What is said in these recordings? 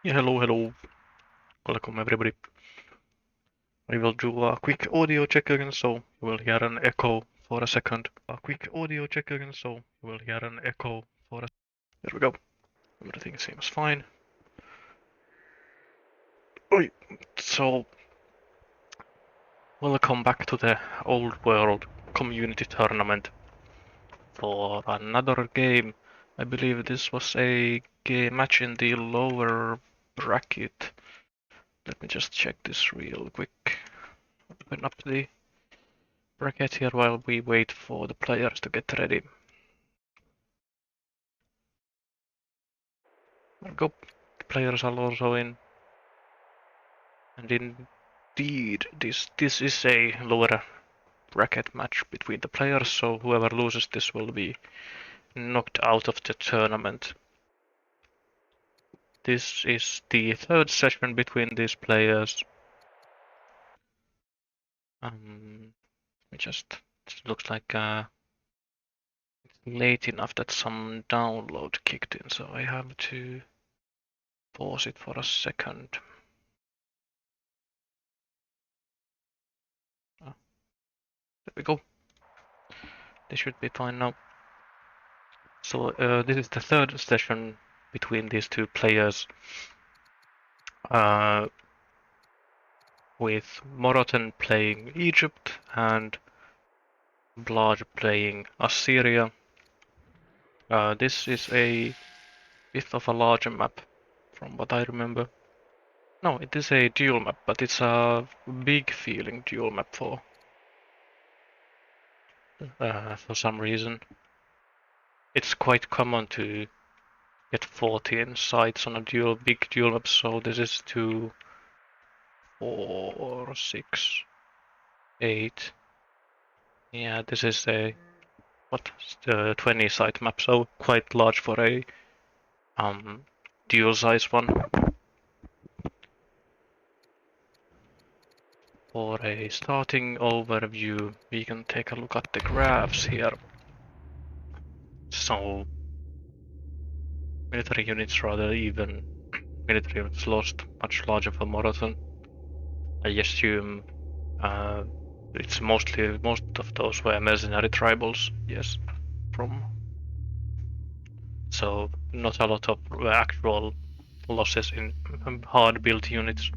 Yeah, hello. Welcome everybody. I will do a quick audio check again, so you will hear an echo for a second. A quick audio check again, so you will hear an echo for a. There we go. Everything seems fine. Oi. So, welcome back to the Old World Community Tournament for another game. I believe this was a match in the lower bracket. Let me just check this real quick. Open up the bracket here while we wait for the players to get ready. There we go. The players are also in. And indeed, this is a lower bracket match between the players, so whoever loses this will be knocked out of the tournament. This is the third session between these players. It looks like it's late enough that some download kicked in, so I have to pause it for a second. There we go. This should be fine now. So this is the third session between these two players, with Moroten playing Egypt and Blaj playing Assyria. This is a bit of a larger map, from what I remember. No, it is a dual map, but it's a big feeling dual map for some reason. It's quite common to get 14 sites on a big dual map, so this is 2, 4, 6, 8. Yeah, this is a 20 site map, so quite large for a dual size one. For a starting overview, we can take a look at the graphs here. So military units rather even. Military units lost, much larger for Moroton. I assume it's most of those were mercenary tribals, yes, so not a lot of actual losses in hard built units.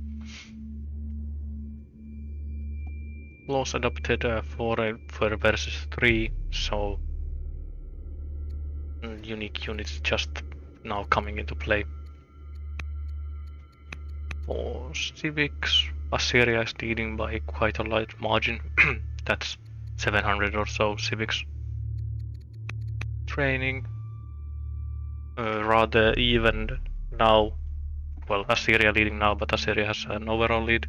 Laws adopted 4 versus 3, so unique units just now coming into play. For civics, Assyria is leading by quite a light margin. That's 700 or so civics. Training, rather even now. Well, Assyria leading now, but Assyria has an overall lead.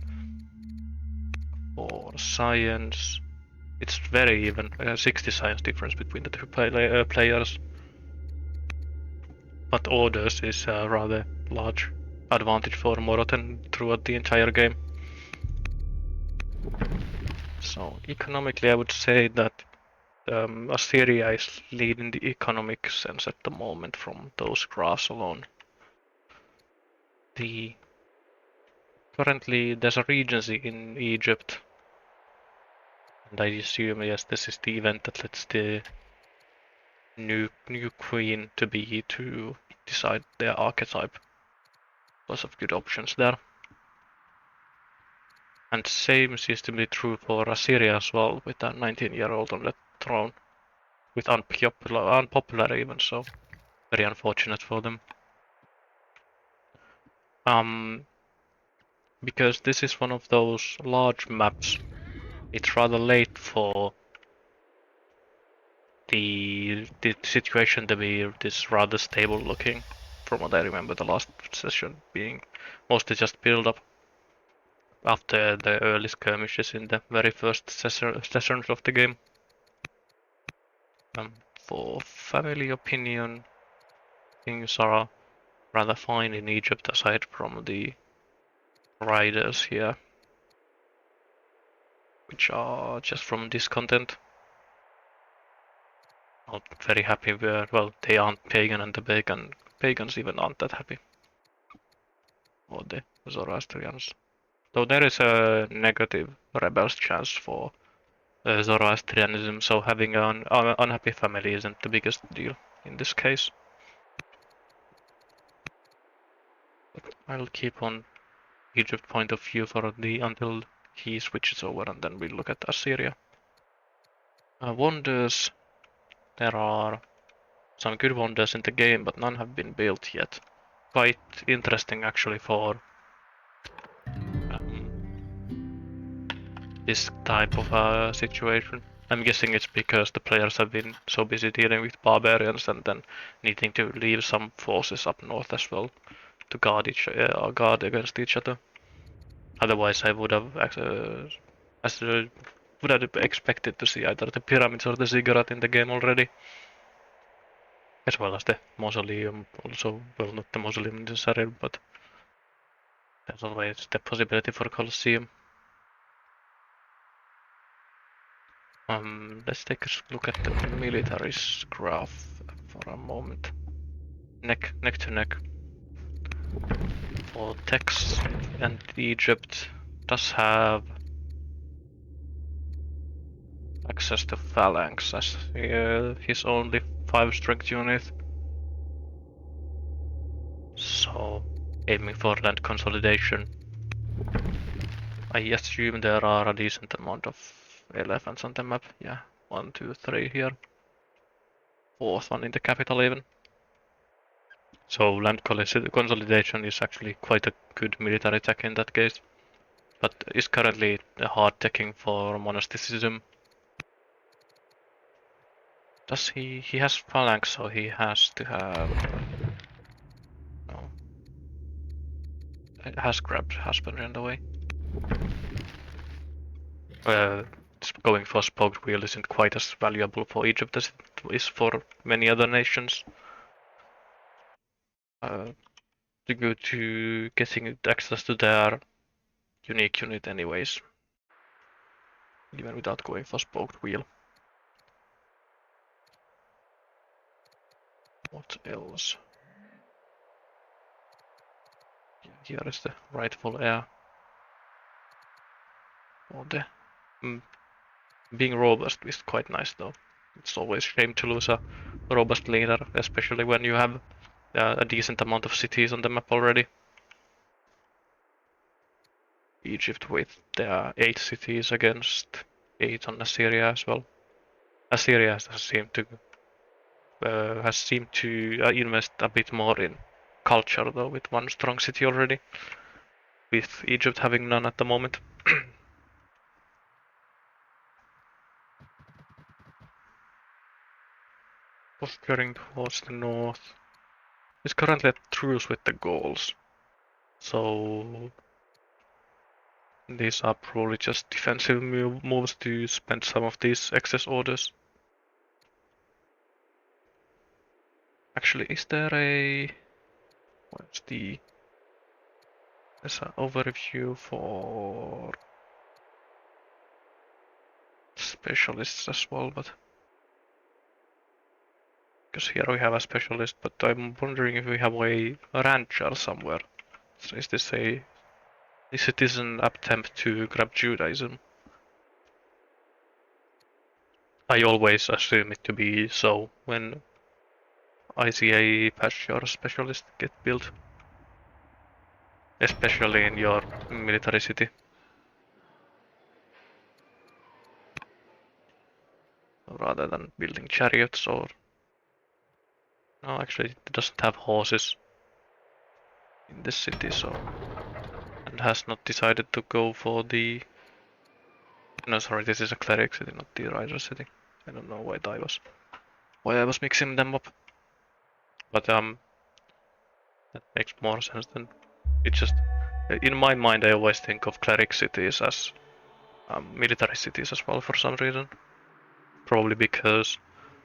For science, it's very even, 60 science difference between the two players. But orders is a rather large advantage for Moroten throughout the entire game. So economically, I would say that Assyria is leading the economic sense at the moment from those graphs alone. Currently there's a regency in Egypt, and I assume yes, this is the event that lets the new queen to decide their archetype. Lots of good options there. And same seems to be true for Assyria as well, with a 19-year-old on the throne, with unpopular even, so very unfortunate for them. Because this is one of those large maps, it's rather late for the situation to be this rather stable looking, from what I remember the last session being mostly just build up after the early skirmishes in the very first sessions of the game. For family opinion, things are rather fine in Egypt aside from the riders here, which are just from discontent. Not very happy where, well, they aren't pagan and the pagans even aren't that happy. for the Zoroastrians. Though there is a negative rebels chance for Zoroastrianism, so having an unhappy family isn't the biggest deal in this case. But I'll keep on Egypt point of view for until he switches over, and then we'll look at Assyria. Wonders. There are some good wonders in the game, but none have been built yet. Quite interesting actually for this type of situation. I'm guessing it's because the players have been so busy dealing with barbarians and then needing to leave some forces up north as well to guard against each other. Otherwise, I would have would have expected to see either the pyramids or the ziggurat in the game already, as well as the mausoleum. Also, well, not the mausoleum necessarily, but there's always the possibility for Colosseum. Let's take a look at the military graph for a moment. Neck to neck. For Tex and Egypt does have access to phalanx as his only 5 strength unit. So aiming for land consolidation. I assume there are a decent amount of elephants on the map. Yeah, 1, 2, 3 here. 4th one in the capital even. So land consolidation is actually quite a good military tech in that case. But is currently a hard teching for monasticism. Does he has phalanx, so he has to have no. It has grabbed husbandry in the way. Going for spoked wheel isn't quite as valuable for Egypt as it is for many other nations. To go to getting access to their unique unit anyways, even without going for spoked wheel. What else? Here is the rightful heir. Oh, the being robust is quite nice though. It's always a shame to lose a robust leader, especially when you have a decent amount of cities on the map already. Egypt with their 8 cities against 8 on Assyria as well. Assyria has seemed to invest a bit more in culture though, with 1 strong city already, with Egypt having none at the moment. Posturing towards the north is currently at truce with the Gauls, so these are probably just defensive moves to spend some of these excess orders. Actually, is there a... What's the... There's an overview for specialists as well, but... Because here we have a specialist, but I'm wondering if we have a rancher somewhere. So is this a citizen attempt to grab Judaism? I always assume it to be so when I see a pasture specialist get built. Especially in your military city. Rather than building chariots or... No, actually it doesn't have horses in this city, so... And has not decided to go for the... No, sorry, this is a cleric city, not the rider city. I don't know why I was mixing them up. But that makes more sense than... It just... In my mind I always think of cleric cities as military cities as well for some reason. Probably because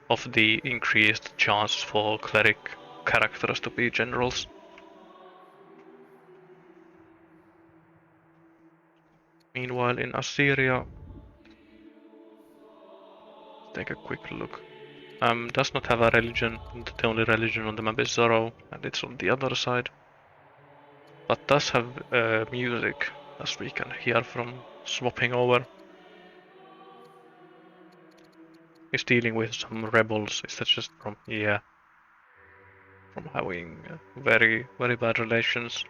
of the increased chance for cleric characters to be generals. Meanwhile, in Assyria, take a quick look. Does not have a religion. The only religion on the map is Zoro, and it's on the other side. but does have music, as we can hear from swapping over. He's dealing with some rebels. Is that just from, yeah, from having very, very bad relations?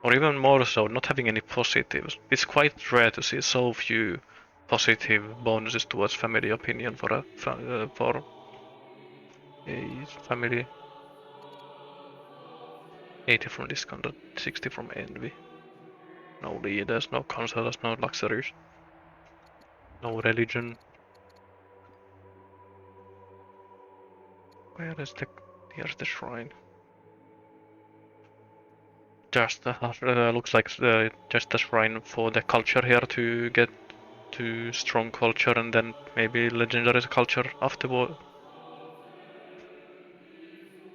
Or even more so, not having any positives. It's quite rare to see so few positive bonuses towards family opinion for a family. 80 from discontent, 60 from envy. No leaders, no counselors, no luxuries, no religion. Where is the... here's the shrine. Just looks like just a shrine for the culture here to get to strong culture and then maybe legendary culture afterward.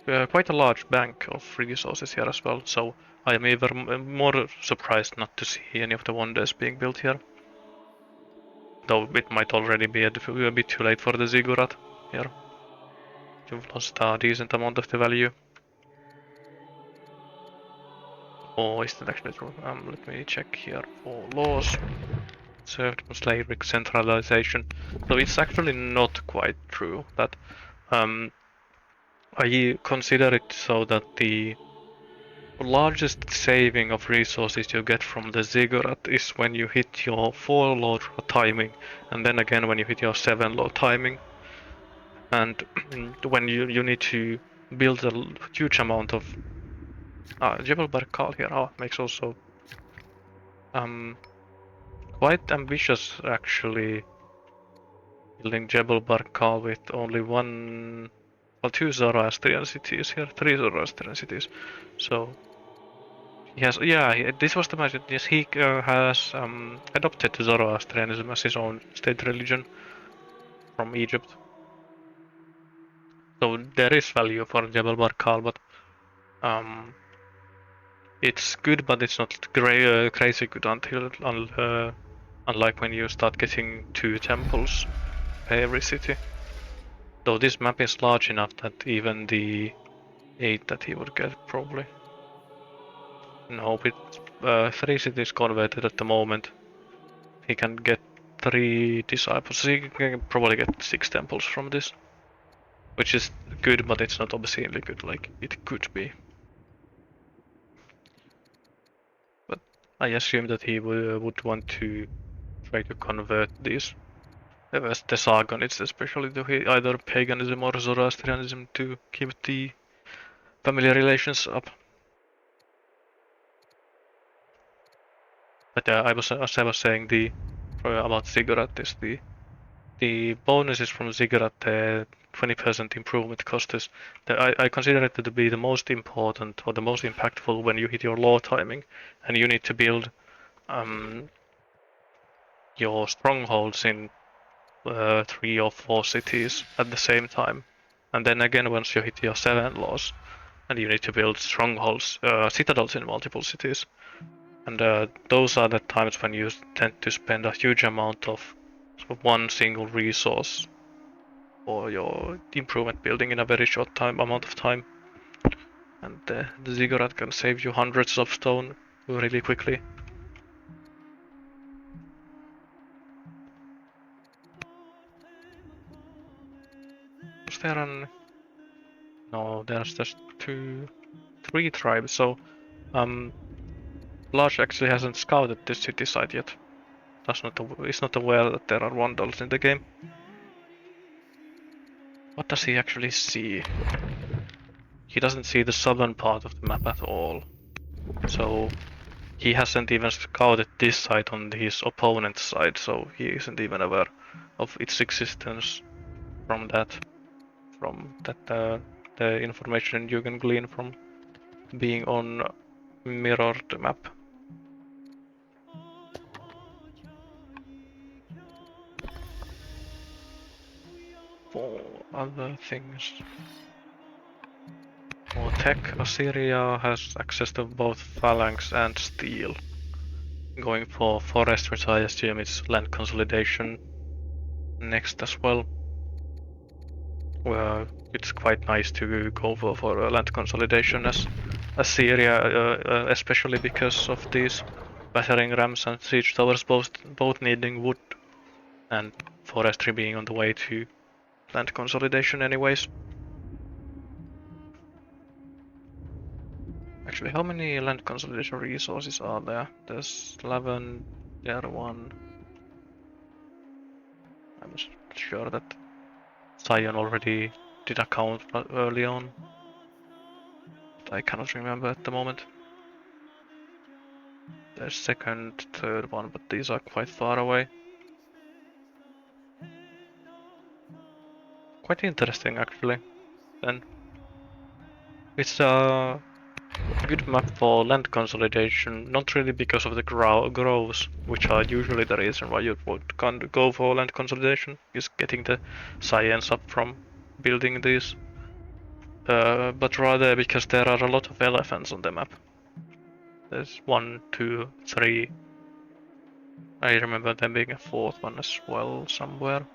Quite a large bank of resources here as well, so I am even more surprised not to see any of the wonders being built here. Though it might already be a bit too late for the ziggurat here. You've lost a decent amount of the value. Or is that actually true? Let me check here for laws. Serfdom, slavery, centralization. So it's actually not quite true that I consider it so that the largest saving of resources you get from the ziggurat is when you hit your 4 law timing, and then again when you hit your 7 law timing. And when you need to build a huge amount of Jebel Barkal here makes also quite ambitious actually, building Jebel Barkal with only one, well, 2 Zoroastrian cities here, 3 Zoroastrian cities. So he has, yeah, this was the magic. Yes, he has adopted Zoroastrianism as his own state religion from Egypt. So there is value for Jebel Barkal, but um, it's good, but it's not crazy good until unlike when you start getting 2 temples per every city. Though this map is large enough that even the 8 that he would get probably. No, with 3 cities converted at the moment, he can get 3 disciples. So he can probably get 6 temples from this, which is good, but it's not obscenely good like it could be. But I assume that he would want to try to convert these the Sagonids, especially to either paganism or Zoroastrianism, to keep the family relations up. But as I was saying, the about Ziggurat is the bonuses from Ziggurat, 20% improvement cost is. I consider it to be the most important or the most impactful when you hit your law timing, and you need to build your strongholds in 3 or 4 cities at the same time, and then again once you hit your 7 laws, and you need to build strongholds, citadels in multiple cities. And those are the times when you tend to spend a huge amount of one single resource for your improvement building in a very short amount of time. And the ziggurat can save you hundreds of stone really quickly. Is there an... No, there's just 3 tribes, so Blaj actually hasn't scouted this city site yet. He's not aware that there are Vandals in the game. What does he actually see? He doesn't see the southern part of the map at all. So he hasn't even scouted this site on his opponent's side, so he isn't even aware of its existence from that the information you can glean from being on mirrored map. For other things, for tech, Assyria has access to both phalanx and steel. Going for forest, which I assume is land consolidation next as well. Well, it's quite nice to go for land consolidation as Assyria, especially because of these battering rams and siege towers both needing wood and forestry being on the way to land consolidation anyways. Actually, how many land consolidation resources are there? There's 11, there one. I'm sure that Sion already did a count early on. But I cannot remember at the moment. There's second, third one, but these are quite far away. Quite interesting actually. Then it's a good map for land consolidation, not really because of the groves, which are usually the reason why you would go for land consolidation, is getting the science up from building these, but rather because there are a lot of elephants on the map. There's one, two, three. I remember there being a fourth one as well somewhere.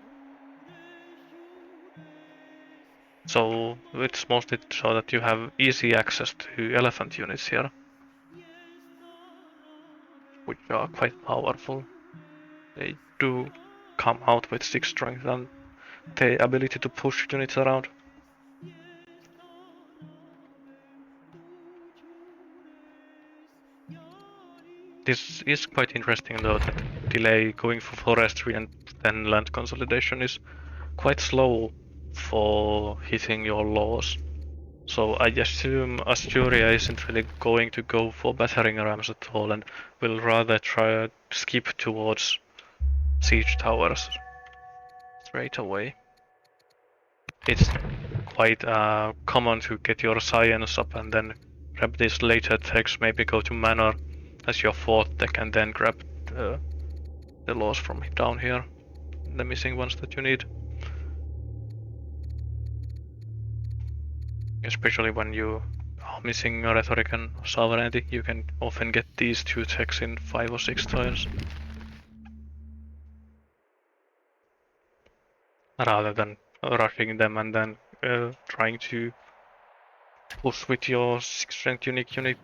So it's mostly so that you have easy access to elephant units here, which are quite powerful. They do come out with 6 strength and the ability to push units around. This is quite interesting though, that delay going for forestry and then land consolidation is quite slow for hitting your laws. So I assume Asturia isn't really going to go for battering rams at all and will rather try to skip towards siege towers straight away. It's quite common to get your science up and then grab these later techs, maybe go to manor as your fourth tech and then grab the laws from down here, the missing ones that you need. Especially when you are missing rhetoric and sovereignty, you can often get these two techs in 5 or 6 turns. Rather than rushing them and then trying to push with your 6 strength unique unit,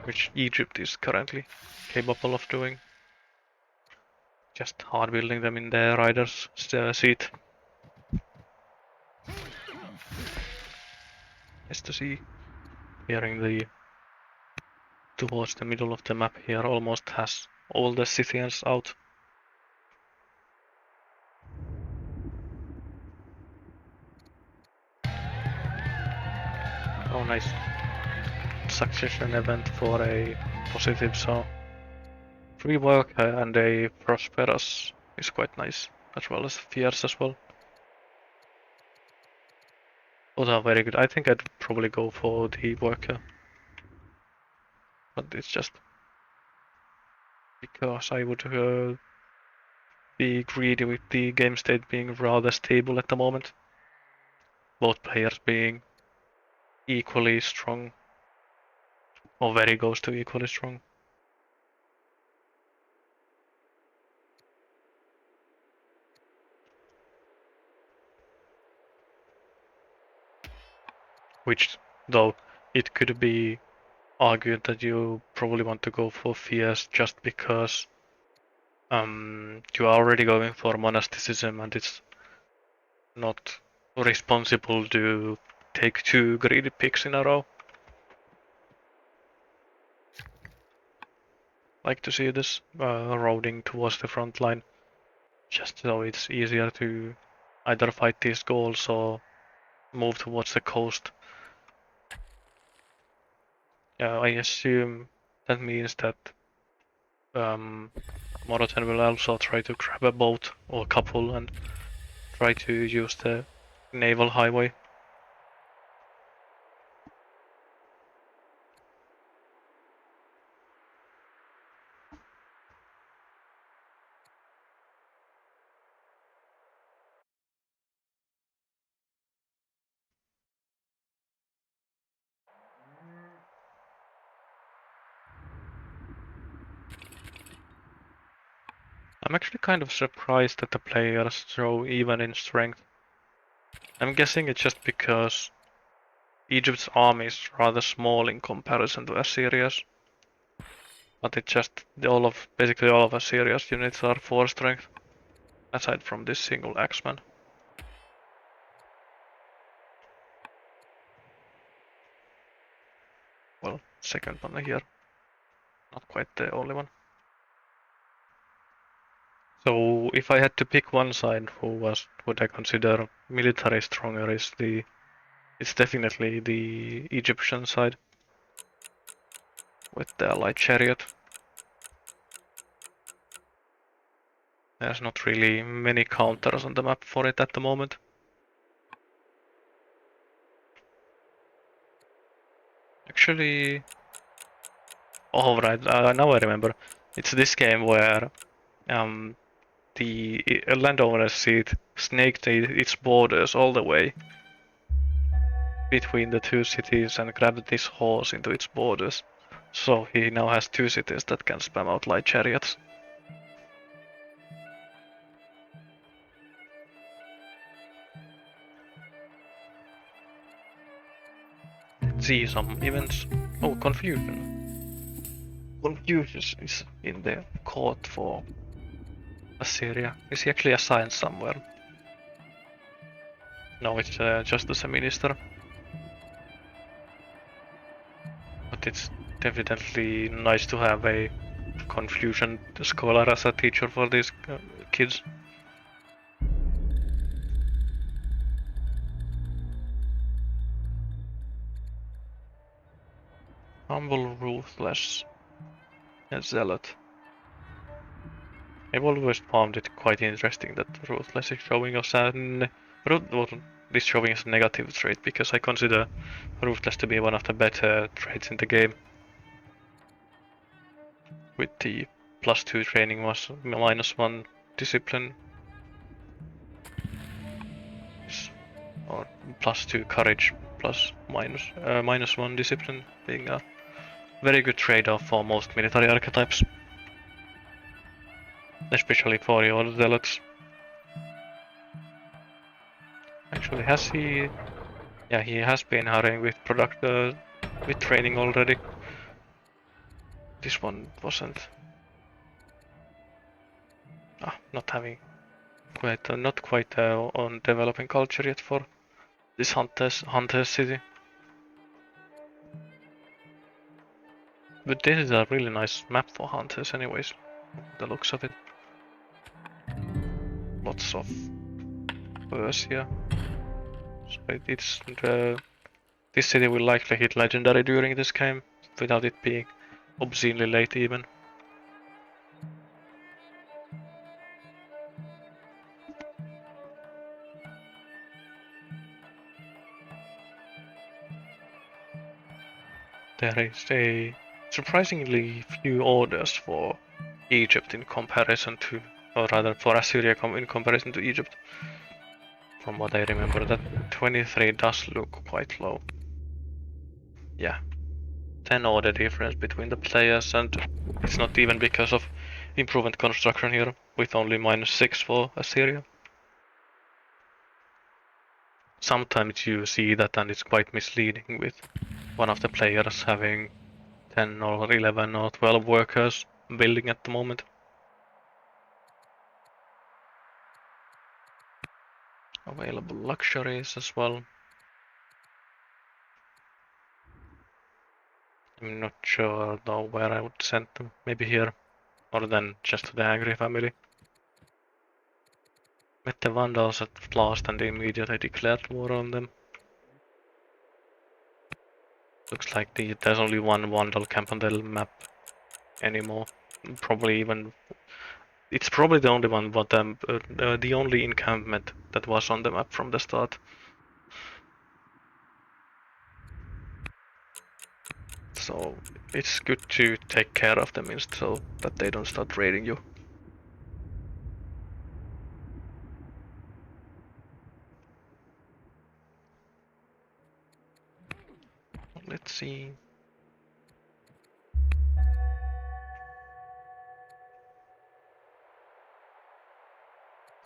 which Egypt is currently capable of doing. Just hard building them in the rider's seat. Nice to see. Hearing the towards the middle of the map here almost has all the Scythians out. Oh nice. Succession event for a positive, so free work and a prosperous is quite nice, as well as fierce as well. Both are very good. I think I'd probably go for the worker, but it's just because I would be greedy with the game state being rather stable at the moment. Both players being equally strong, or very close to equally strong. Which, though, it could be argued that you probably want to go for fierce just because you are already going for monasticism and it's not responsible to take 2 greedy picks in a row. Like to see this roading towards the front line, just so it's easier to either fight these goals or move towards the coast. I assume that means that Moroten will also try to grab a boat or a couple and try to use the naval highway. I'm actually kind of surprised that the players show even in strength. I'm guessing it's just because Egypt's army is rather small in comparison to Assyria's. But it's just basically all of Assyria's units are 4 strength, aside from this single axeman. Well, second one here. Not quite the only one. So if I had to pick one side would I consider military stronger it's definitely the Egyptian side with the light chariot. There's not really many counters on the map for it at the moment. Actually, oh right, now I remember. It's this game where the landowner's seat snaked its borders all the way between the two cities and grabbed this horse into its borders. So he now has 2 cities that can spam out light chariots. See some events. Oh, Confucius. Confucius is in the court for Assyria. Is he actually assigned somewhere? No, it's just as a minister. But it's definitely nice to have a Confucian scholar as a teacher for these kids. Humble, ruthless, and zealot. I've always found it quite interesting that ruthless is showing us is showing us a negative trait because I consider ruthless to be one of the better traits in the game. With the +2 training was -1 discipline, or +2 courage -1 discipline, being a very good trade-off for most military archetypes, especially for your zealots. Actually, has he? Yeah, he has been hurrying with with training already. This one wasn't. Not having not quite on developing culture yet for this hunters city. But this is a really nice map for hunters, anyways. The looks of it. Lots of birds here. So this city will likely hit legendary during this game, without it being obscenely late even. There is a surprisingly few orders for Egypt in comparison to, or rather for Assyria in comparison to Egypt. From what I remember, that 23 does look quite low. Yeah, 10 order difference between the players, and it's not even because of improvement construction here, with only -6 for Assyria. Sometimes you see that and it's quite misleading with one of the players having 10 or 11 or 12 workers building at the moment. Available luxuries as well. I'm not sure though where I would send them. Maybe here, or then just to the Angry family. Met the Vandals at last and immediately declared war on them. Looks like there's only one Vandal camp on the map anymore. Probably even it's probably the only one, but the only encampment that was on the map from the start. So it's good to take care of them so that they don't start raiding you. Let's see.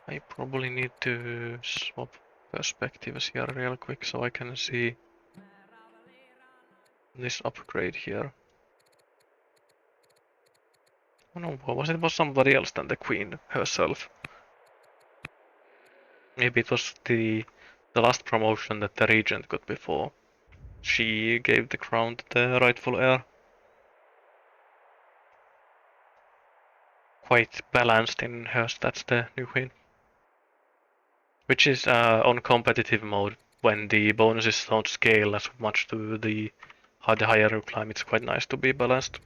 I probably need to swap perspectives here real quick so I can see this upgrade here. Oh no, it was somebody else than the queen herself. Maybe it was the last promotion that the regent got before she gave the crown to the rightful heir. Quite balanced in her stats, the new queen. Which is on competitive mode, when the bonuses don't scale as much to the higher you climb, it's quite nice to be balanced.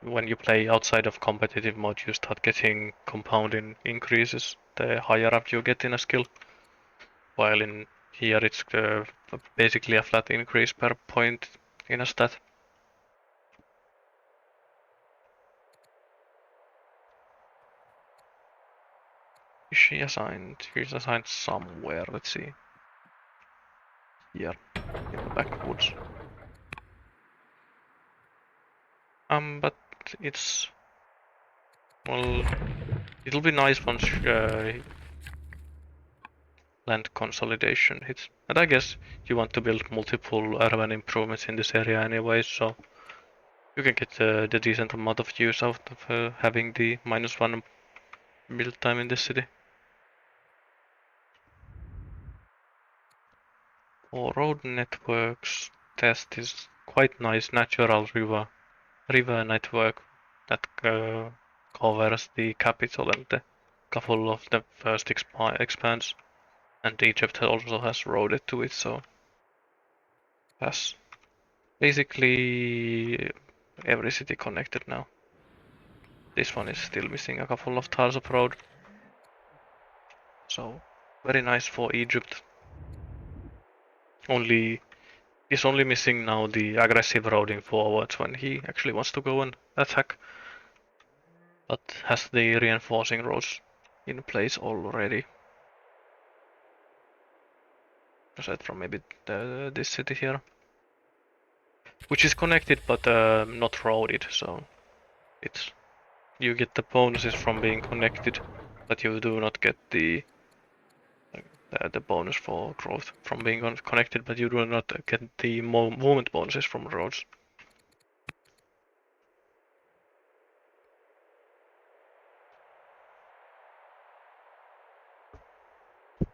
When you play outside of competitive mode, you start getting compounding increases the higher up you get in a skill. While in here it's basically a flat increase per point in a stat. Is she assigned? She's assigned somewhere, let's see. Here, in the backwoods. But it's... well, it'll be nice once land consolidation hits. And I guess you want to build multiple urban improvements in this area anyway, so you can get the decent amount of use out of having the -1 build time in this city. For road networks, test is quite nice natural river network that covers the capital and the couple of the first expands. And Egypt also has roaded to it, so has basically every city connected now. This one is still missing a couple of tiles of road. So very nice for Egypt. He's only missing now the aggressive roading forwards when he actually wants to go and attack. But has the reinforcing roads in place already. Aside from maybe this city here. Which is connected but not roaded, so it's you get the bonuses from being connected, but you do not get the bonus for growth from being connected, but you do not get the movement bonuses from roads.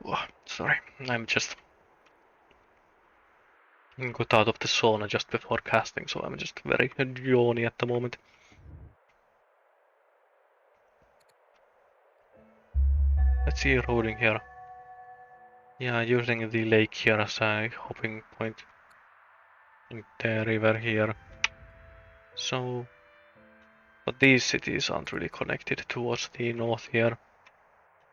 Oh, sorry, I'm just got out of the sauna just before casting, so I'm just very yawny at the moment. Let's see roading here. Yeah, using the lake here as a hopping point. And the river here. So, but these cities aren't really connected towards the north here.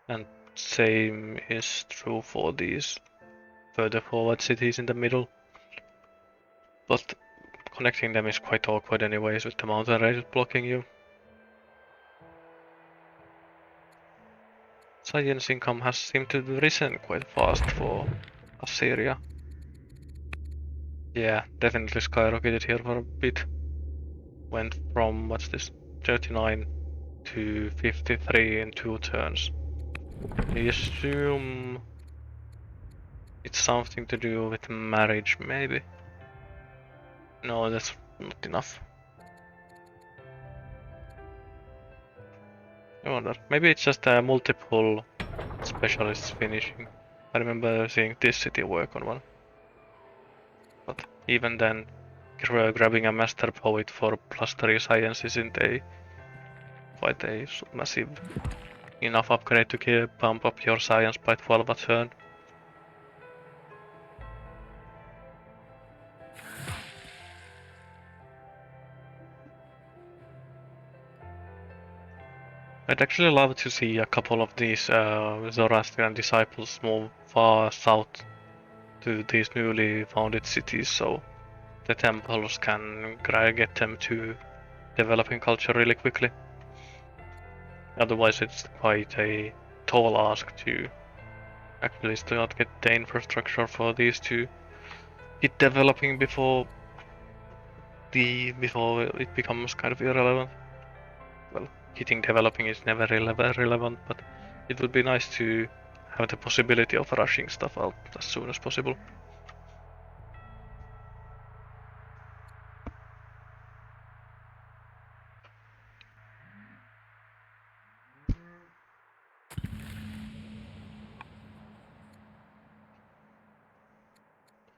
And same is true for these further forward cities in the middle. But connecting them is quite awkward anyways with the mountain range blocking you. Science income has seemed to have risen quite fast for Assyria. Yeah, definitely skyrocketed here for a bit. Went from, what's this, 39 to 53 in 2 turns. I assume it's something to do with marriage, maybe? No, that's not enough. I wonder. Maybe it's just multiple specialists finishing. I remember seeing this city work on one. But even then, grabbing a master poet for +3 science isn't quite a massive enough upgrade to bump up your science by 12 a turn. I'd actually love to see a couple of these Zoroastrian disciples move far south to these newly founded cities, so the temples can get them to developing culture really quickly. Otherwise, it's quite a tall ask to actually start get the infrastructure for these to get developing before it becomes kind of irrelevant. Well, hitting developing is never relevant, but it would be nice to have the possibility of rushing stuff out as soon as possible.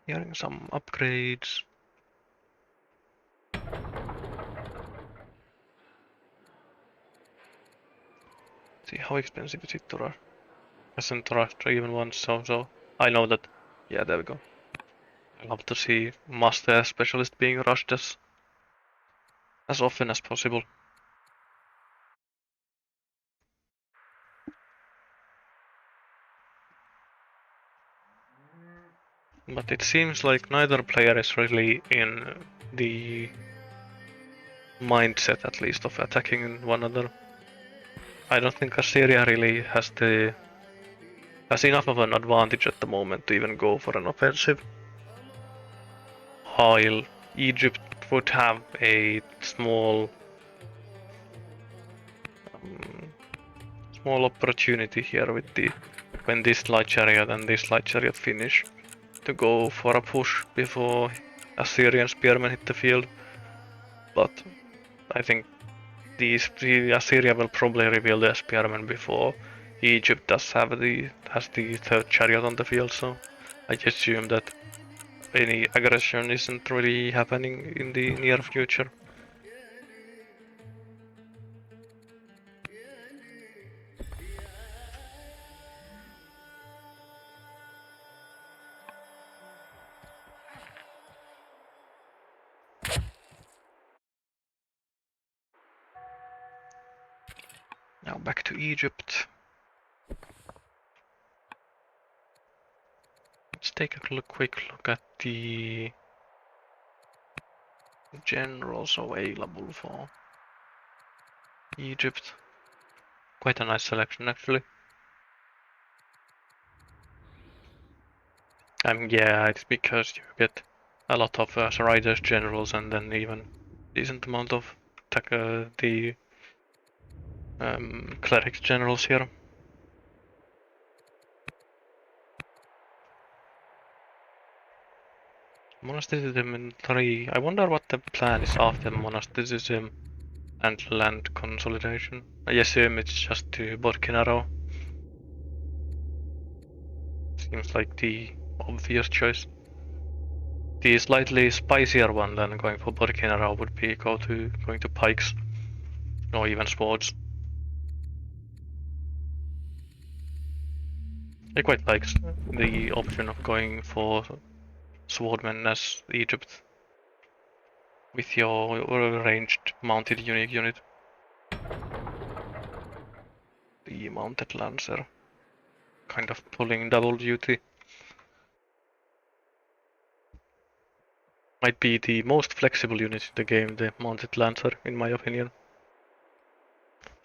Hearing some upgrades. See how expensive is it to rush? Hasn't rushed even once, so I know that. Yeah, there we go. I love to see master specialist being rushed as often as possible. But it seems like neither player is really in the mindset, at least, of attacking one another. I don't think Assyria really has enough of an advantage at the moment to even go for an offensive. While Egypt would have a um, small opportunity here with when this light chariot and this light chariot finish to go for a push before Assyrian spearmen hit the field. But I think the Assyria will probably reveal the spearmen before Egypt has the third chariot on the field, so I assume that any aggression isn't really happening in the near future. Now back to Egypt. Let's take a quick look at the generals available for Egypt. Quite a nice selection, actually. Yeah, it's because you get a lot of riders, generals, and then even decent amount of the clerics generals here. Monasticism in 3. I wonder what the plan is after monasticism and land consolidation. I assume it's just to Burkina. Seems like the obvious choice. The slightly spicier one than going for Burkina would be going to pikes or even swords. I quite like the option of going for swordmen as Egypt with your ranged mounted unique unit. The mounted lancer, kind of pulling double duty. Might be the most flexible unit in the game, the mounted lancer, in my opinion.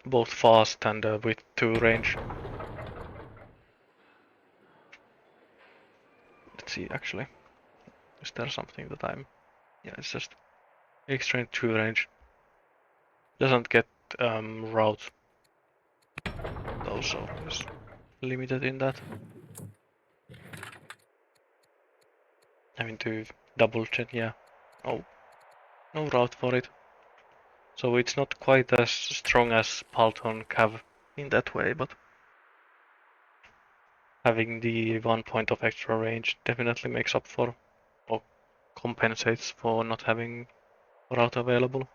Both fast and with 2 range. Let's see, actually. Is there something that Yeah, it's just extreme 2 range. Doesn't get route though, so it's limited in that. Having to double check, yeah. Oh, no route for it. So it's not quite as strong as Palton Cav in that way, but having the 1 point of extra range definitely makes up for or compensates for not having route available.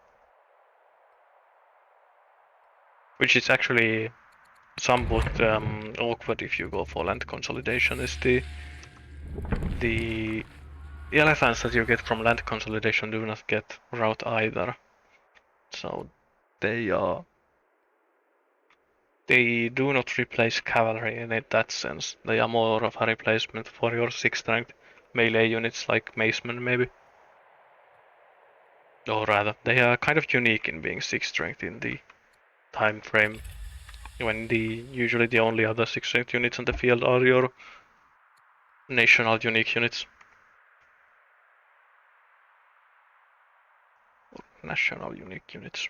Which is actually somewhat awkward if you go for land consolidation, is the elephants that you get from land consolidation do not get route either. So they do not replace cavalry in that sense. They are more of a replacement for your 6 strength melee units like macemen maybe. Or rather, they are kind of unique in being 6 strength in the time frame when usually the only other 6 strength units on the field are your national unique units. National unique units.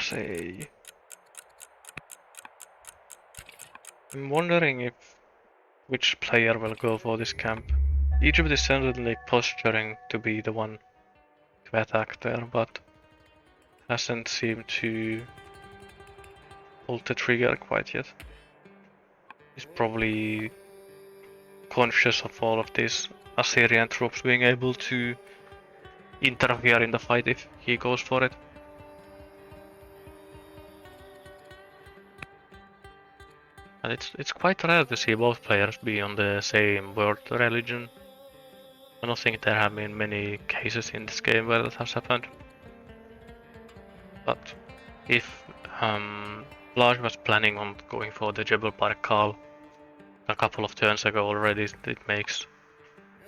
say. I'm wondering if which player will go for this camp. Egypt is certainly posturing to be the one to attack there, but hasn't seemed to pull the trigger quite yet. He's probably conscious of all of these Assyrian troops being able to interfere in the fight if he goes for it. And it's quite rare to see both players be on the same world religion. I don't think there have been many cases in this game where that has happened. But if Blaj was planning on going for the Jebel Barkal a couple of turns ago already, it makes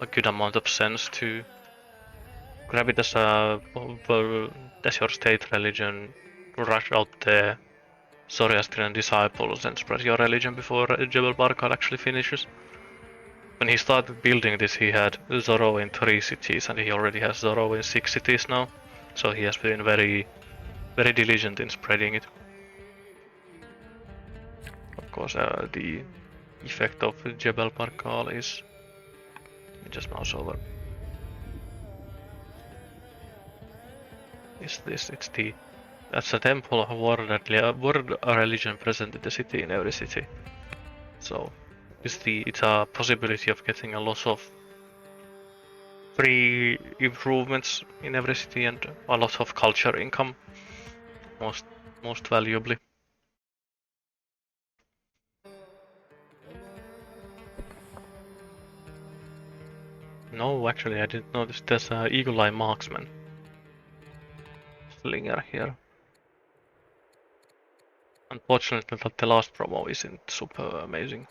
a good amount of sense to grab it as your state religion, rush out the Zoroastrian disciples and spread your religion before Jebel Barkal actually finishes. When he started building this, he had Zoro in 3 cities, and he already has Zoro in 6 cities now. So he has been very, very diligent in spreading it. Of course, the effect of Jebel Barkal is just mouse over. Is this? That's a temple of world religion present in the city, in every city. So it's a possibility of getting a lot of free improvements in every city and a lot of culture income, most valuably. No, actually, I didn't notice there's a eagle eye marksman slinger here. Unfortunately, the last promo isn't super amazing.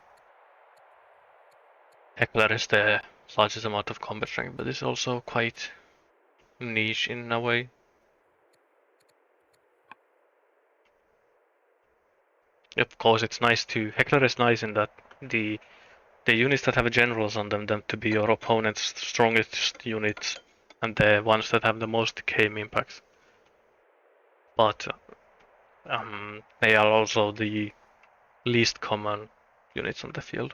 Heckler is the largest amount of combat strength, but it's also quite niche in a way. Of course, it's nice to Heckler is nice in that the units that have generals on them to be your opponent's strongest units, and the ones that have the most game impacts. But they are also the least common units on the field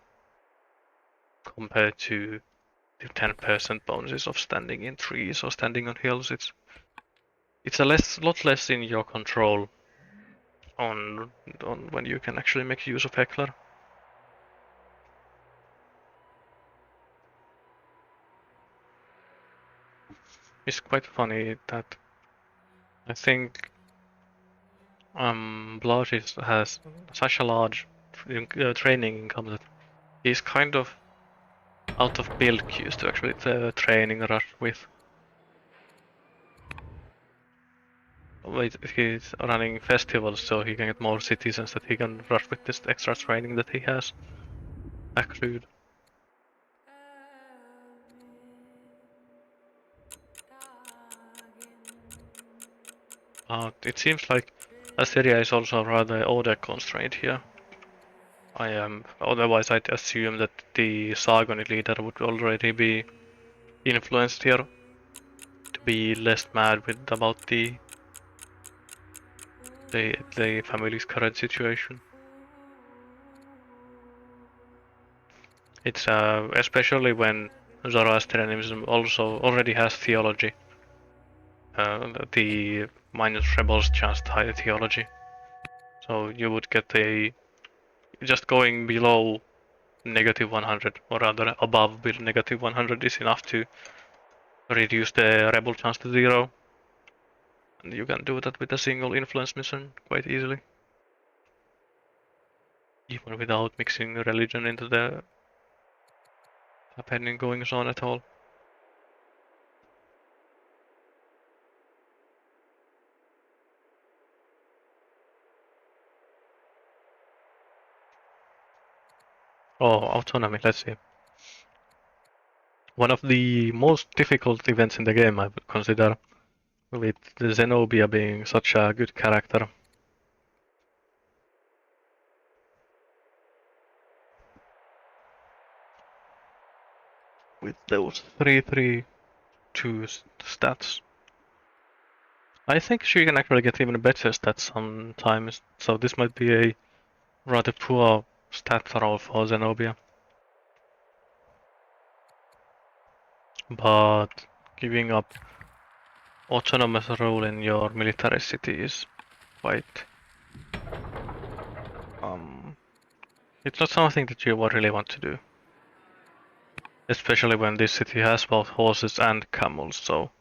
compared to the 10% bonuses of standing in trees or standing on hills. It's a lot less in your control on when you can actually make use of Heckler. It's quite funny that I think Blaj has such a large training income that he's kind of out of build queues to actually training rush with. Wait, he's running festivals so he can get more citizens that he can rush with this extra training that he has accrued. It seems like Assyria is also rather order constrained here. Otherwise I'd assume that the Sargonid leader would already be influenced here to be less mad with about the family's current situation. It's especially when Zoroastrianism also already has theology. The minus rebels just high theology. So you would get just going below negative 100, or rather above negative 100 is enough to reduce the rebel chance to 0. And you can do that with a single influence mission quite easily. Even without mixing religion into the happening goings on at all. Oh, autonomy, let's see. One of the most difficult events in the game, I would consider, with Zenobia being such a good character. With those 3-3-2 stats. I think she can actually get even better stats sometimes, so this might be a rather poor stat roll for Zenobia. But giving up autonomous role in your military city is quite it's not something that you would really want to do. Especially when this city has both horses and camels, so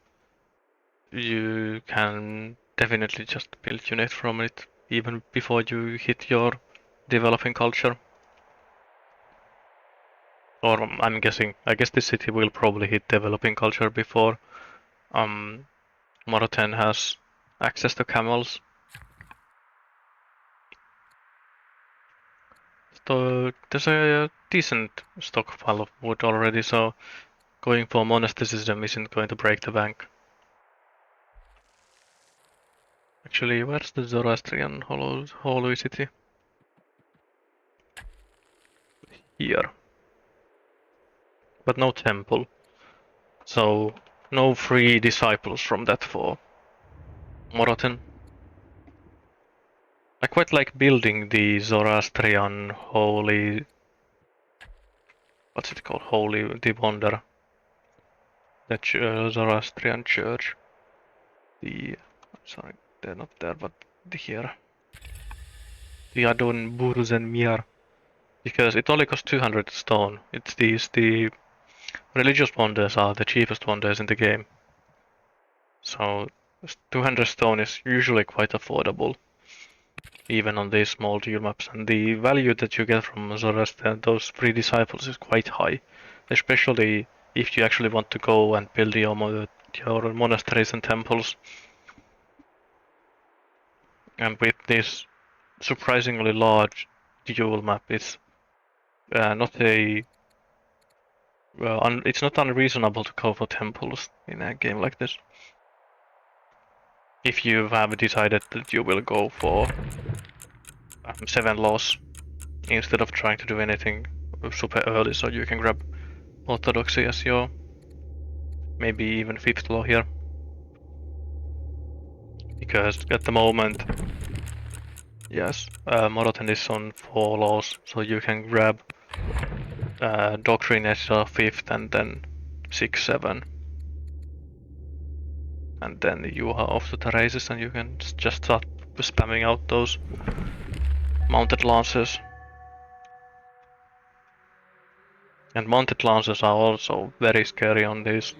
you can definitely just build unit from it even before you hit your developing culture. Or I'm guessing, I guess this city will probably hit developing culture before um, Moroten has access to camels. So there's a decent stockpile of wood already, so going for monasticism isn't going to break the bank. Actually, where's the Zoroastrian holy city? Here. But no temple. So no free disciples from that for Moroten. I quite like building the Zoroastrian holy... What's it called? Holy the Wonder. The Zoroastrian church. The... Sorry, they're not there, but here. The Adon Burzen Mir. Because it only costs 200 stone. It's the religious wonders are the cheapest wonders in the game. So 200 stone is usually quite affordable, even on these small geo maps, and the value that you get from Zoroaster, those free disciples, is quite high, especially if you actually want to go and build your monasteries and temples. And with this surprisingly large dual map, it's not a it's not unreasonable to go for temples in a game like this. If you have decided that you will go for 7 laws instead of trying to do anything super early, so you can grab Orthodoxy as your maybe even 5th law here. Because at the moment, yes, Moroten is on 4 laws, so you can grab Doctrine as your 5th and then 6, 7. And then you are off to the races and you can just start spamming out those mounted lancers. And mounted lancers are also very scary on these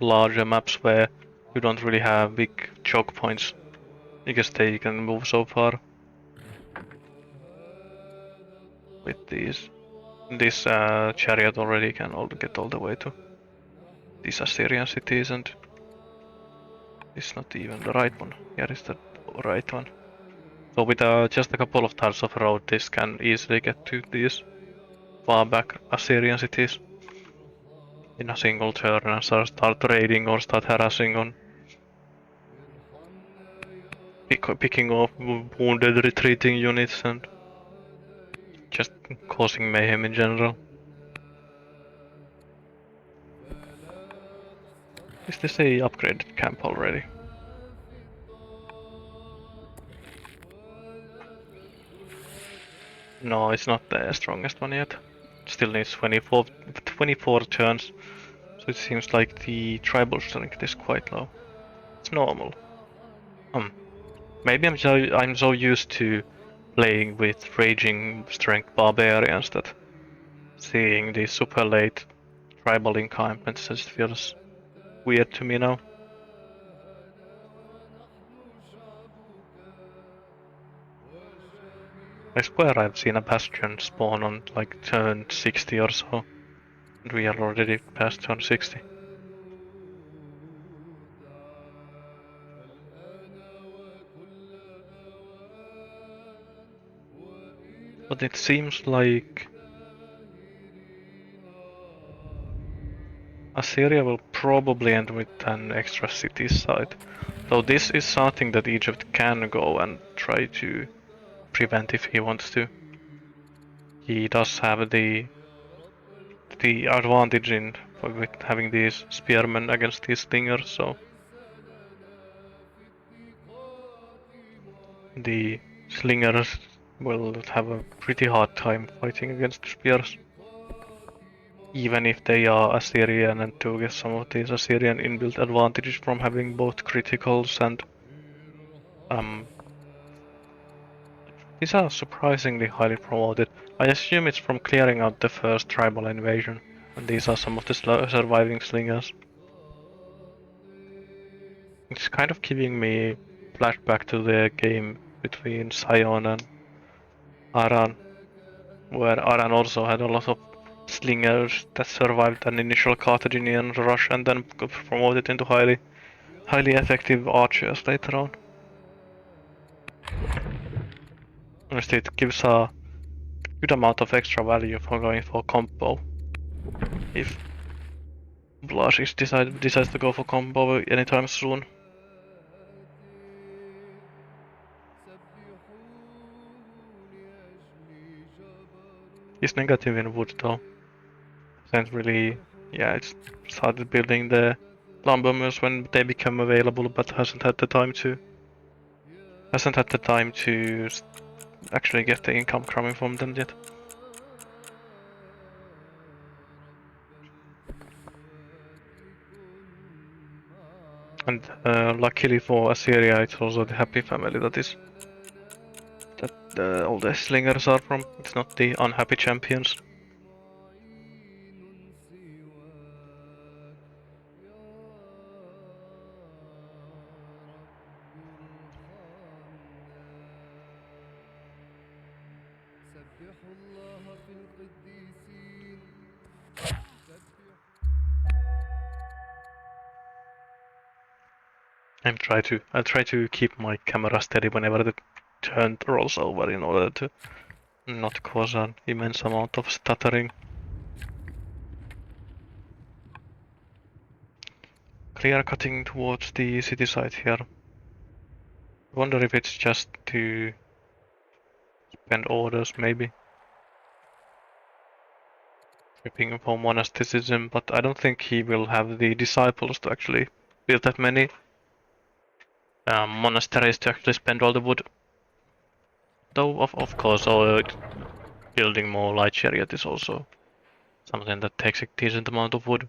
larger maps where you don't really have big choke points because they can move so far with these. This chariot already can get all the way to these Assyrian cities, and it's not even the right one. Here is the right one. So with just a couple of tiles of road, this can easily get to these far back Assyrian cities in a single turn and start raiding or start harassing on picking off wounded retreating units and just causing mayhem in general. Is this a upgraded camp already? No, it's not the strongest one yet. Still needs 24 turns, so it seems like the tribal strength is quite low. It's normal. Maybe I'm so used to playing with raging strength barbarians that seeing these super late tribal encampments just feels weird to me now. I swear I've seen a bastion spawn on like turn 60 or so, and we are already past turn 60. But it seems like Assyria will probably end with an extra city site. Though this is something that Egypt can go and try to prevent if he wants to. He does have the advantage in with having these spearmen against these stingers, so the slingers will have a pretty hard time fighting against spears. Even if they are Assyrian and do get some of these Assyrian inbuilt advantages from having both criticals and um, these are surprisingly highly promoted. I assume it's from clearing out the first tribal invasion, and these are some of the surviving slingers. It's kind of giving me flashback to the game between Sion and Aran, where Aran also had a lot of slingers that survived an initial Carthaginian rush and then got promoted into highly effective archers later on. Honestly, it gives a good amount of extra value for going for combo. If Blaj is decides to go for combo anytime soon. He's negative in wood though. Hasn't really, yeah, it's started building the lumber mills when they become available, but hasn't had the time to actually get the income coming from them yet. And luckily for Assyria, it's also the happy family that all the slingers are from. It's not the unhappy champions. I'll try to keep my camera steady whenever the turn rolls over in order to not cause an immense amount of stuttering. Clear cutting towards the city side here. I wonder if it's just to spend orders, maybe. Ripping for monasticism, but I don't think he will have the disciples to actually build that many monasteries to actually spend all the wood. Though, of course, building more light chariot is also something that takes a decent amount of wood.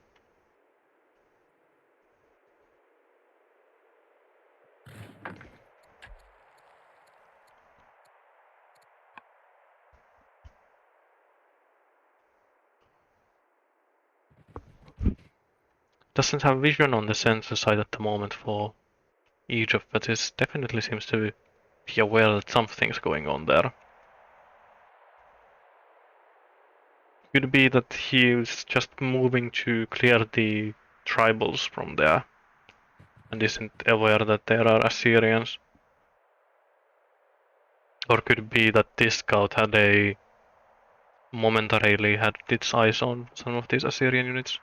Doesn't have vision on the sensor side at the moment for Egypt, but it definitely seems to be aware that something's going on there. Could be that he's just moving to clear the tribals from there and isn't aware that there are Assyrians. Or could it be that this scout momentarily had its eyes on some of these Assyrian units.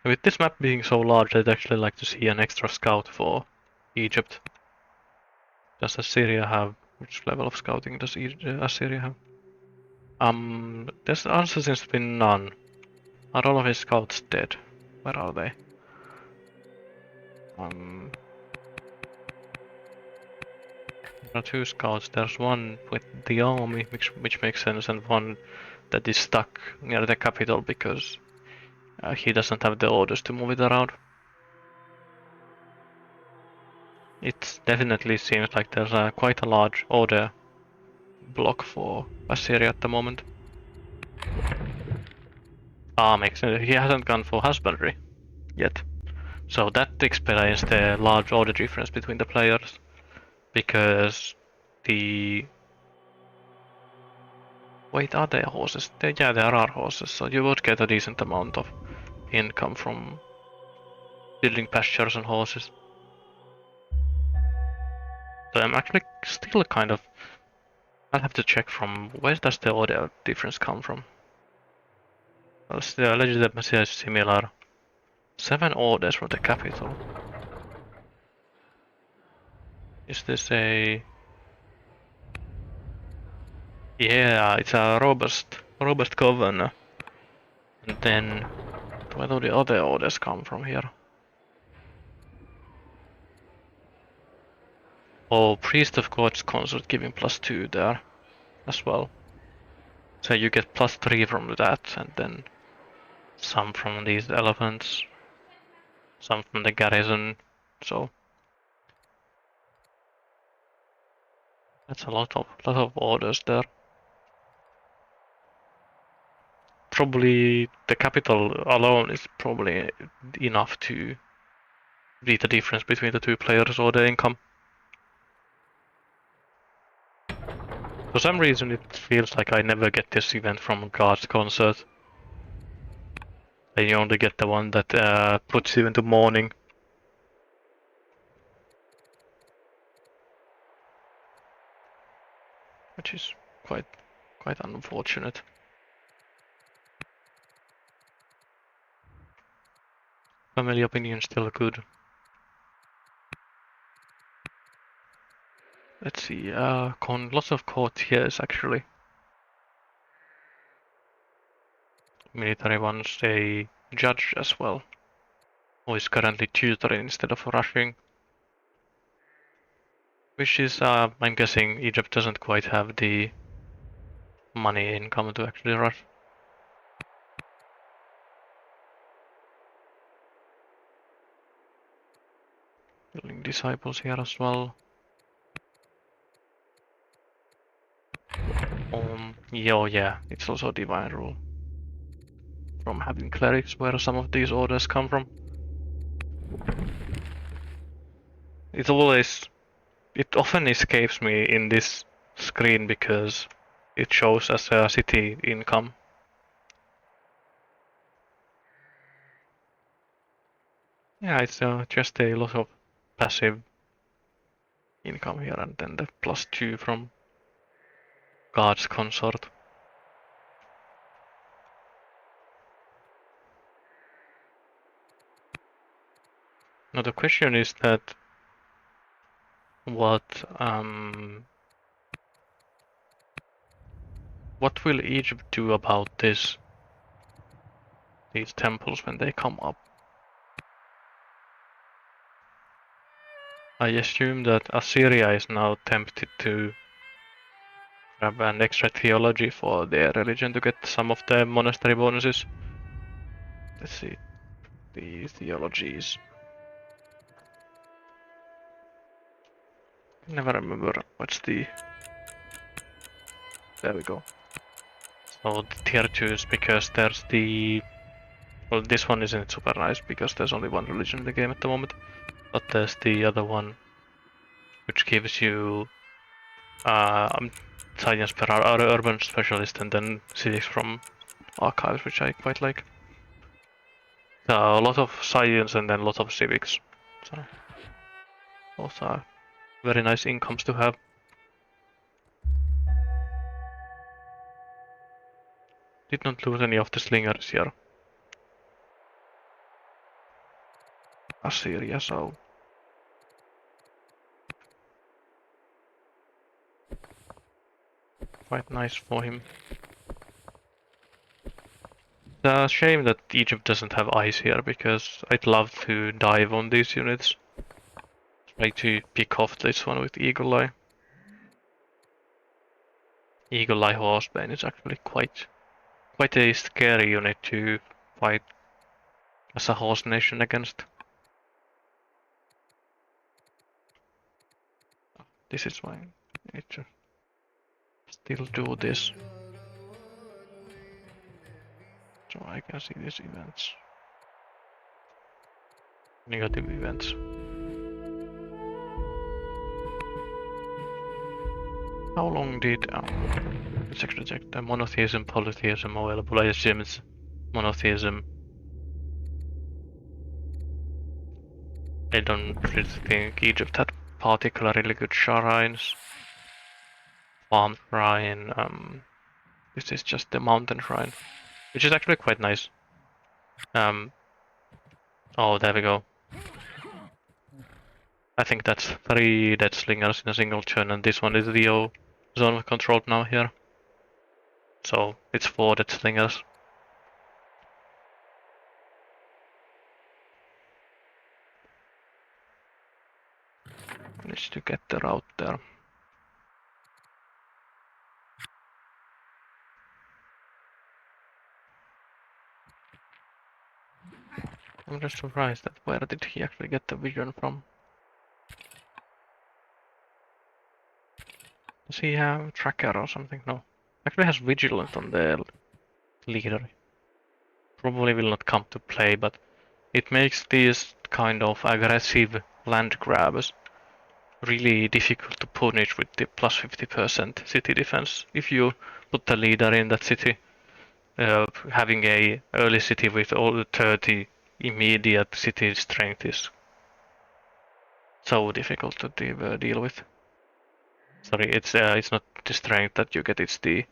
With this map being so large, I'd actually like to see an extra scout for Egypt. Does Assyria have... which level of scouting does Assyria have? The answer seems to be none. Are all of his scouts dead? Where are they? There are two scouts. There's one with the army, which makes sense, and one that is stuck near the capital because he doesn't have the orders to move it around. It definitely seems like there's quite a large order block for Assyria at the moment. Makes sense. He hasn't gone for husbandry yet. So that explains the large order difference between the players. Because the... Wait, are there horses? Yeah, there are horses, so you would get a decent amount of income from building pastures and horses. So I'm actually still kind of... I'll have to check from where does the order difference come from. The legitimacy is similar. 7 orders from the capital. Is this a... Yeah, it's a robust governor. And then, where do the other orders come from here? Oh, Priest of God's Consort giving +2 there as well. So you get +3 from that, and then some from these elephants, some from the garrison. So that's a lot of orders there. Probably the capital alone is probably enough to be the difference between the two players or the income. For some reason it feels like I never get this event from God's Concert. I only get the one that puts you into mourning. Which is quite unfortunate. Family opinion still good. Let's see, lots of courtiers actually. Military ones, a judge as well, who is currently tutoring instead of rushing. Which is, I'm guessing Egypt doesn't quite have the money income to actually rush. Building disciples here as well. Yeah, it's also divine rule. From having clerics where some of these orders come from. It often escapes me in this screen because it shows as a city income. Yeah, it's just a lot of passive income here, and then the +2 from God's Consort. Now the question is that what will Egypt do about these temples when they come up? I assume that Assyria is now tempted to grab an extra theology for their religion to get some of the monastery bonuses. Let's see, the theologies. I never remember what's the... There we go. So the tier 2s, because there's the... Well, this one isn't super nice because there's only one religion in the game at the moment. But there's the other one, which gives you science per urban specialist and then cities from archives, which I quite like. A lot of science and then a lot of civics. So those are very nice incomes to have. Did not lose any of the slingers here. Assyria, so quite nice for him. It's a shame that Egypt doesn't have ice here, because I'd love to dive on these units. Try to pick off this one with Eagle Eye. Eagle Eye Horsebane is actually quite a scary unit to fight as a horse nation against. This is why I need to still do this. So I can see these events. Negative events. How long did... let's actually check the monotheism, polytheism available. I assume it's monotheism. I don't really think Egypt had particularly good shrines. Farm shrine, this is just the mountain shrine, which is actually quite nice. Oh, there we go. I think that's 3 dead slingers in a single turn, and this one is the zone controlled now here. So it's 4 dead slingers. managed to get the route there. I'm just surprised that where did he actually get the vision from? Does he have tracker or something? No. Actually has vigilant on the leader. Probably will not come to play, but it makes these kind of aggressive land grabs really difficult to punish with the plus 50% city defense. If you put the leader in that city, having a early city with all the 30 immediate city strength is so difficult to deal with. Sorry, it's not the strength that you get; it's the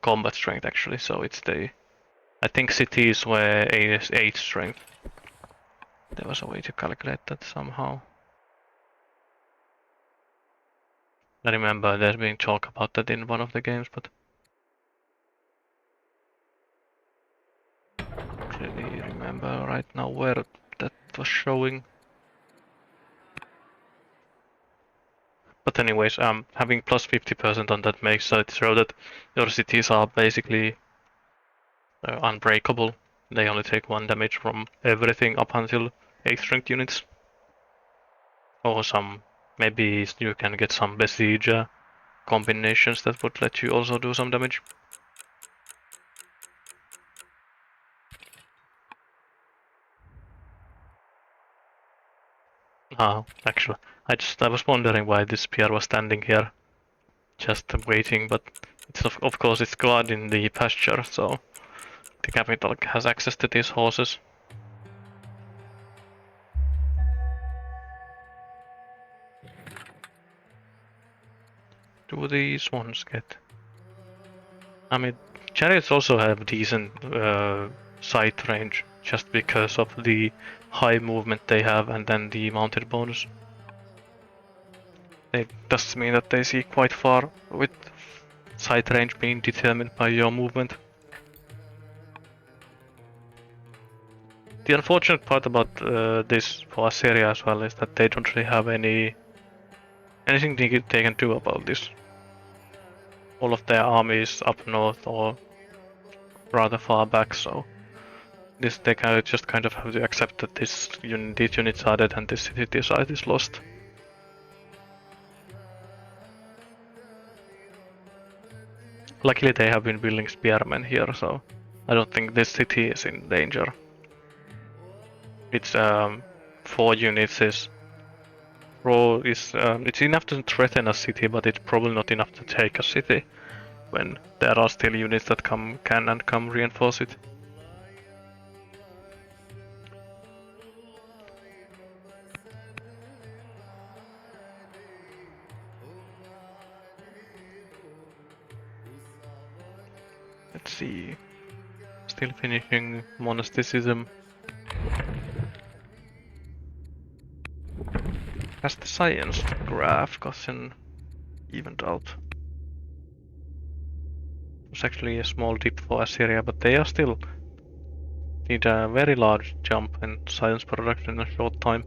combat strength actually. So it's the I think cities were 8 strength. There was a way to calculate that somehow. I remember there's been talk about that in one of the games, but I don't really remember right now where that was showing. But anyways, having plus 50% on that makes it so that your cities are basically unbreakable. They only take 1 damage from everything up until 8 strength units. Or maybe you can get some besiege combinations that would let you also do some damage. Actually, I was wondering why this spear was standing here, just waiting, but it's of course it's guard in the pasture, so the capital has access to these horses. Do these ones get? I mean, chariots also have decent sight range, just because of the high movement they have and then the mounted bonus. It does mean that they see quite far, with sight range being determined by your movement. The unfortunate part about this for Assyria as well is that they don't really have anything they can do about this. All of their army is up north or rather far back, so they just kind of have to accept that these units are dead and this city site is lost. Luckily they have been building spearmen here, so I don't think this city is in danger. It's 4 units is it's enough to threaten a city, but it's probably not enough to take a city when there are still units that can reinforce it. Let's see. Still finishing monasticism. Has the science graph gotten evened out? It's actually a small dip for Assyria, but they are still need a very large jump in science production in a short time.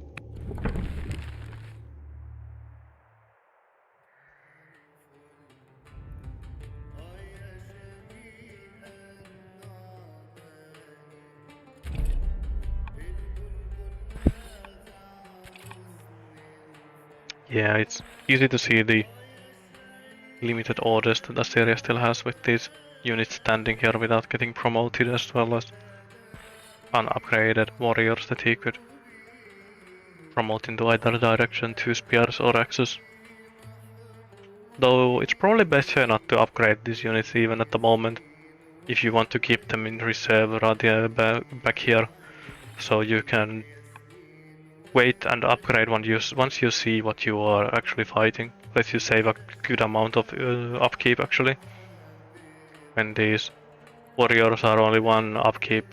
Yeah, it's easy to see the limited orders that Assyria still has with these units standing here without getting promoted, as well as unupgraded warriors that he could promote into either direction to spears or axes. Though it's probably better not to upgrade these units even at the moment, if you want to keep them in reserve rather back here, so you can wait and upgrade once you see what you are actually fighting. Lets you save a good amount of upkeep actually. When these warriors are only 1 upkeep,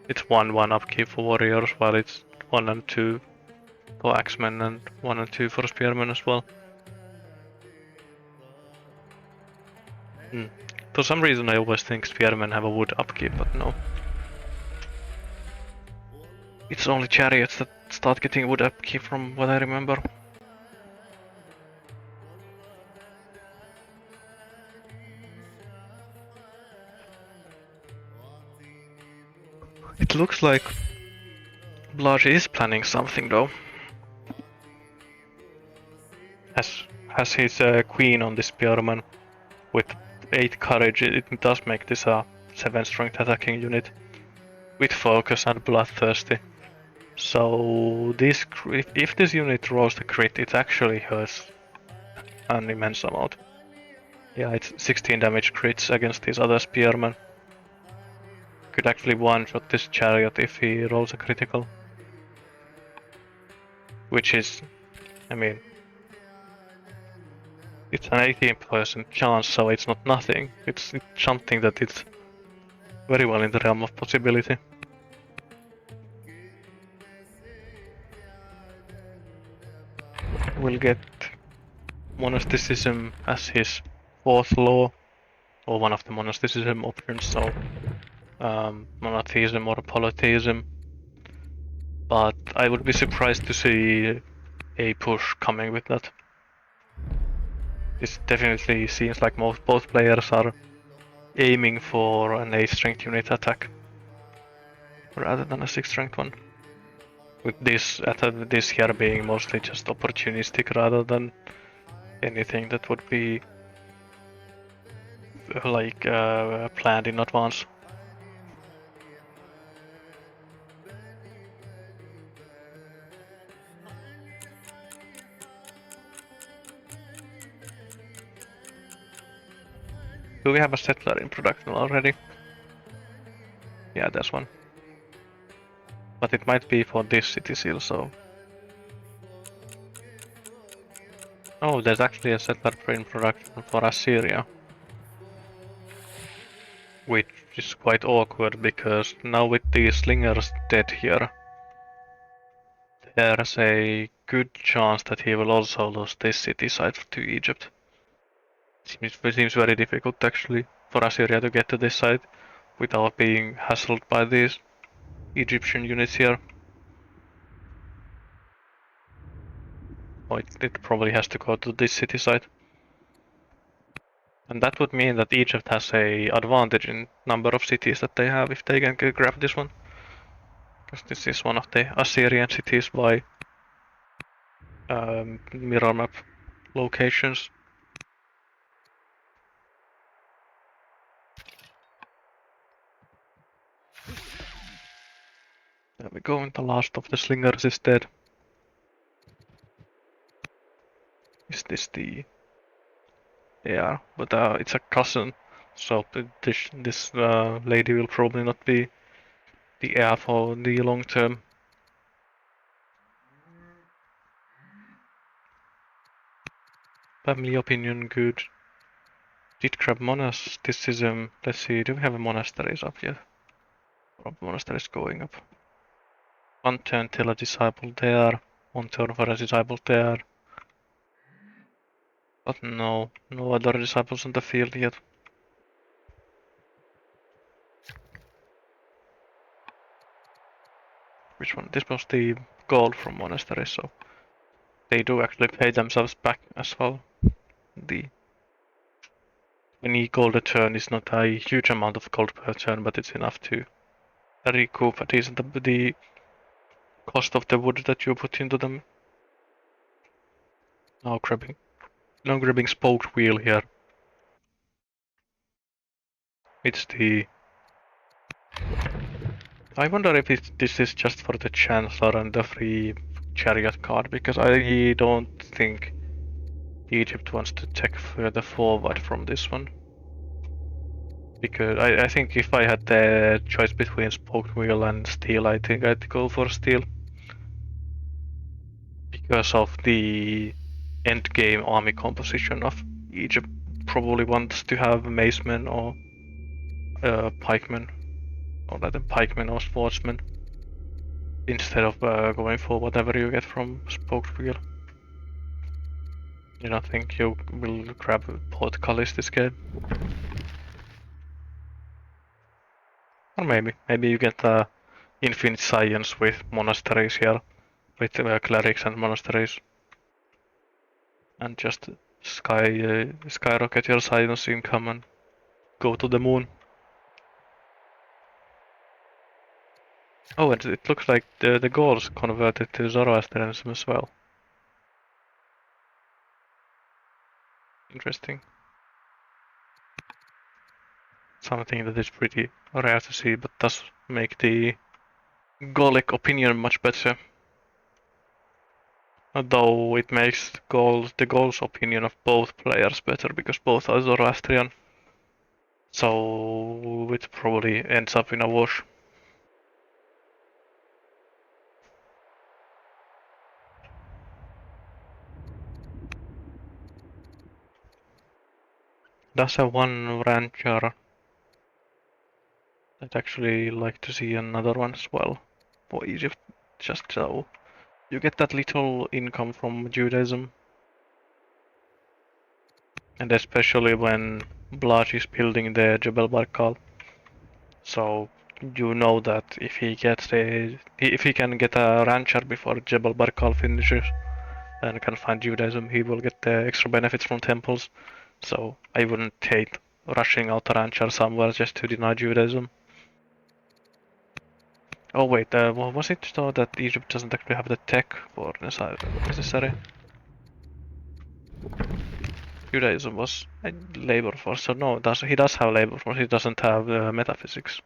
it's 1 upkeep for warriors, while it's 1 and 2 for axemen and 1 and 2 for spearmen as well. For some reason I always think spearmen have a wood upkeep, but no. It's only chariots that start getting wood upkeep from what I remember. It looks like Blaj is planning something though. Has his queen on this spearman with 8 courage. It does make this a 7 strength attacking unit with focus and bloodthirsty. So this if this unit rolls the crit, it actually hurts an immense amount. Yeah, it's 16 damage crits against his other spearman. Could actually one-shot this chariot if he rolls a critical. Which is, I mean, it's an 18% chance, so it's not nothing. It's something that it's very well in the realm of possibility. We'll get monasticism as his 4th law, or one of the monasticism options, so monotheism or polytheism. But I would be surprised to see a push coming with that. This definitely seems like both players are aiming for an 8 strength unit attack rather than a 6 strength one. With this here being mostly just opportunistic rather than anything that would be like planned in advance. Do we have a settler in production already? Yeah, there's one. But it might be for this city seal, so... Oh, there's actually a settler in production for Assyria. Which is quite awkward, because now with the slingers dead here, there's a good chance that he will also lose this city side to Egypt. It seems very difficult actually for Assyria to get to this side without being hassled by these Egyptian units here. Or it probably has to go to this city side. And that would mean that Egypt has a advantage in number of cities that they have if they can grab this one. Because this is one of the Assyrian cities by mirror map locations. There we go, and the last of the slingers is dead. Is this the... Yeah, but it's a cousin, so this lady will probably not be the heir for the long term. Family opinion good. Did grab monasticism. Let's see, do we have monasteries up yet? Or monasteries going up. 1 turn till a disciple there, 1 turn for a disciple there. But no other disciples on the field yet. Which one? This was the gold from monasteries, so they do actually pay themselves back as well. The 20 gold a turn is not a huge amount of gold per turn, but it's enough to recoup a decent the cost of the wood that you put into them. Now grabbing spoked wheel here. It's the... I wonder if this is just for the Chancellor and the free chariot card, because I don't think Egypt wants to take further forward from this one. Because I think if I had the choice between spoked wheel and steel, I think I'd go for steel. Because of the endgame army composition of Egypt probably wants to have macemen or pikemen, or rather pikemen or swordsmen, instead of going for whatever you get from spoked wheel. You don't think you will grab portcullis this game? Or maybe you get infinite science with monasteries here, with clerics and monasteries, and just skyrocket your science income and go to the moon. Oh, and it looks like the Gauls converted to Zoroastrianism as well. Interesting. Something that is pretty rare to see, but does make the Gallic opinion much better. Though it makes the Gauls' opinion of both players better because both are Zoroastrian. So it probably ends up in a wash. Does have one rancher. I'd actually like to see another one as well for Egypt, just so you get that little income from Judaism. And especially when Blaj is building the Jebel Barkal. So you know that if he can get a rancher before Jebel Barkal finishes and can find Judaism, he will get the extra benefits from temples. So I wouldn't hate rushing out a rancher somewhere just to deny Judaism. Oh wait, was it so that Egypt doesn't actually have the tech for necessary? Judaism was a labor force, so no, he does have labor force, he doesn't have metaphysics.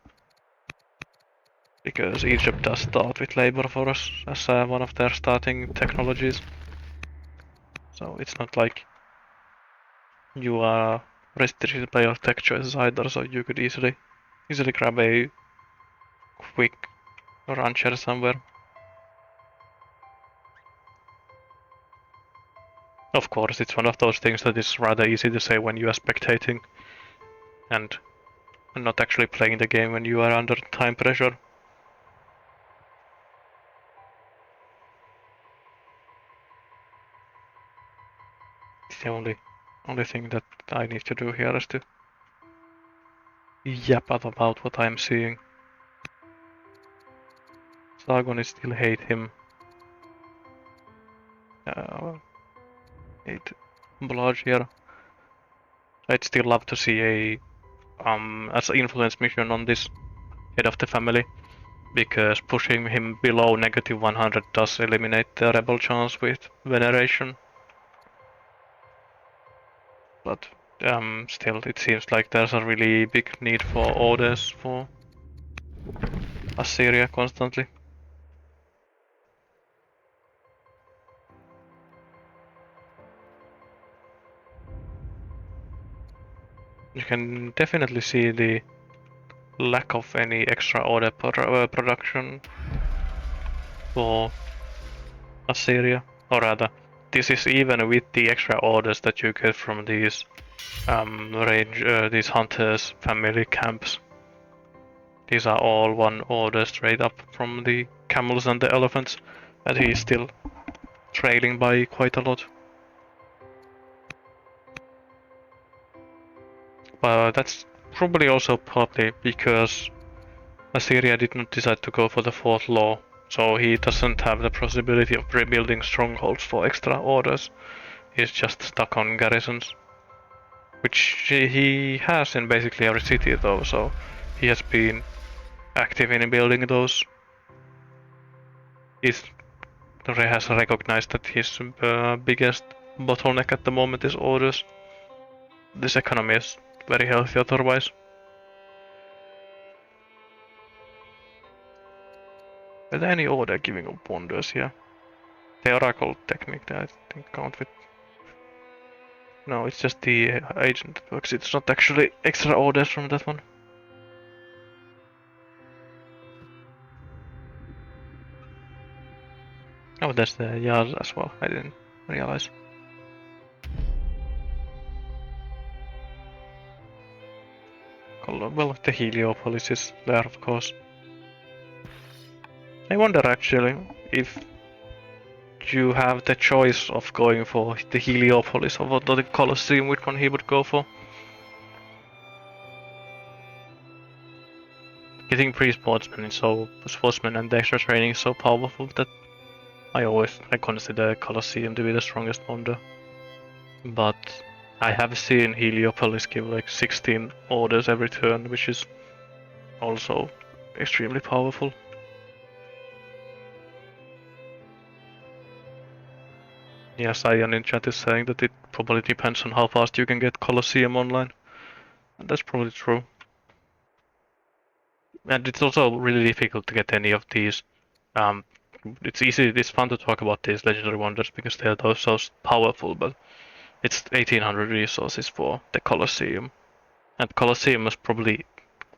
Because Egypt does start with labor force as one of their starting technologies. So it's not like you are restricted by your tech choices either, so you could easily grab a quick rancher somewhere. Of course, it's one of those things that is rather easy to say when you are spectating and not actually playing the game when you are under time pressure. It's the only thing that I need to do here is to yap about what I'm seeing. Sargon still hate him. Hate Blaj here. I'd still love to see a as an influence mission on this head of the family, because pushing him below negative 100 does eliminate the rebel chance with veneration. But still, it seems like there's a really big need for orders for Assyria constantly. You can definitely see the lack of any extra order production for Assyria, or rather, this is even with the extra orders that you get from these these hunters family camps. These are all one order straight up from the camels and the elephants, and he is still trailing by quite a lot. But that's probably also partly because Assyria did not decide to go for the fourth law, so he doesn't have the possibility of rebuilding strongholds for extra orders. He's just stuck on garrisons, which he has in basically every city though, so he has been active in building those. He has recognized that his biggest bottleneck at the moment is orders. This economy is very healthy otherwise. Is there any order giving up wonders here? The oracle technique, I think, count with. No, it's just the agent that works. It's not actually extra orders from that one. Oh, that's the yard as well. I didn't realize. Well, the Heliopolis is there, of course. I wonder actually if you have the choice of going for the Heliopolis or the Colosseum, which one he would go for. Getting pre-sportsmen is so sportsmen and the extra training is so powerful that I consider Colosseum to be the strongest wonder. But I have seen Heliopolis give like 16 orders every turn, which is also extremely powerful. Yes, Ian in chat is saying that it probably depends on how fast you can get Colosseum online. And that's probably true. And it's also really difficult to get any of these. Um, it's fun to talk about these legendary wonders because they are so powerful, but it's 1800 resources for the Colosseum. And Colosseum is probably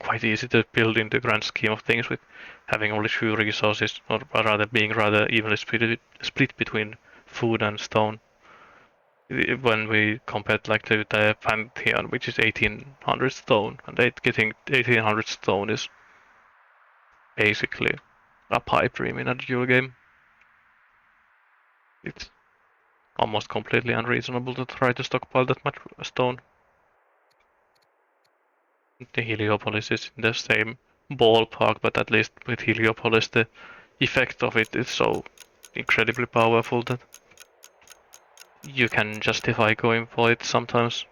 quite easy to build in the grand scheme of things with having only 2 resources, or rather being rather evenly split between food and stone. When we compared like to the Pantheon, which is 1800 stone, and getting 1800 stone is basically a pipe dream in a duel game. It's almost completely unreasonable to try to stockpile that much stone. The Heliopolis is in the same ballpark, but at least with Heliopolis the effect of it is so incredibly powerful that you can justify going for it sometimes.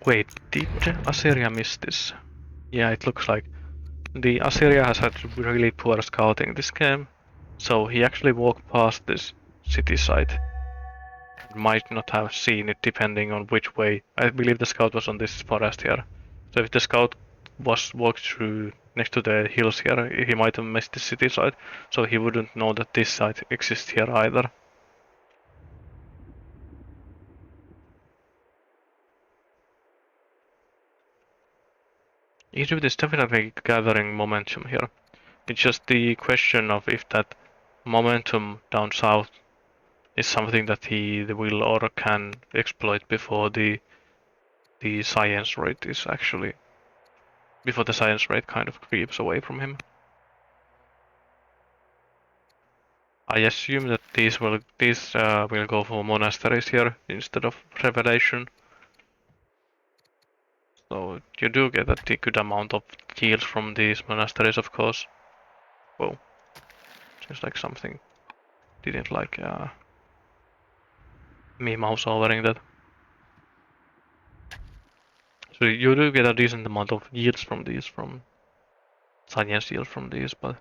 Wait, did Assyria miss this? Yeah, it looks like. The Assyria has had really poor scouting this game, so he actually walked past this city site. Might not have seen it depending on which way. I believe the scout was on this forest here. So if the scout was walked through next to the hills here, he might have missed the city site, so he wouldn't know that this site exists here either. Egypt is definitely gathering momentum here. It's just the question of if that momentum down south is something that he will or can exploit the science rate is actually before the science rate kind of creeps away from him. I assume that these will go for monasteries here instead of revelation. So you do get a good amount of yields from these monasteries, of course. Whoa, seems like something didn't like me mouse overing that. So you do get a decent amount of yields from these, from science yield from these, but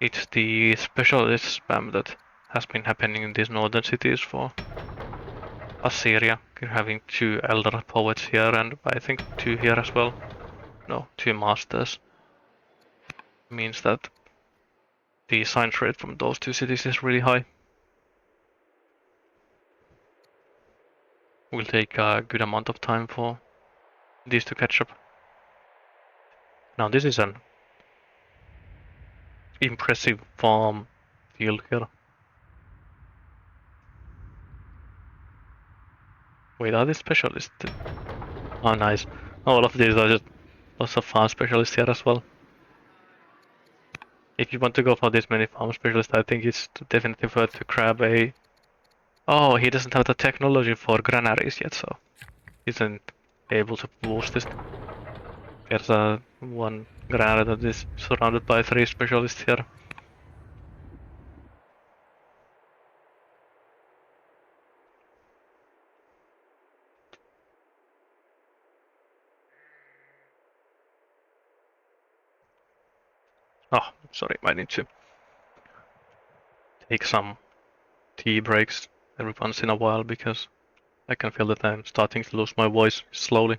it's the specialist spam that has been happening in these northern cities for Assyria. You're having 2 elder poets here and I think 2 here as well. No, 2 masters. Means that the science rate from those 2 cities is really high. Will take a good amount of time for these to catch up. Now this is an impressive farm field here. Wait, are these specialists? Oh, nice. All of these are just lots of farm specialists here as well. If you want to go for this many farm specialists, I think it's definitely worth to grab a... Oh, he doesn't have the technology for granaries yet, so isn't able to boost this. There's a one granary that is surrounded by 3 specialists here. Oh, sorry, I need to take some tea breaks every once in a while because I can feel that I'm starting to lose my voice slowly.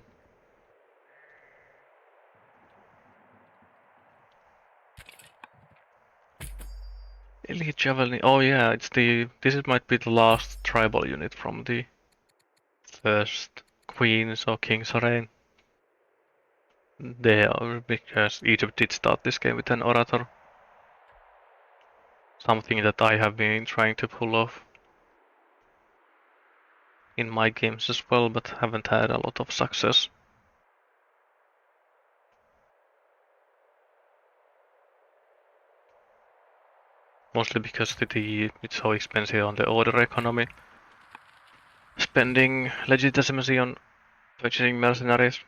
Elite Javelin. Oh yeah, it's the. Might be the last tribal unit from the first Queen's or King's reign. They are because Egypt did start this game with an orator. Something that I have been trying to pull off in my games as well, but haven't had a lot of success. Mostly because it's so expensive on the order economy. Spending legitimacy on purchasing mercenaries.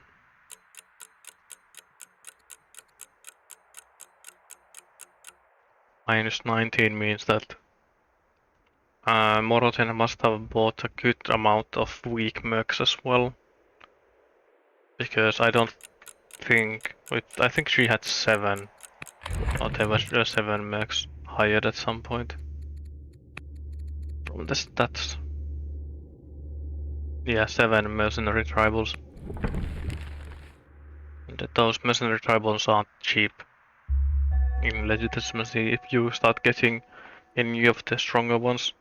-19 means that Moroten must have bought a good amount of weak mercs as well. Because I don't think... Wait, I think she had 7. Or there was 7 mercs hired at some point. From the stats. Yeah, 7 mercenary tribals. And those mercenary tribals aren't cheap in legitimacy if you start getting any of the stronger ones.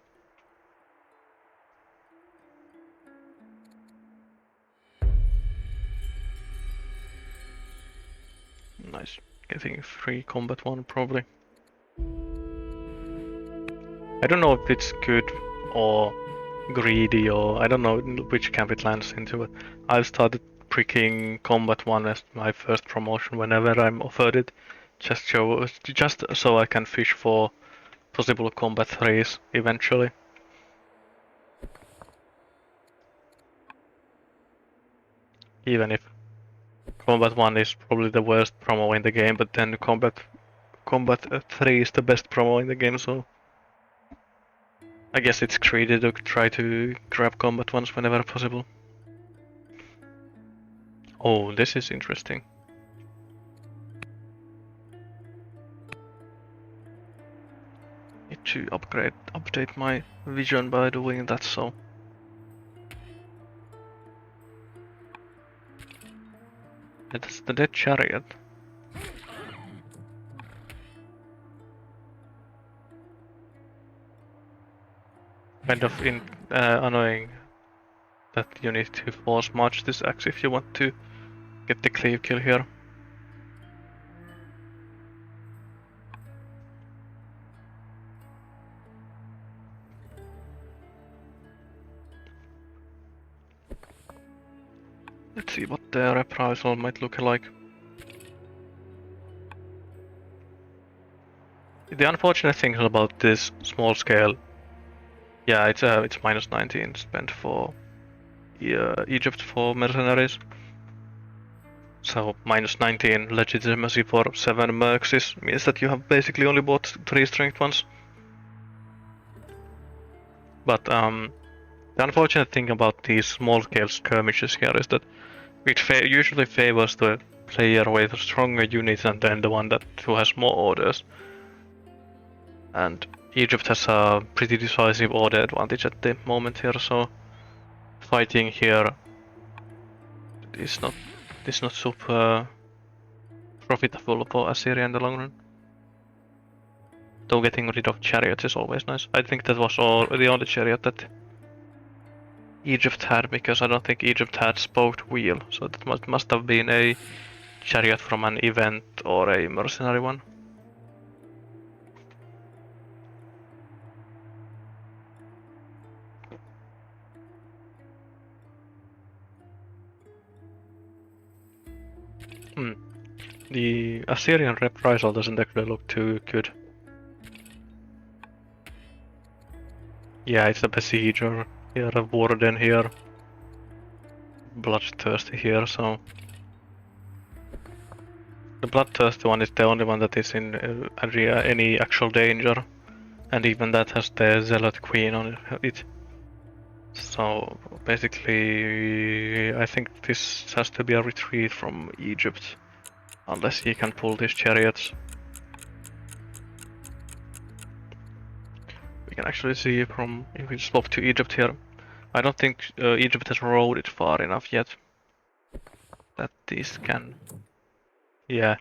Nice. Getting free combat one probably. I don't know if it's good or greedy or I don't know which camp it lands into, but I've started pricking combat one as my first promotion whenever I'm offered it. Just so I can fish for possible combat 3s eventually. Even if combat 1 is probably the worst promo in the game, but then combat 3 is the best promo in the game, so I guess it's greedy to try to grab combat ones whenever possible. Oh, this is interesting. Need to update my vision by doing that, so. That's the dead chariot. Kind of annoying that you need to force march this axe if you want to get the cleave kill here. Let's see what the reprisal might look like. The unfortunate thing about this small scale, yeah, it's minus 19 spent for Egypt for mercenaries. So minus 19 legitimacy for 7 mercs means that you have basically only bought 3 strength ones. But the unfortunate thing about these small scale skirmishes here is that it usually favors the player with stronger units and then the one who has more orders. And Egypt has a pretty decisive order advantage at the moment here, so fighting here is not super profitable for Assyria in the long run. Though getting rid of chariots is always nice. I think that was the only chariot that Egypt had, because I don't think Egypt had spoked wheel, so that must have been a chariot from an event or a mercenary one. The Assyrian reprisal doesn't actually look too good. Yeah, it's a besieger here, a warden here, bloodthirsty here, so the bloodthirsty one is the only one that is in any actual danger, and even that has the zealot queen on it. So basically, I think this has to be a retreat from Egypt, unless he can pull these chariots. We can actually see from if we swap to Egypt here. I don't think Egypt has rode it far enough yet that these can. Yeah,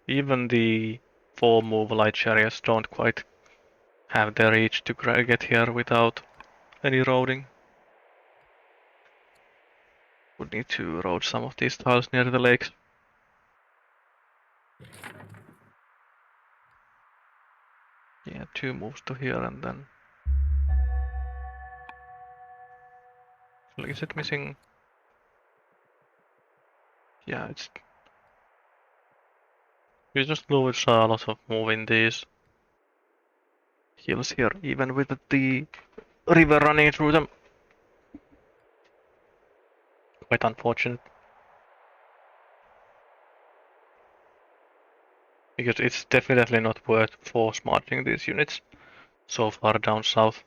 even the 4 move light chariots don't quite have the reach to get here without any roading. Would need to road some of these tiles near the lakes. Yeah, 2 moves to here and then. Is it missing? Yeah, it's. You just lose a lot of moving these hills here, even with the river running through them. Quite unfortunate. Because it's definitely not worth force marching these units so far down south.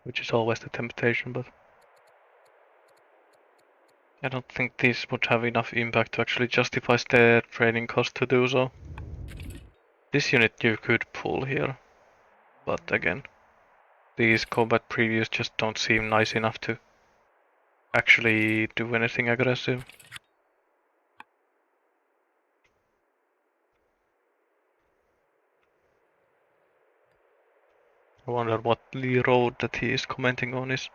which is always the temptation, but I don't think this would have enough impact to actually justify the training cost to do so. This unit you could pull here, but again, these combat previews just don't seem nice enough to actually do anything aggressive. I wonder what the road that he is commenting on is.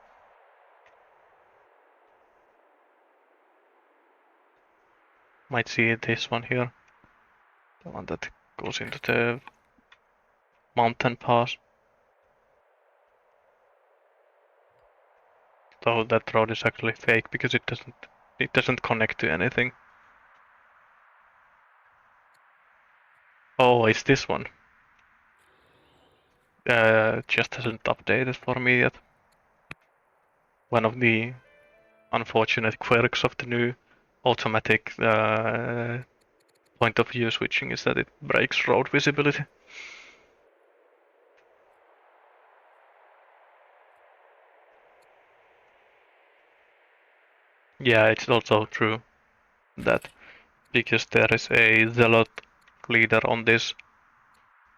Might see this one here. The one that goes into the mountain pass. Though that road is actually fake because it doesn't connect to anything. Oh, it's this one. Just hasn't updated for me yet. One of the unfortunate quirks of the new automatic point of view switching is that it breaks road visibility. Yeah, it's also true that because there is a zealot leader on this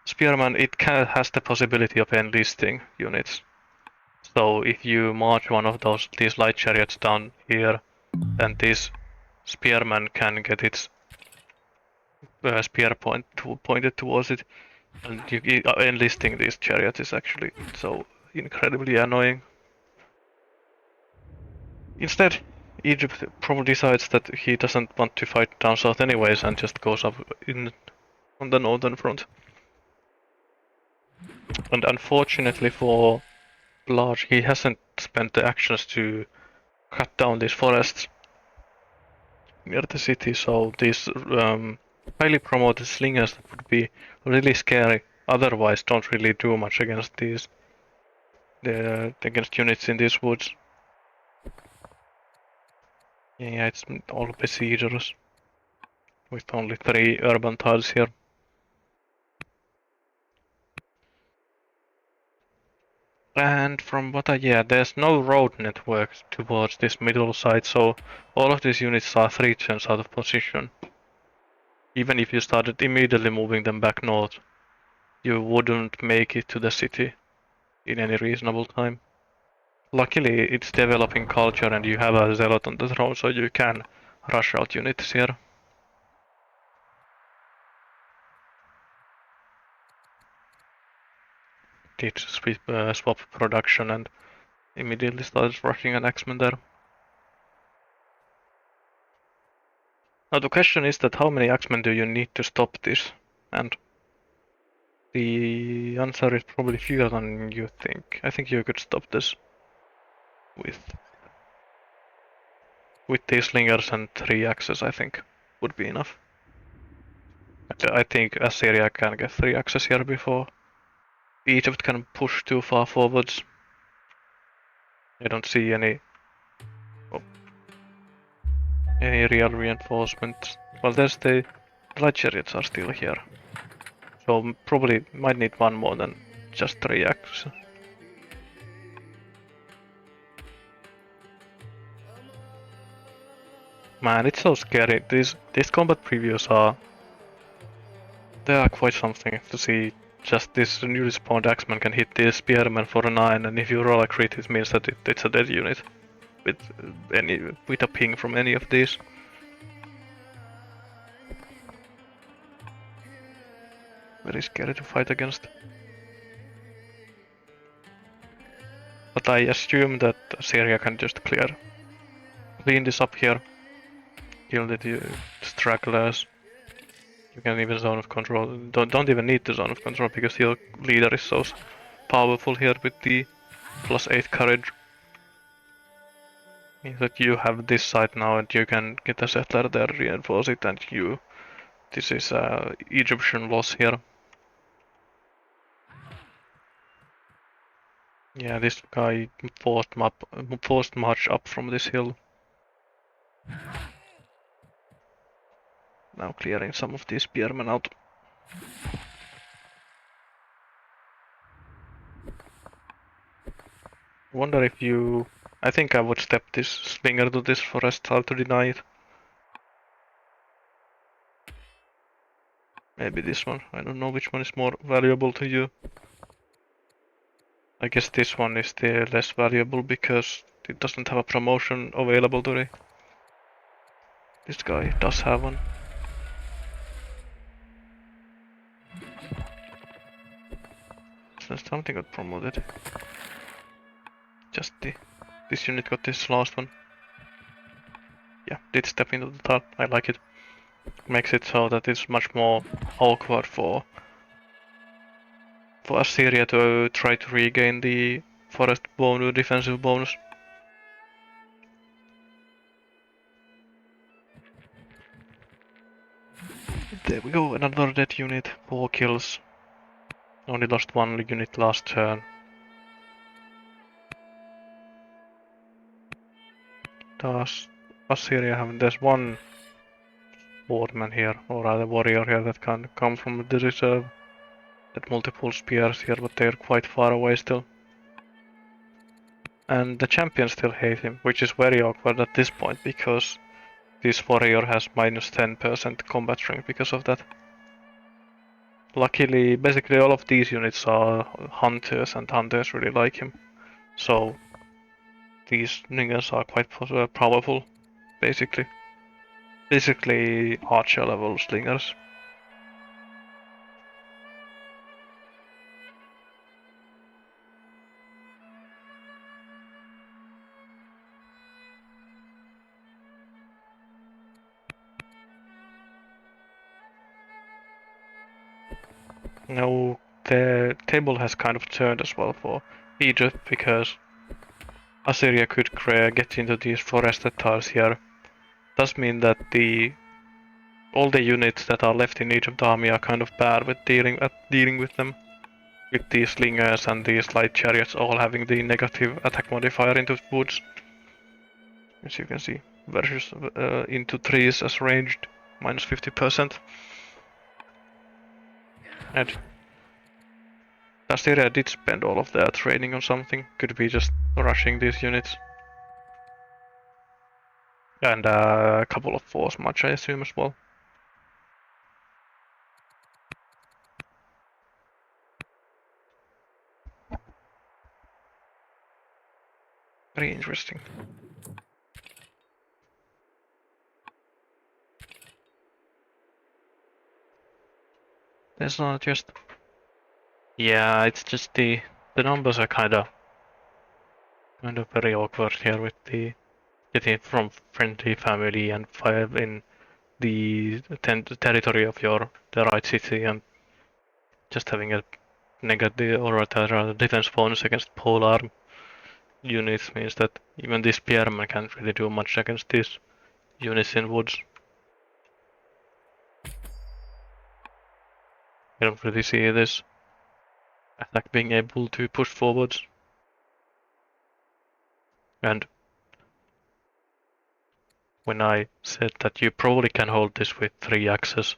spearman, it has the possibility of enlisting units. So if you march one of these light chariots down here, then this spearman can get its spear pointed towards it, and enlisting these chariots is actually so incredibly annoying. Instead, Egypt probably decides that he doesn't want to fight down south anyways and just goes up on the northern front. And unfortunately for Blaj, he hasn't spent the actions to cut down these forests near the city, so these highly promoted slingers that would be really scary otherwise don't really do much against against units in these woods. Yeah, it's all besiegers with only 3 urban tiles here. And from what there's no road network towards this middle side, so all of these units are 3 turns out of position. Even if you started immediately moving them back north, you wouldn't make it to the city in any reasonable time. Luckily, it's developing culture and you have a zealot on the throne, so you can rush out units here. Did swap production and immediately started rushing an X-Men there. Now the question is that how many X-Men do you need to stop this? And the answer is probably fewer than you think. I think you could stop this with these slingers and 3 axes, I think would be enough. I think Assyria can get 3 axes here before Egypt can push too far forwards. I don't see any real reinforcements. Well, there's the light chariots are still here, so probably might need one more than just 3 axes. Man, it's so scary. These combat previews they are quite something to see. Just this newly spawned Axeman can hit this spearman for a 9, and if you roll a crit, it means that it's a dead unit with with a ping from any of these. Very scary to fight against. But I assume that Syria can just clean this up here. Kill the stragglers. You can even zone of control. Don't even need the zone of control because your leader is so powerful here with the +8 courage. Means that you have this side now and you can get a settler there, reinforce it, and this is Egyptian loss here. Yeah, this guy forced march up from this hill. Now clearing some of these spearmen out. Wonder if you... I think I would step this slinger to this forest tile to deny it. Maybe this one. I don't know which one is more valuable to you. I guess this one is the less valuable because it doesn't have a promotion available today. This guy does have one. So something got promoted. Just this unit got this last one. Yeah, did step into the tile. I like it. Makes it so that it's much more awkward for Assyria to try to regain the forest bonus, defensive bonus. There we go, another dead unit, 4 kills. Only lost one unit last turn. Does Assyria have... There's one swordman here, or rather warrior here that can come from the reserve. That multiple spears here, but they're quite far away still. And the champions still hate him, which is very awkward at this point, because this warrior has minus 10% combat strength because of that. Luckily, basically all of these units are hunters, and hunters really like him. So these niggas are quite powerful, basically. Basically archer level slingers. Now the table has kind of turned as well for Egypt, because Assyria could get into these forested tiles here. Does mean that all the units that are left in Egypt army are kind of bad with dealing with them. With these slingers and these light chariots all having the negative attack modifier into woods. As you can see, versus into trees as ranged, minus 50%. And Assyria did spend all of their training on something, could be just rushing these units. And a couple of force march, I assume, as well. Very interesting. There's not just... Yeah, it's just the numbers are kind of very awkward here with the getting from friendly family and fire in the territory of the right city, and just having a negative or a defense bonus against polar units means that even this spearman can't really do much against these units in woods. I don't really see this attack being able to push forwards. And when I said that you probably can hold this with 3 axes,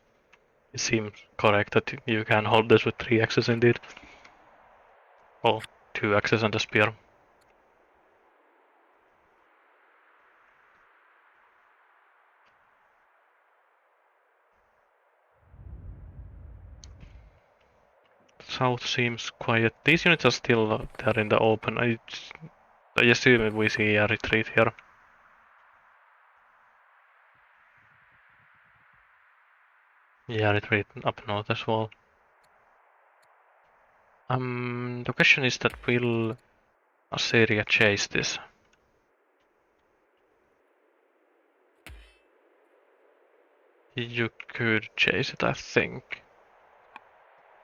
it seems correct that you can hold this with 3 axes indeed. Or 2 axes and a spear. South seems quiet. These units are still there in the open. I assume we see a retreat here. Yeah, retreat up north as well. The question is that will Assyria chase this? You could chase it, I think.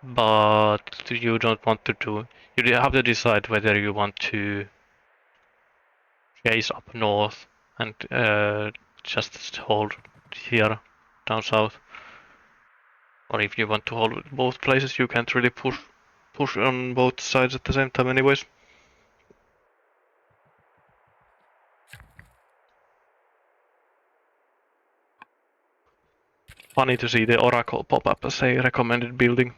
But you don't want to do... You have to decide whether you want to chase up north and just hold here down south. Or if you want to hold both places, you can't really push on both sides at the same time anyways. Funny to see the Oracle pop up as a recommended building.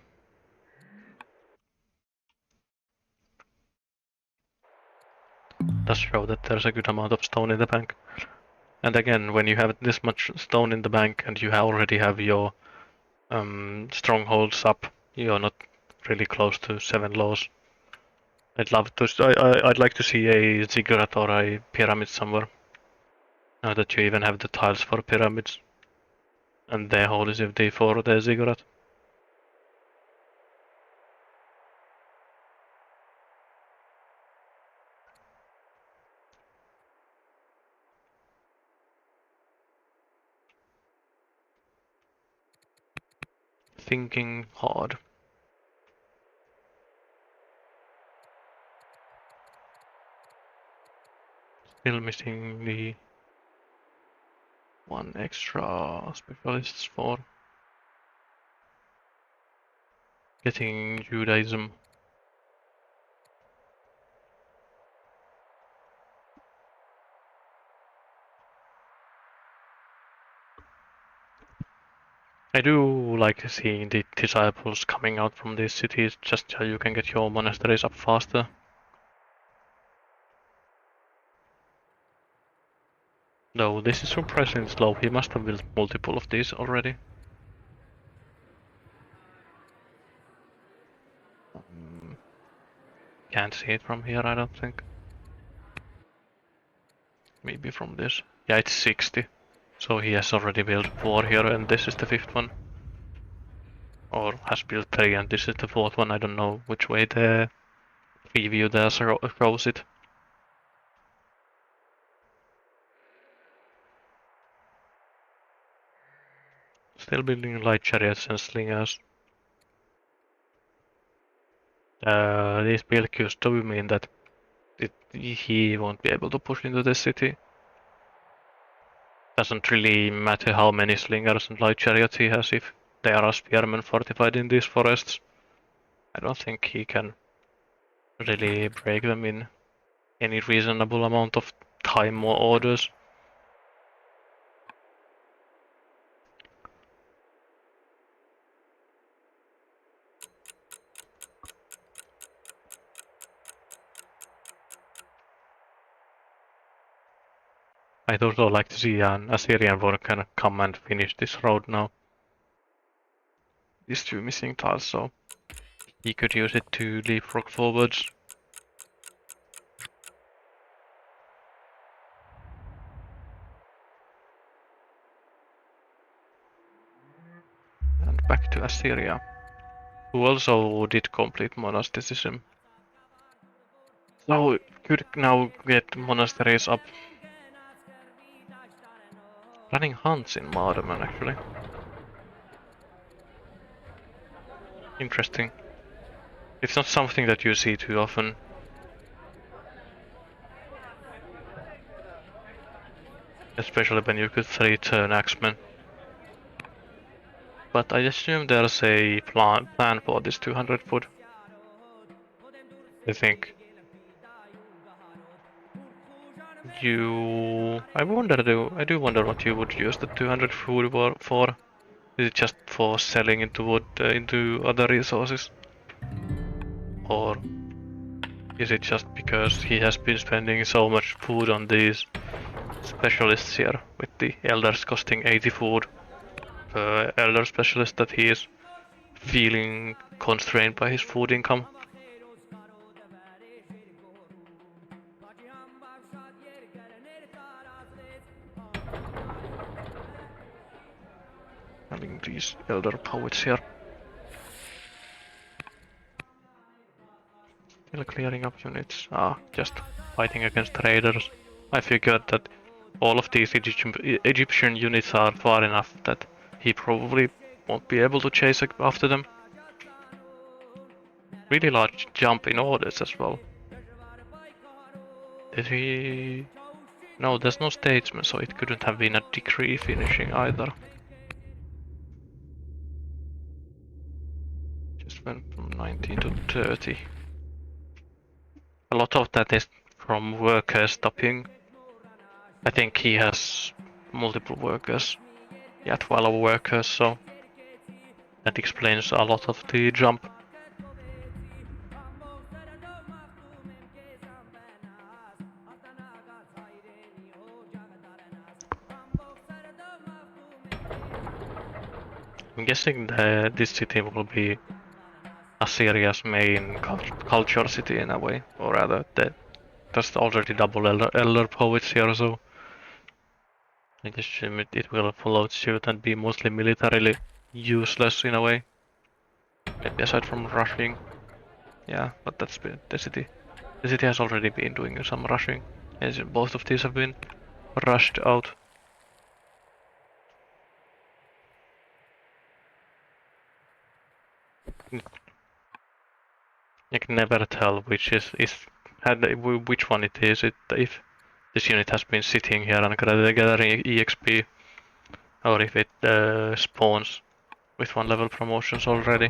does show that there's a good amount of stone in the bank. And again, when you have this much stone in the bank and you already have your strongholds up, you're not really close to 7 laws. I'd like to see a ziggurat or a pyramid somewhere. Now that you even have the tiles for pyramids. And the holy city for the ziggurat. Thinking hard. Still missing the one extra specialists for getting Judaism. I do like seeing the disciples coming out from these cities, just so you can get your monasteries up faster. Though this is surprisingly slow, he must have built multiple of these already. Can't see it from here, I don't think. Maybe from this. Yeah, it's 60. So he has already built 4 here, and this is the 5th one. Or has built 3, and this is the 4th one. I don't know which way the preview there shows it. Still building light chariots and slingers. These build queues do mean that he won't be able to push into the city. Doesn't really matter how many slingers and light chariots he has if there are spearmen fortified in these forests. I don't think he can really break them in any reasonable amount of time or orders. I'd also like to see an Assyrian worker come and finish this road now. These 2 missing tiles, so he could use it to leapfrog forwards. And back to Assyria, who also did complete monasticism. So could now get monasteries up. Running hunts in Moroten actually. Interesting. It's not something that you see too often. Especially when you could 3-turn axemen. But I assume there's a plan for this 200 foot. I think. I do wonder what you would use the 200 food for. Is it just for selling into wood, into other resources? Or is it just because he has been spending so much food on these specialists here, with the elders costing 80 food per elder specialist, that he is feeling constrained by his food income? Having these elder poets here. Still clearing up units. Just fighting against raiders. I figured that all of these Egyptian units are far enough that he probably won't be able to chase after them. Really large jump in orders as well. Did he... No, there's no statesman, so it couldn't have been a decree finishing either. Just went from 19 to 30. A lot of that is from workers stopping. I think he has multiple workers. Yeah, 12 workers, so that explains a lot of the jump. I'm guessing this city will be Assyria's main culture city in a way, or rather, there's already double elder poets here, so I assume it will follow suit and be mostly militarily useless in a way. Maybe aside from rushing. Yeah, but that's been the city. The city has already been doing some rushing. As both of these have been rushed out. I can never tell which one it is. If this unit has been sitting here and gathering EXP, or if it spawns with 1 level promotions already.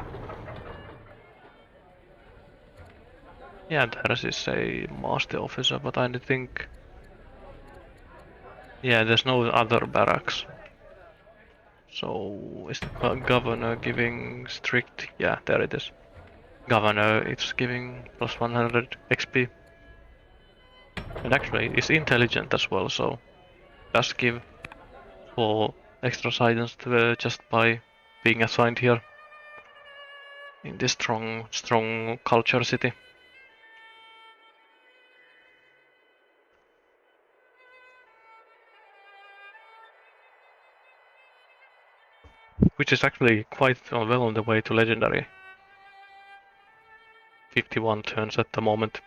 Yeah, there is a master officer, but I think... Yeah, there's no other barracks. So, is the governor giving strict... Yeah, there it is. Governor, it's giving plus 100 XP. And actually, it's intelligent as well, so... Does give for extra science just by being assigned here. In this strong culture city. Which is actually quite well on the way to legendary. 51 turns at the moment.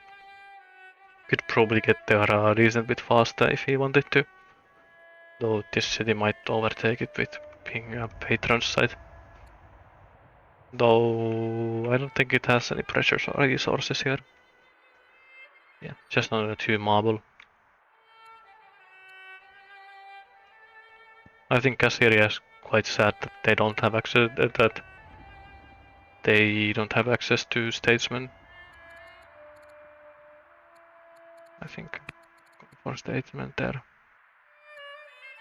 Could probably get there a decent bit faster if he wanted to. Though this city might overtake it with being a patron site. Though I don't think it has any pressures or resources here. Yeah, just another 2 marble. I think Assyria is quite sad that they don't have access to statesmen. I think for statesmen there.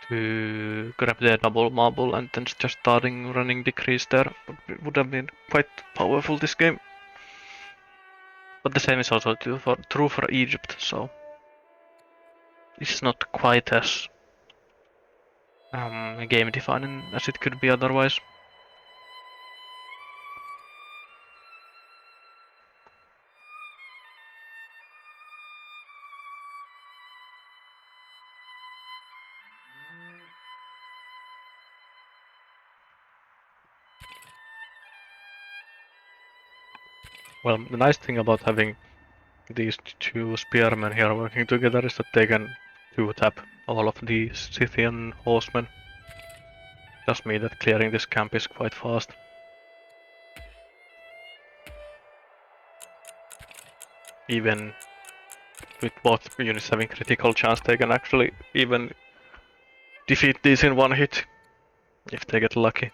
To grab their double marble and then just starting running decrease there would have been quite powerful this game. But the same is also true for Egypt, so it's not quite as game defining as it could be otherwise. Well, the nice thing about having these 2 spearmen here working together is that they can 2-tap all of the Scythian horsemen. Just mean that clearing this camp is quite fast. Even with both units having critical chance, they can actually even defeat these in 1 hit, if they get lucky.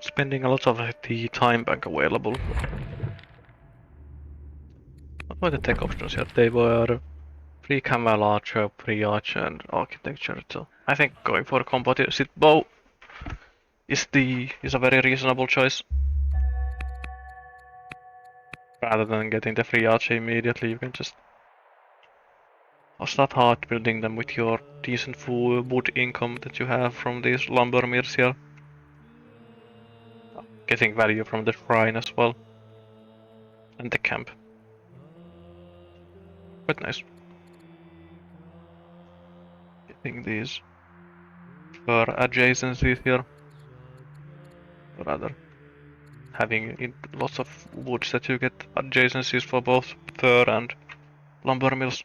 Spending a lot of the time bank available. What were the tech options here? They were free camel archer, free archer, and architecture. So I think going for a composite bow is a very reasonable choice. Rather than getting the free archer immediately, you can just start hard building them with your decent wood income that you have from these lumber mills here. Getting value from the shrine as well. And the camp. Quite nice. Getting these for adjacencies here. Rather having lots of woods that you get adjacencies for both fur and lumber mills.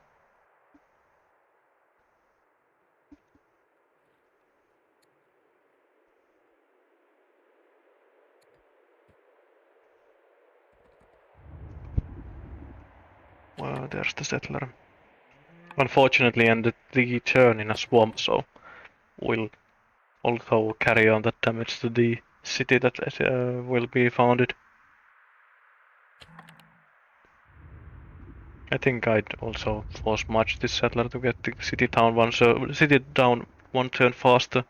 Well, there's the settler. Unfortunately ended the turn in a swamp, so we'll also carry on the damage to the city that will be founded. I think I'd also force much this settler to get the city down one turn faster.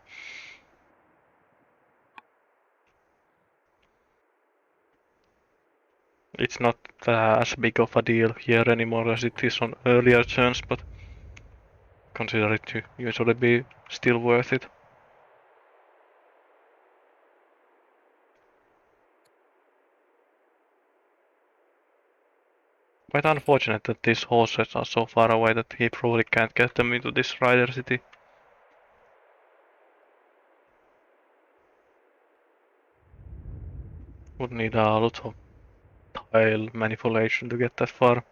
It's not as big of a deal here anymore as it is on earlier turns, but consider it to usually be still worth it. Quite unfortunate that these horses are so far away that he probably can't get them into this rider city. Would need a lot of tile manipulation to get that far.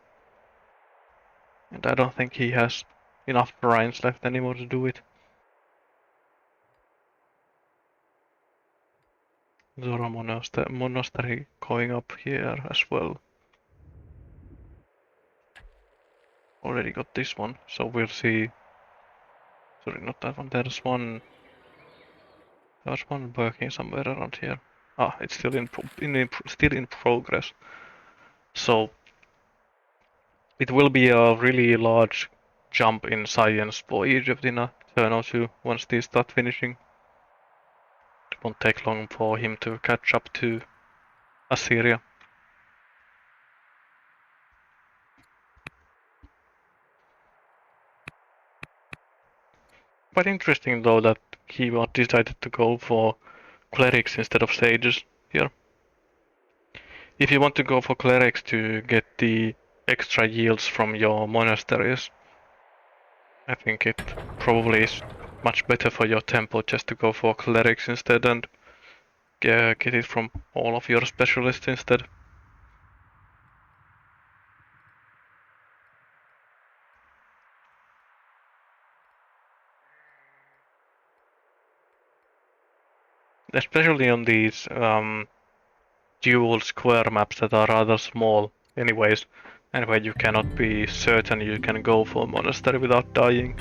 And I don't think he has enough brains left anymore to do it. Zora Monastery going up here as well. Already got this one, so we'll see. Sorry, not that one. There's one working somewhere around here. Ah, it's still in progress. So it will be a really large jump in science for Egypt in a turn or two once these start finishing. It won't take long for him to catch up to Assyria. Quite interesting though that he decided to go for clerics instead of sages here. If you want to go for clerics to get the extra yields from your monasteries, I think it probably is much better for your temple just to go for clerics instead and get it from all of your specialists instead. Especially on these dual square maps that are rather small anyways, and where you cannot be certain you can go for a monastery without dying.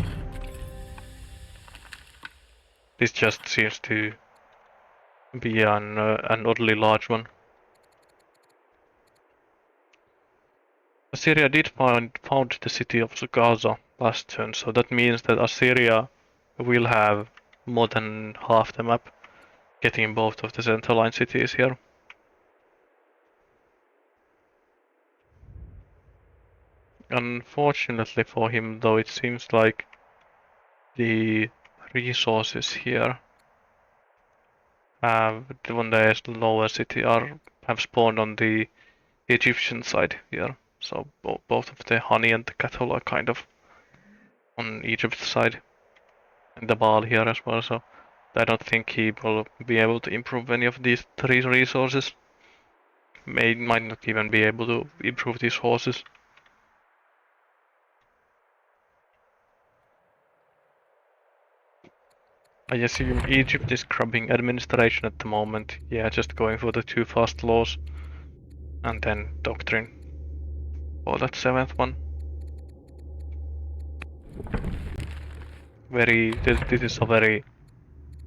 This just seems to be an oddly large one. Assyria did found the city of Gaza last turn, so that means that Assyria will have more than half the map, getting both of the central line cities here. Unfortunately for him, though, it seems like the resources here have, when the lower city have spawned on the Egyptian side here. So both of the honey and the cattle are kind of on Egypt's side, and the ball here as well. So I don't think he will be able to improve any of these three resources. Might not even be able to improve these horses. I assume Egypt is scrubbing administration at the moment. Yeah, just going for the two fast laws. And then doctrine for that seventh one. This is a very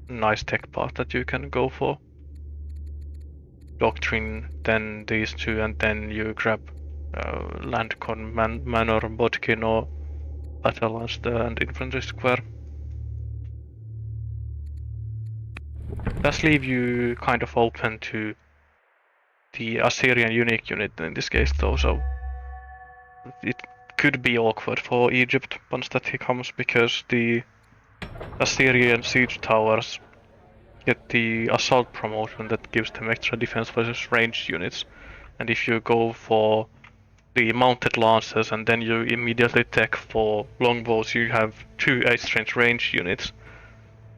nice tech path that you can go for. Doctrine, then these two, and then you grab Landcon, Manor, Bodkin, or Battalions and Infantry Square. Does leave you kind of open to the Assyrian unique unit in this case though, so it could be awkward for Egypt once that he comes, because the Assyrian siege towers get the assault promotion that gives them extra defense versus ranged units, and if you go for the mounted lancers and then you immediately tech for longbows, you have two 8 strength ranged units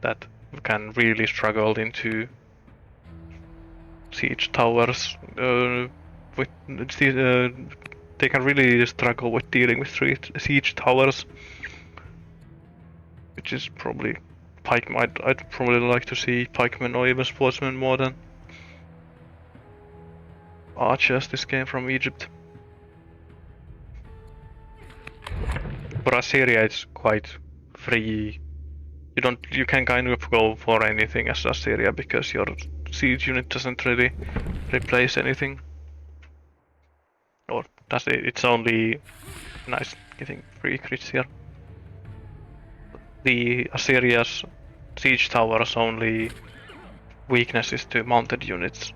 that can really struggle into siege towers. They can really struggle with dealing with siege towers, which is probably pikemen. I'd probably like to see pikemen or even sportsmen more than archers this game from Egypt. For Assyria, it's quite free. You can kind of go for anything as Assyria because your siege unit doesn't really replace anything. Or does it? It's only nice getting free crits here. The Assyria's siege towers only weakness is to mounted units.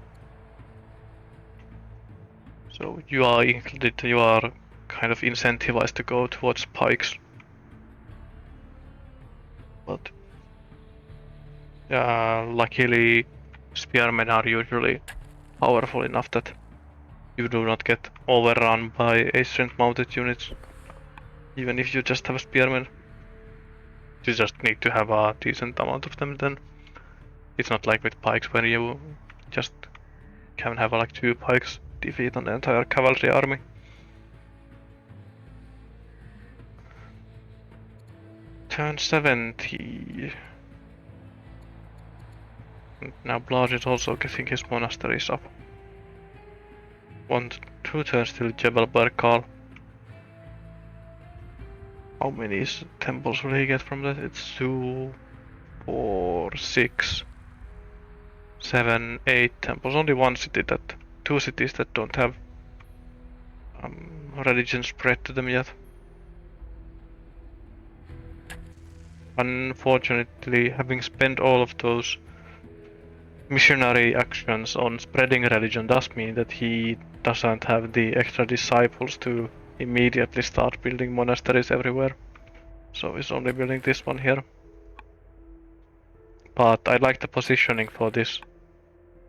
So you are included, you are kind of incentivized to go towards pikes. But luckily spearmen are usually powerful enough that you do not get overrun by a strength mounted units. Even if you just have a spearman. You just need to have a decent amount of them then. It's not like with pikes where you just can have like 2 pikes defeat an entire cavalry army. Turn 70. Now Blaj is also getting his monasteries up. 2 turns till Jebel Barkal. How many temples will he get from that? It's 2, 4, 6, 7, 8 temples. Only 2 cities that don't have religion spread to them yet. Unfortunately, having spent all of those missionary actions on spreading religion does mean that he doesn't have the extra disciples to immediately start building monasteries everywhere. So he's only building this one here. But I like the positioning for this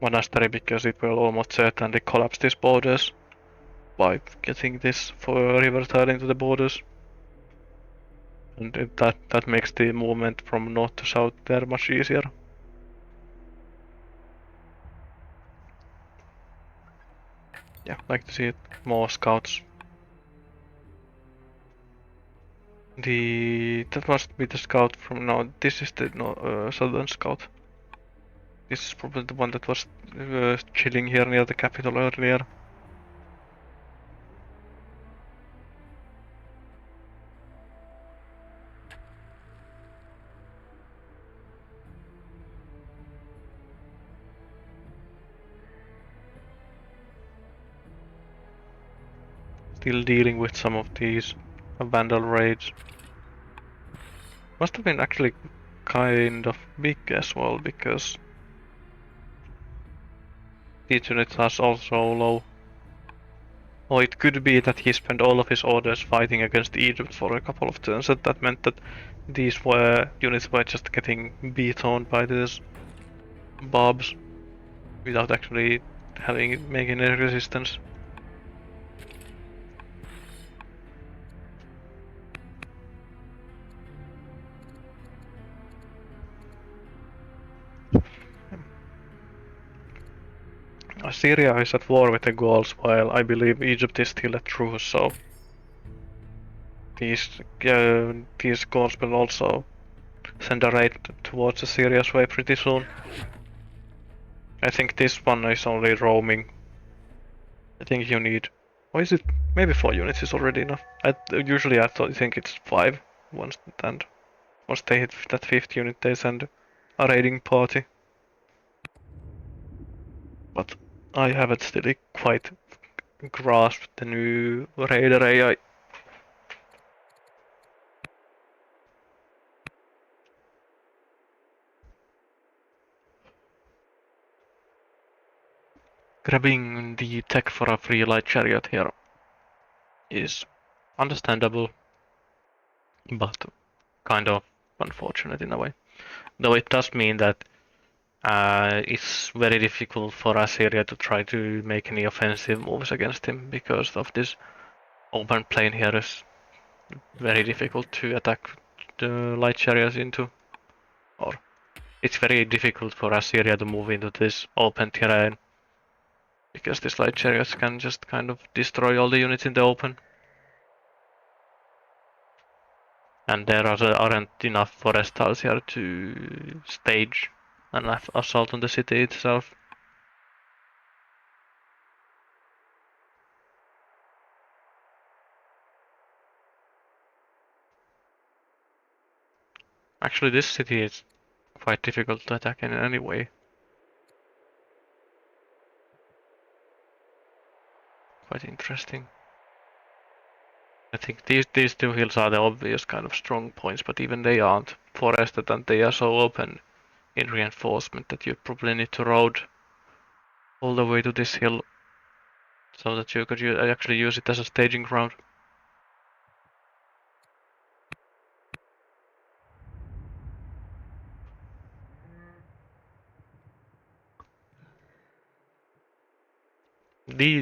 monastery because it will almost certainly collapse these borders by getting this river tile into the borders. And that makes the movement from north to south there much easier. Yeah, like to see it. More scouts. That must be the scout from now. This is the southern scout. This is probably the one that was chilling here near the capital earlier. Still dealing with some of these vandal raids. Must have been actually kind of big as well, because these units are also low. Or it could be that he spent all of his orders fighting against Egypt for a couple of turns, and that meant that these units were just getting beat on by these mobs without actually making any resistance. Syria is at war with the Gauls, while I believe Egypt is still at truce, so these Gauls will also send a raid towards Syria's way pretty soon. I think this one is only roaming. I think you need... Or is it... Maybe 4 units is already enough. Usually I think it's 5. Once they hit that 5th unit they send a raiding party. But I haven't still quite grasped the new raider AI. Grabbing the tech for a free light chariot here is understandable, but kind of unfortunate in a way. Though it does mean that it's very difficult for Assyria to try to make any offensive moves against him because of this open plain here is very difficult to attack the light chariots into. Or it's very difficult for Assyria to move into this open terrain because these light chariots can just kind of destroy all the units in the open. And there aren't enough forest tiles here to stage an assault on the city itself. Actually, this city is quite difficult to attack in any way. Quite interesting. I think these 2 hills are the obvious kind of strong points, but even they aren't forested and they are so open in reinforcement that you probably need to road all the way to this hill. so that you could actually use it as a staging ground.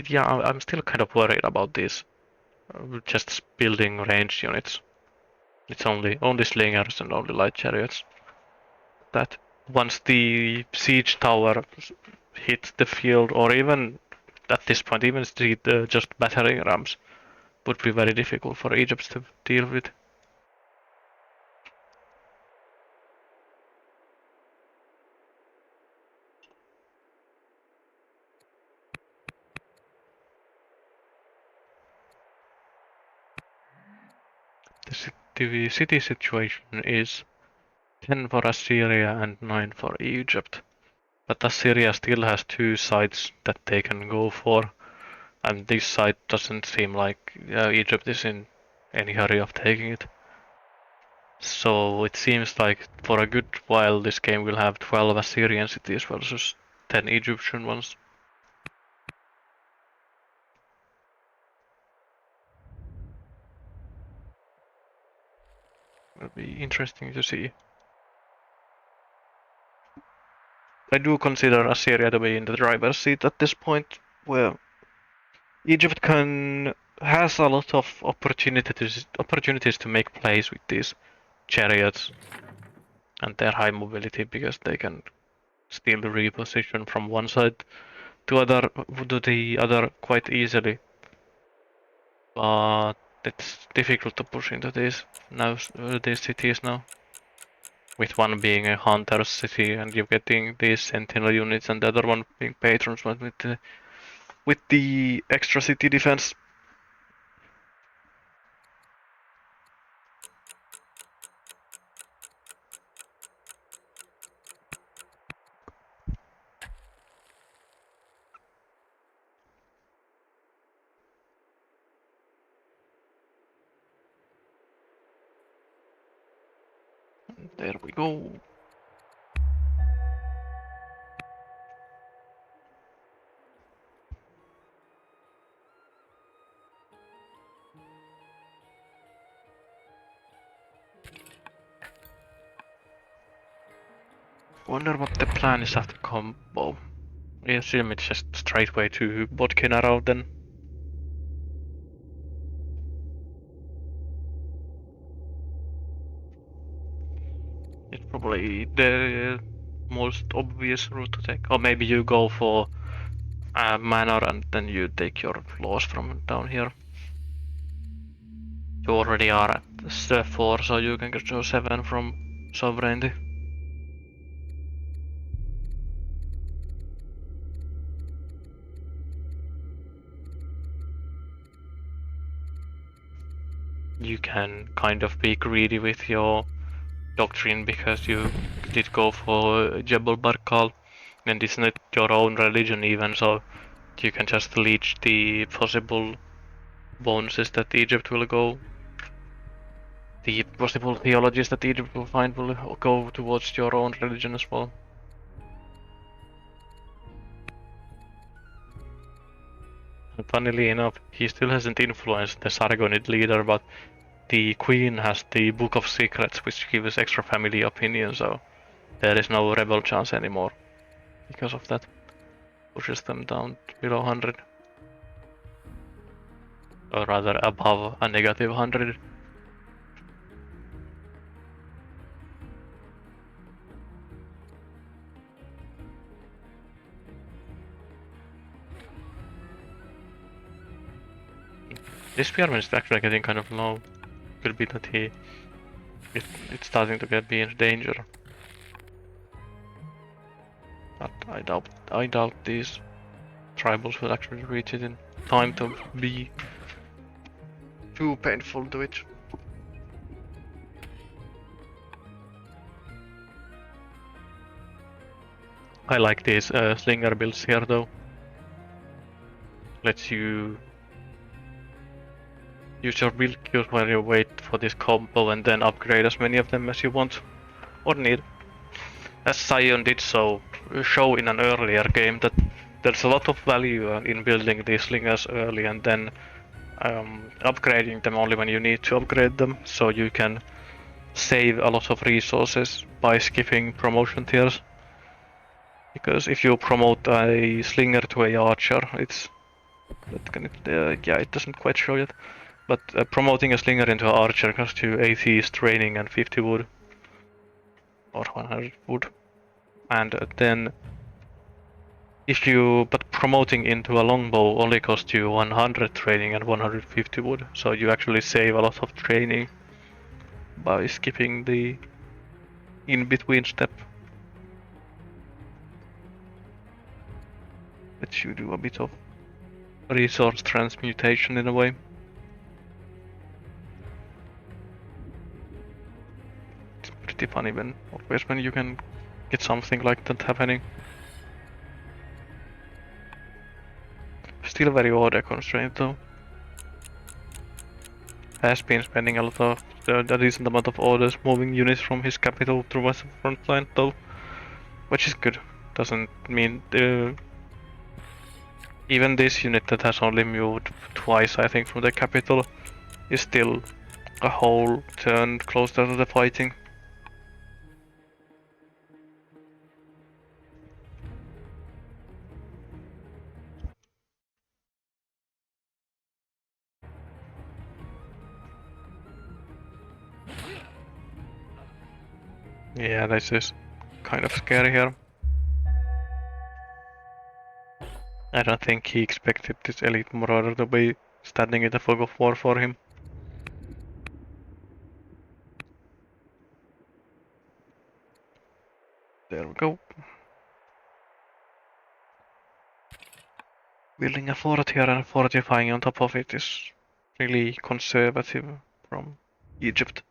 Yeah, I'm still kind of worried about these just building ranged units. It's only slingers and only light chariots. That once the siege tower hits the field, or even at this point, even the just battering rams, would be very difficult for Egypt to deal with. The city situation is 10 for Assyria and 9 for Egypt. But Assyria still has two sides that they can go for, and this side doesn't seem like Egypt is in any hurry of taking it. So it seems like for a good while this game will have 12 Assyrian cities versus 10 Egyptian ones. Will be interesting to see. I do consider Assyria to be in the driver's seat at this point, where Egypt has a lot of opportunities to make plays with these chariots and their high mobility, because they can still reposition from one side to the other quite easily. But it's difficult to push into these cities now. With one being a hunter city and you're getting these sentinel units, and the other one being patrons, but with the extra city defense. There we go. Wonder what the plan is after combo. I assume it's just straight way to Bodkin arrow then. It's probably the most obvious route to take. Or maybe you go for a manor and then you take your laws from down here. You already are at 4, so you can go 7 from sovereignty. You can kind of be greedy with your doctrine because you did go for Jebel Barkal, and it's not your own religion even, so you can just leech the possible bonuses that Egypt will go. The possible theologies that Egypt will find will go towards your own religion as well. And funnily enough, he still hasn't influenced the Sargonid leader, but the queen has the Book of Secrets, which gives extra family opinion, so there is no rebel chance anymore because of that. Pushes them down below 100. Or rather above a negative 100. This spearman is actually getting kind of low. Could be that it's starting to be in danger. But I doubt these tribals will actually reach it in time to be too painful to it. I like these slinger builds here though. Lets you use your build queues while you wait for this combo and then upgrade as many of them as you want or need. As Sion did show in an earlier game, that there's a lot of value in building these slingers early and then upgrading them only when you need to upgrade them, so you can save a lot of resources by skipping promotion tiers. Because if you promote a slinger to a archer, it's yeah, it doesn't quite show yet. But promoting a slinger into an archer costs you 80 training and 50 wood. Or 100 wood. And then but promoting into a longbow only costs you 100 training and 150 wood. So you actually save a lot of training by skipping the in-between step. Lets you do a bit of resource transmutation in a way. It's pretty funny when you can get something like that happening. Still very order constrained though. Has been spending a decent amount of orders moving units from his capital towards the front line though, which is good. Doesn't mean even this unit that has only moved twice, I think, from the capital is still a whole turn closer to the fighting. Yeah, this is kind of scary here. I don't think he expected this elite marauder to be standing in the fog of war for him. There we go. Building a fort here and fortifying on top of it is really conservative from Egypt.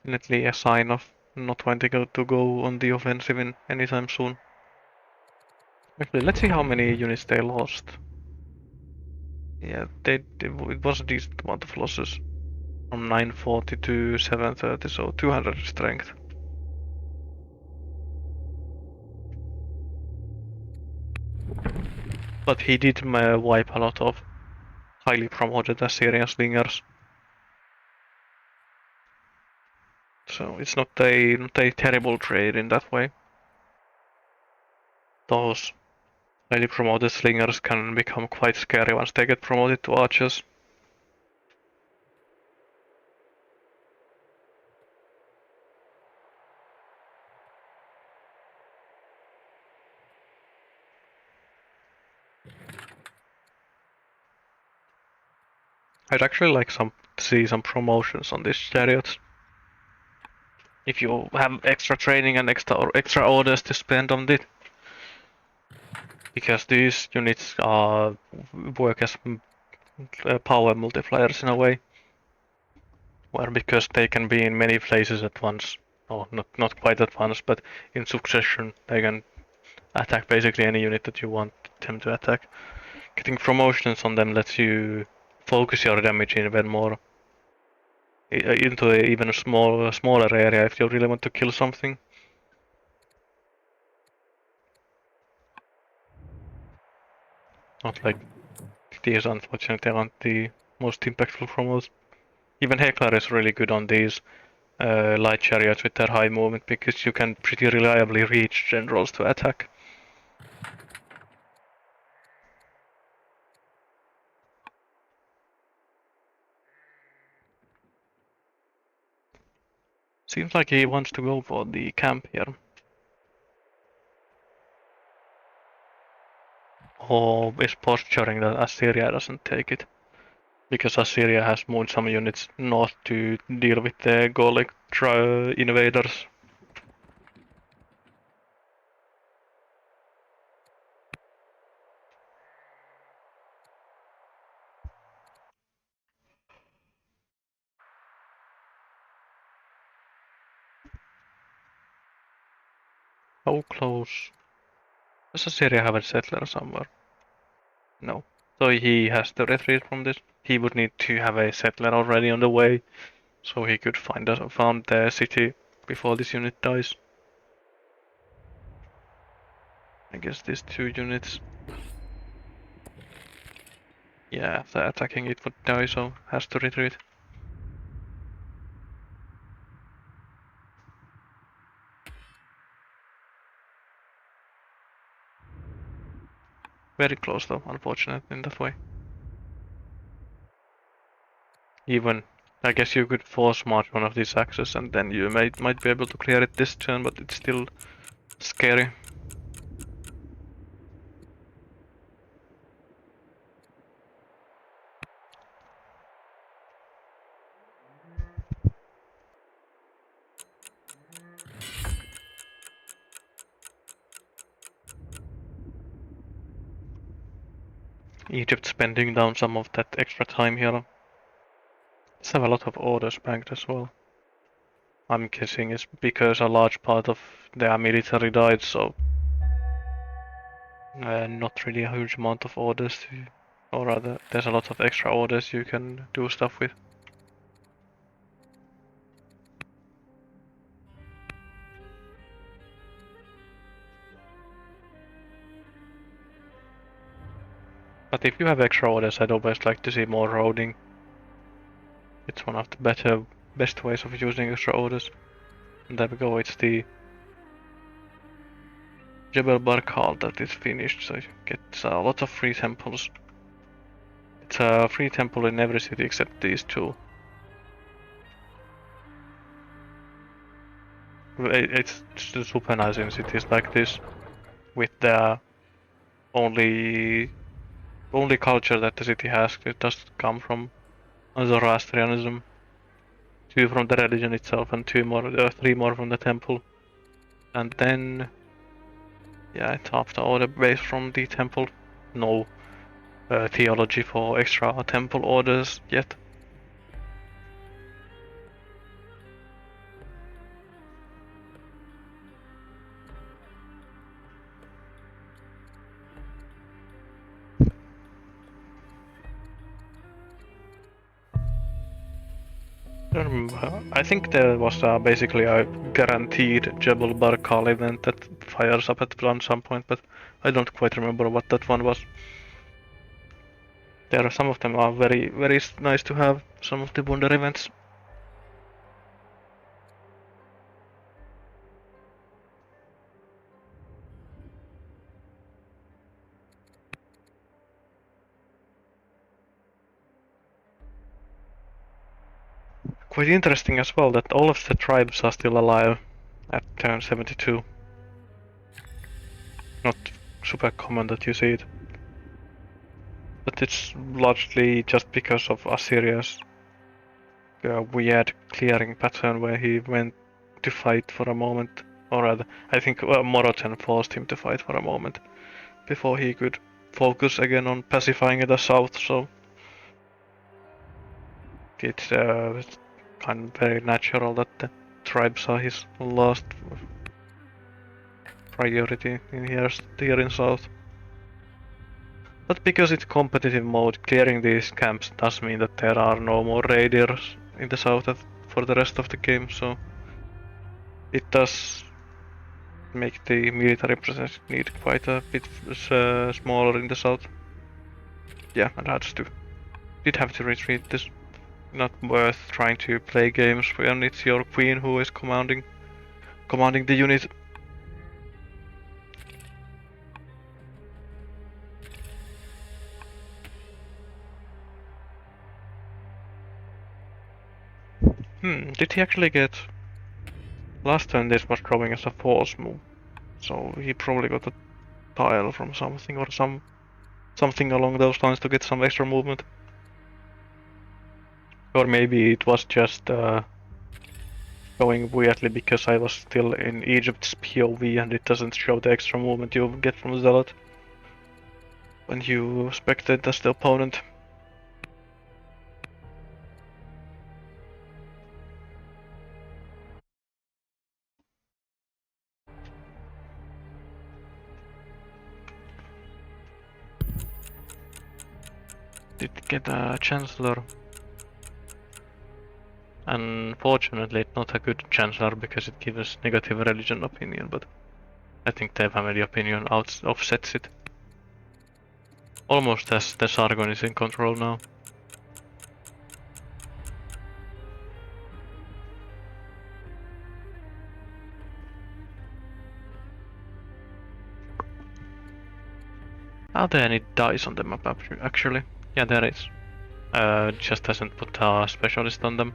Definitely a sign of not wanting to go on the offensive anytime soon. Actually, let's see how many units they lost. Yeah, it was a decent amount of losses. From 940 to 730, so 200 strength. But he did wipe a lot of highly promoted Assyrian slingers. So it's not a terrible trade in that way. Those highly promoted slingers can become quite scary once they get promoted to archers. I'd actually like to see some promotions on these chariots. If you have extra training and extra orders to spend on it. Because these units work as power multipliers in a way. Well, because they can be in many places at once. Oh, not quite at once, but in succession. They can attack basically any unit that you want them to attack. Getting promotions on them lets you focus your damage even more into a even smaller area if you really want to kill something. Not like these, unfortunately, aren't the most impactful promos. Even Heckler is really good on these light chariots with their high movement because you can pretty reliably reach generals to attack. Seems like he wants to go for the camp here. Or is posturing that Assyria doesn't take it. Because Assyria has moved some units north to deal with the Gaulic invaders. How close? Does Assyria have a settler somewhere? No. So he has to retreat from this. He would need to have a settler already on the way, so he could found the city before this unit dies. I guess these 2 units. Yeah, the attacking it would die, so has to retreat. Very close though, unfortunate in that way. Even, I guess you could force march one of these axes and then you might be able to clear it this turn, but it's still scary. Egypt spending down some of that extra time here. Let's have a lot of orders banked as well. I'm guessing it's because a large part of their military died, so not really a huge amount of orders to, or rather, there's a lot of extra orders you can do stuff with. But if you have extra orders, I'd always like to see more roading. It's one of the best ways of using extra orders. And there we go, it's the Jebel Barkal that is finished, so you get a lot of free temples. It's a free temple in every city except these two. It's super nice in cities like this, with the only culture that the city has. It does come from Zoroastrianism, 2 from the religion itself, and 3 more from the temple. And then, yeah, it's half the order based from the temple. No theology for extra temple orders yet. I think there was basically a guaranteed Jebel Barkal event that fires up at some point, but I don't quite remember what that one was. There are some of them are very nice to have, some of the Wunder events. Quite interesting as well that all of the tribes are still alive at turn 72. Not super common that you see it. But it's largely just because of Assyria's weird clearing pattern where he went to fight for a moment. Or rather, I think Moroten forced him to fight for a moment before he could focus again on pacifying the south, so it's kind of very natural that the tribes are his last priority here in south. But because it's competitive mode, clearing these camps does mean that there are no more raiders in the south for the rest of the game, so it does make the military presence need quite a bit smaller in the south. Yeah, and did have to retreat this. Not worth trying to play games when it's your queen who is commanding the unit. Did he actually get... Last turn this was drawing as a force move, so he probably got a tile from something or something along those lines to get some extra movement. Or maybe it was just going weirdly because I was still in Egypt's POV and it doesn't show the extra movement you get from Zealot when you spectate as the opponent. Did get a Chancellor. Unfortunately, not a good Chancellor because it gives negative religion opinion, but I think their family opinion offsets it. Almost as the Sargon is in control now. Are there any dice on the map actually? Yeah, there is. Just hasn't put a specialist on them.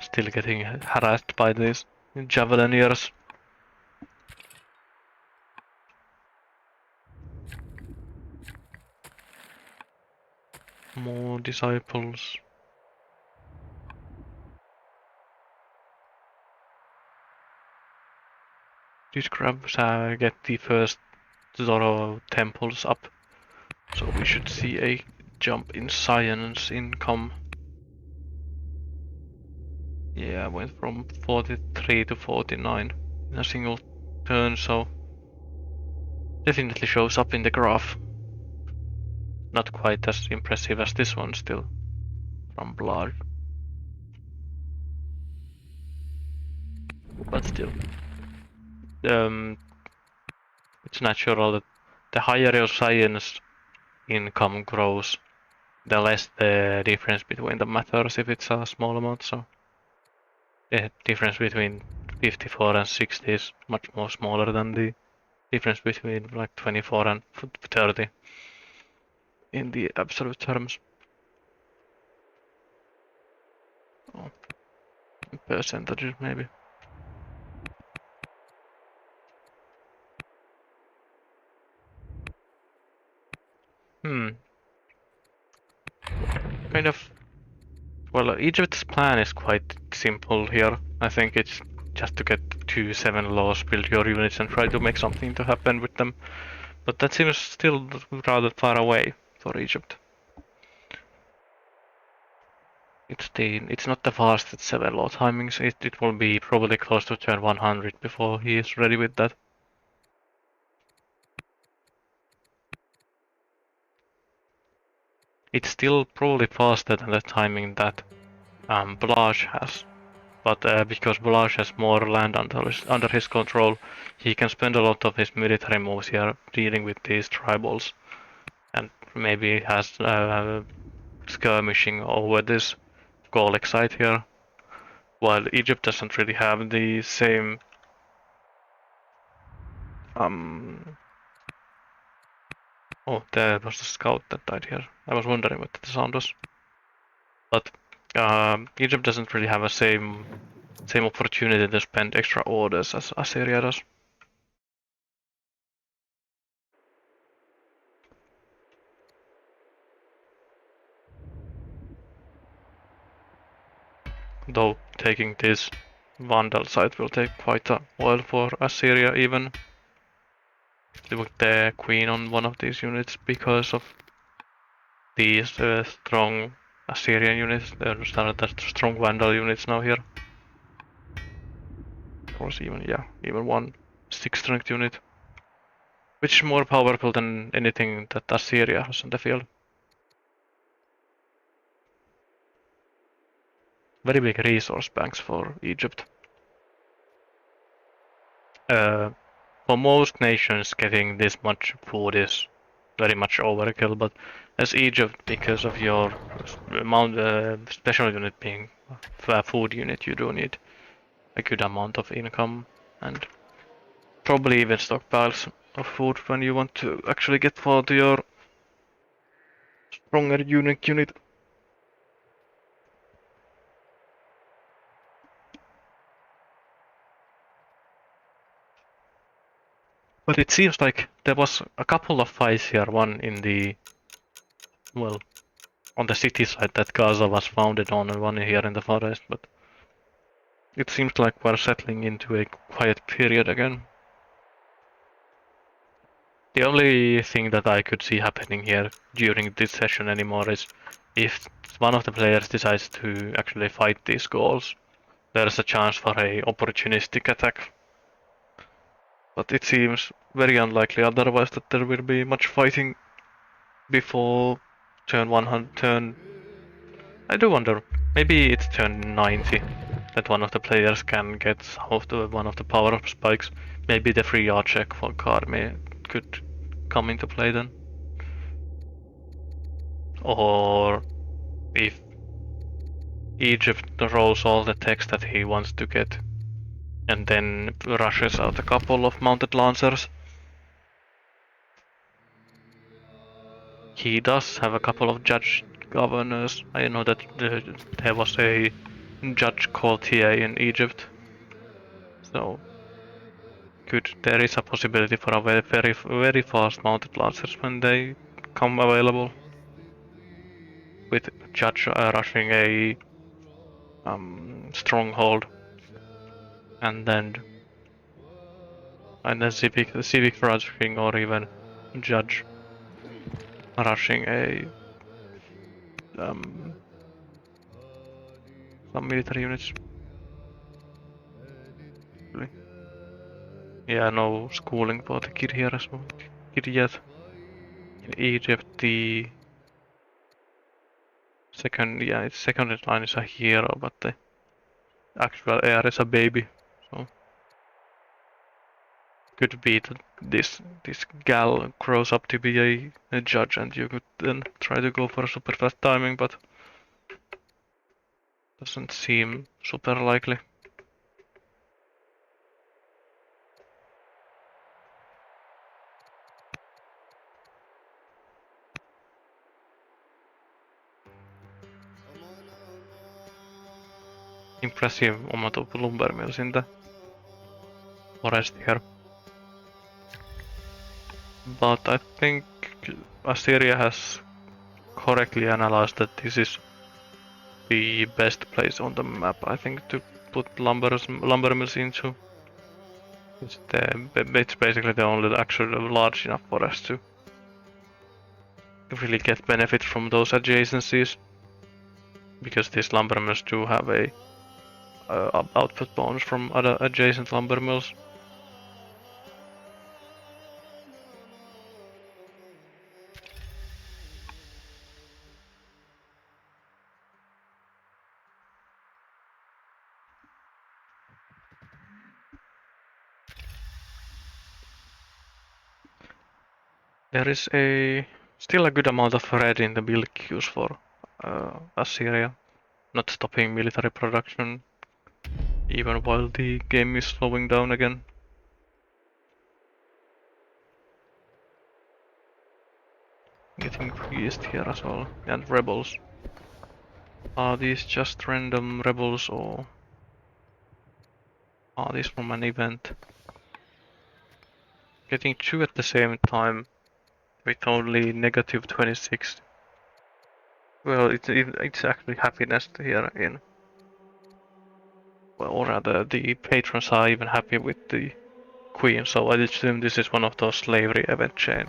Still getting harassed by these javelineers. More disciples. These crabs get the first Zoro temples up. So we should see a jump in science income. Yeah, I went from 43 to 49 in a single turn, so definitely shows up in the graph. Not quite as impressive as this one still, from Blaj. But still. It's natural that the higher your science income grows, the less the difference between them matters if it's a small amount, so the difference between 54 and 60 is much more smaller than the difference between like 24 and 30 in the absolute terms. Oh, percentages maybe. Kind of. Well, Egypt's plan is quite simple here. I think it's just to get 2-7 laws, build your units, and try to make something to happen with them. But that seems still rather far away for Egypt. It's not the fastest 7 law timings. It will be probably close to turn 100 before he is ready with that. It's still probably faster than the timing that Blaj has. But because Blaj has more land under his control, he can spend a lot of his military moves here dealing with these tribals, and maybe has skirmishing over this Golek site here, while Egypt doesn't really have the same. Oh, there was a scout that died here. I was wondering what the sound was. But Egypt doesn't really have a same opportunity to spend extra orders as Assyria does. Though taking this Vandal site will take quite a while for Assyria even. With the queen on one of these units because of these strong Assyrian units. They understand that strong Vandal units now here. Of course, even one 6 strength unit. Which is more powerful than anything that Assyria has in the field. Very big resource banks for Egypt. For most nations, getting this much food is very much overkill, but as Egypt, because of your special unit being a food unit, you do need a good amount of income and probably even stockpiles of food when you want to actually get for your stronger unit. But it seems like there was a couple of fights here, one in the, well, on the city side that Gaza was founded on, and one here in the forest, but it seems like we're settling into a quiet period again. The only thing that I could see happening here during this session anymore is if one of the players decides to actually fight these goals, there's a chance for a opportunistic attack. But it seems very unlikely otherwise that there will be much fighting before turn 100. I do wonder, maybe it's turn 90. that one of the players can get one of the power-up spikes. Maybe the free art check for card could come into play then. Or if Egypt rolls all the text that he wants to get and then rushes out a couple of mounted lancers. He does have a couple of judge governors. I know that there was a judge called TA in Egypt. So there is a possibility for a very fast mounted lancers when they come available. With judge rushing a stronghold, and then civic rushing, or even judge rushing a some military units. Yeah, no schooling for the kid here as well. Kid yet. In Egypt, the second line is a hero, but the actual heir is a baby. So could be that this gal grows up to be a judge, and you could then try to go for super fast timing, but doesn't seem super likely. Impressive amount of lumber mills in the forest here. But I think Assyria has correctly analyzed that this is the best place on the map, I think, to put lumber mills into. It's basically the only actually large enough forest to really get benefit from those adjacencies, because these lumber mills do have a output bonus from other adjacent lumber mills. There is still a good amount of red in the build queues for Assyria, not stopping military production even while the game is slowing down again. Getting priest here as well, and rebels. Are these just random rebels, or are these from an event? Getting two at the same time with only negative 26. Well, it's actually happiness here in. Well, or rather, the patrons are even happy with the queen, so I assume this is one of those slavery event chain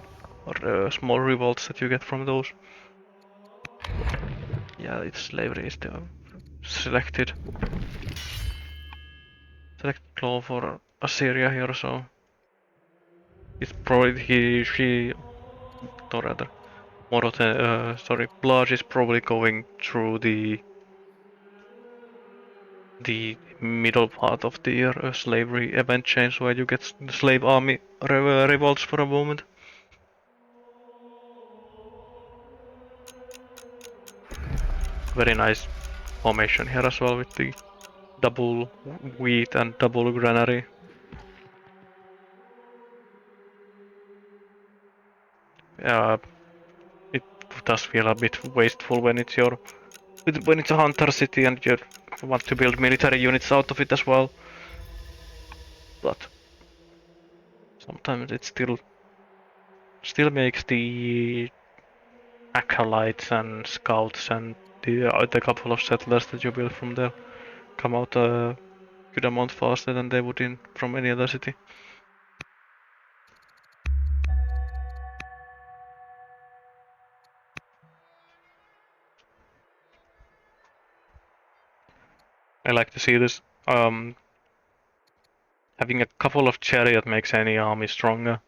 or small revolts that you get from those. Yeah, it's slavery is the selected claw for Assyria here, so it's probably she, or rather, Moroten, Blaj is probably going through the middle part of the slavery event chain, where you get the slave army revolts for a moment. Very nice formation here as well with the double wheat and double granary. It does feel a bit wasteful when it's a hunter city and you want to build military units out of it as well. But sometimes it still makes the acolytes and scouts and the couple of settlers that you build from there come out a good amount faster than they would from any other city. I like to see this. Having a couple of chariot makes any army stronger,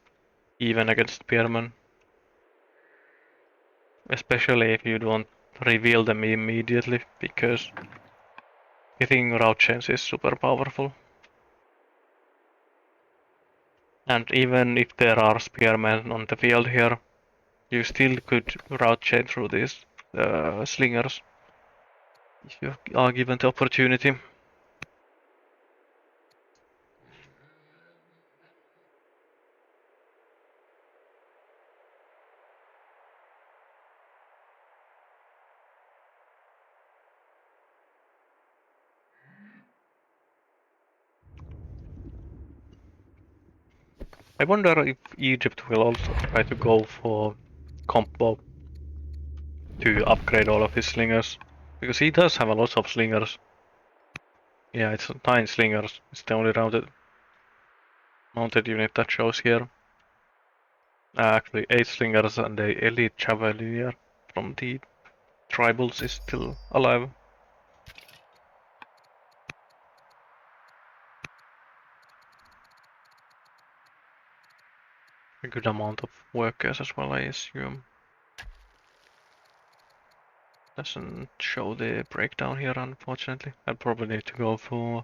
even against spearmen. Especially if you don't reveal them immediately, because Getting route chains is super powerful. And even if there are spearmen on the field here, you still could route chain through these slingers if you are given the opportunity. I wonder if Egypt will also try to go for combo to upgrade all of his slingers. Because he does have a lot of slingers. Yeah, it's 9 slingers. It's the only mounted unit that shows here. Actually, 8 slingers and the elite chevalier from the tribals is still alive. A good amount of workers as well, I assume. Doesn't show the breakdown here, unfortunately. I'll probably need to go for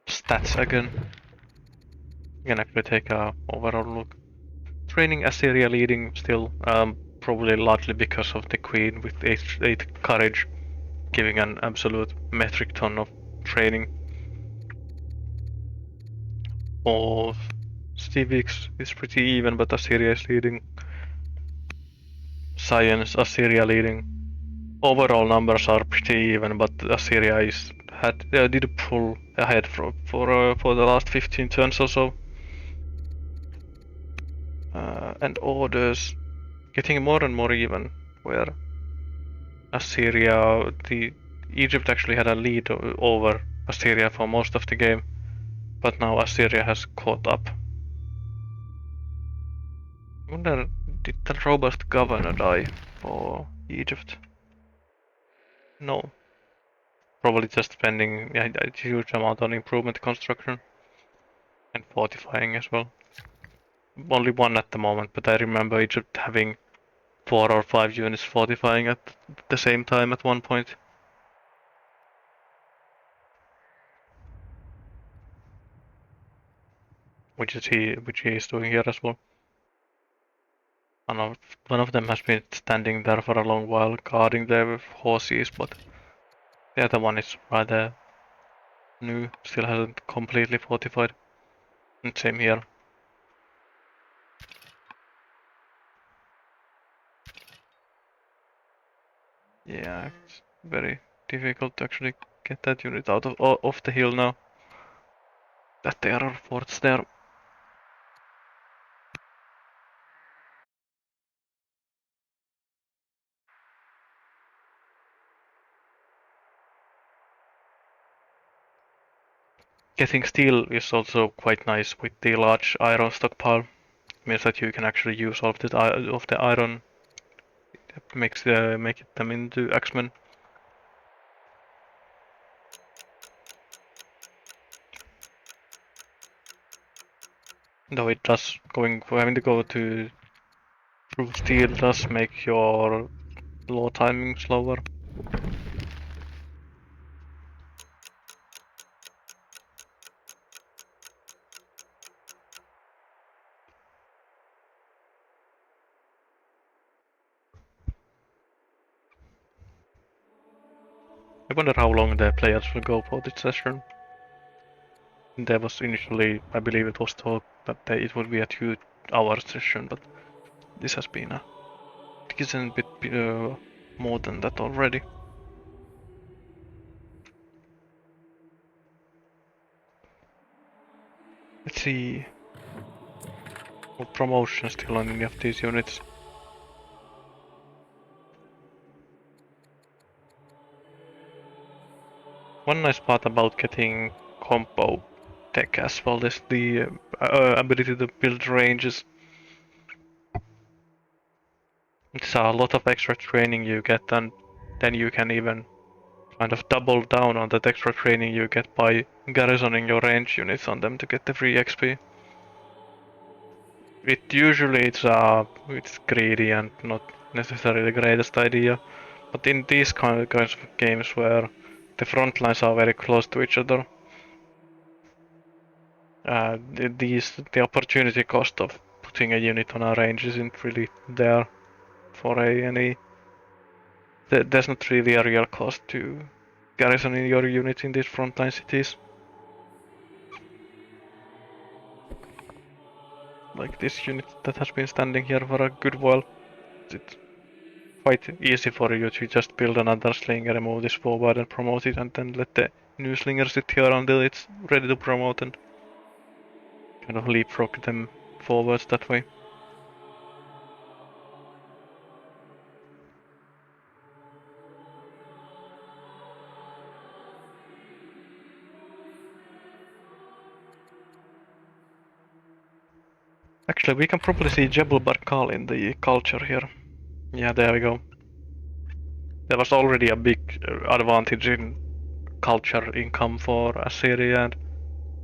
stats again. You can actually take a overall look. Training Assyria leading still, probably largely because of the Queen with 8 courage, giving an absolute metric ton of training. Of civics is pretty even, but Assyria is leading. Science, Assyria leading. Overall numbers are pretty even, but Assyria did pull ahead for the last 15 turns or so. And orders getting more and more even, where Egypt actually had a lead over Assyria for most of the game, but now Assyria has caught up. I wonder, did the robust governor die for Egypt? No. Probably just spending a huge amount on improvement construction and fortifying as well. Only one at the moment, but I remember Egypt having 4 or 5 units fortifying at the same time at one point. Which he is doing here as well. One of them has been standing there for a long while guarding the horses, but the other one is rather new, still hasn't completely fortified. And same here. Yeah, it's very difficult to actually get that unit out of off the hill now. That there are forts there. Getting steel is also quite nice with the large iron stockpile. It means that you can actually use all of the iron. It makes make them into X-Men. Though it does having to go to through steel does make your low timing slower. I wonder how long the players will go for this session. There was initially, I believe it was thought that it would be a 2 hour session, but this has been a decent bit more than that already. Let's see. No promotion still on any of these units. One nice part about getting combo tech as well is the ability to build ranges. It's a lot of extra training you get, and then you can even kind of double down on that extra training you get by garrisoning your range units on them to get the free XP. It's greedy and not necessarily the greatest idea, but in these kinds of games where the front lines are very close to each other. The opportunity cost of putting a unit on a range isn't really there for any. There's not really a real cost to garrisoning your unit in these frontline cities. Like this unit that has been standing here for a good while. It's quite easy for you to just build another slinger, move this forward and promote it, and then let the new slinger sit here until it's ready to promote and kind of leapfrog them forwards that way. Actually, we can probably see Jebel Barkal in the culture here. Yeah, there we go. There was already a big advantage in culture income for Assyria, and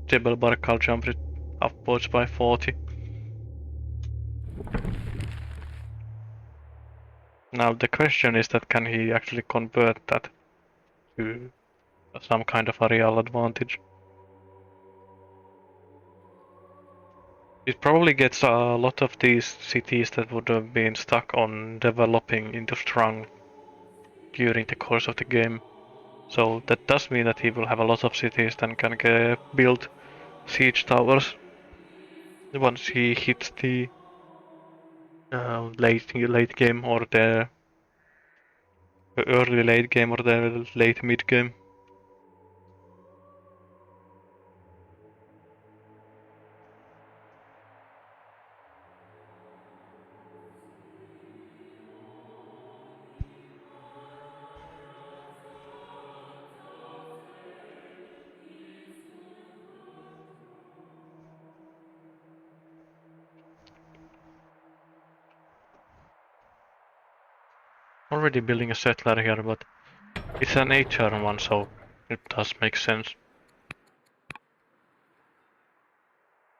Jebel Barkal jumped it upwards by 40. Now the question is that can he actually convert that to some kind of a real advantage? It probably gets a lot of these cities that would have been stuck on developing into strong during the course of the game. So that does mean that he will have a lot of cities that can build siege towers once he hits the late game or the early late game or the late mid game. Already building a settler here, but it's an 8-turn one, so it does make sense.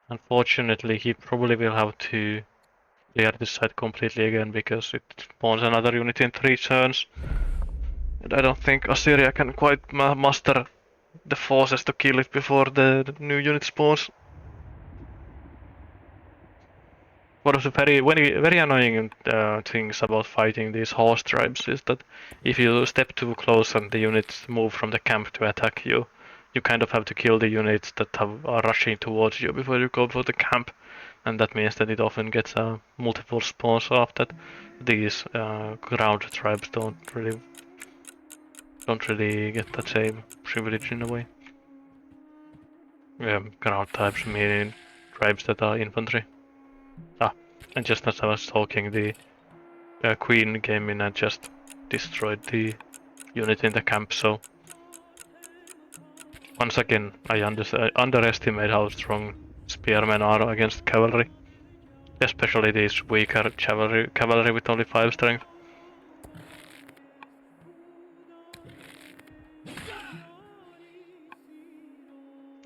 Unfortunately, he probably will have to clear this side completely again because it spawns another unit in 3 turns. And I don't think Assyria can quite muster the forces to kill it before the new unit spawns. One of the very annoying things about fighting these horse tribes is that if you step too close and the units move from the camp to attack you, you kind of have to kill the units that are rushing towards you before you go for the camp, and that means that it often gets multiple spawns off that these ground tribes don't really get that same privilege in a way. Ground types meaning tribes that are infantry. And just as I was talking, the Queen came in and just destroyed the unit in the camp, so once again I underestimate how strong spearmen are against cavalry. Especially these weaker cavalry with only 5 strength.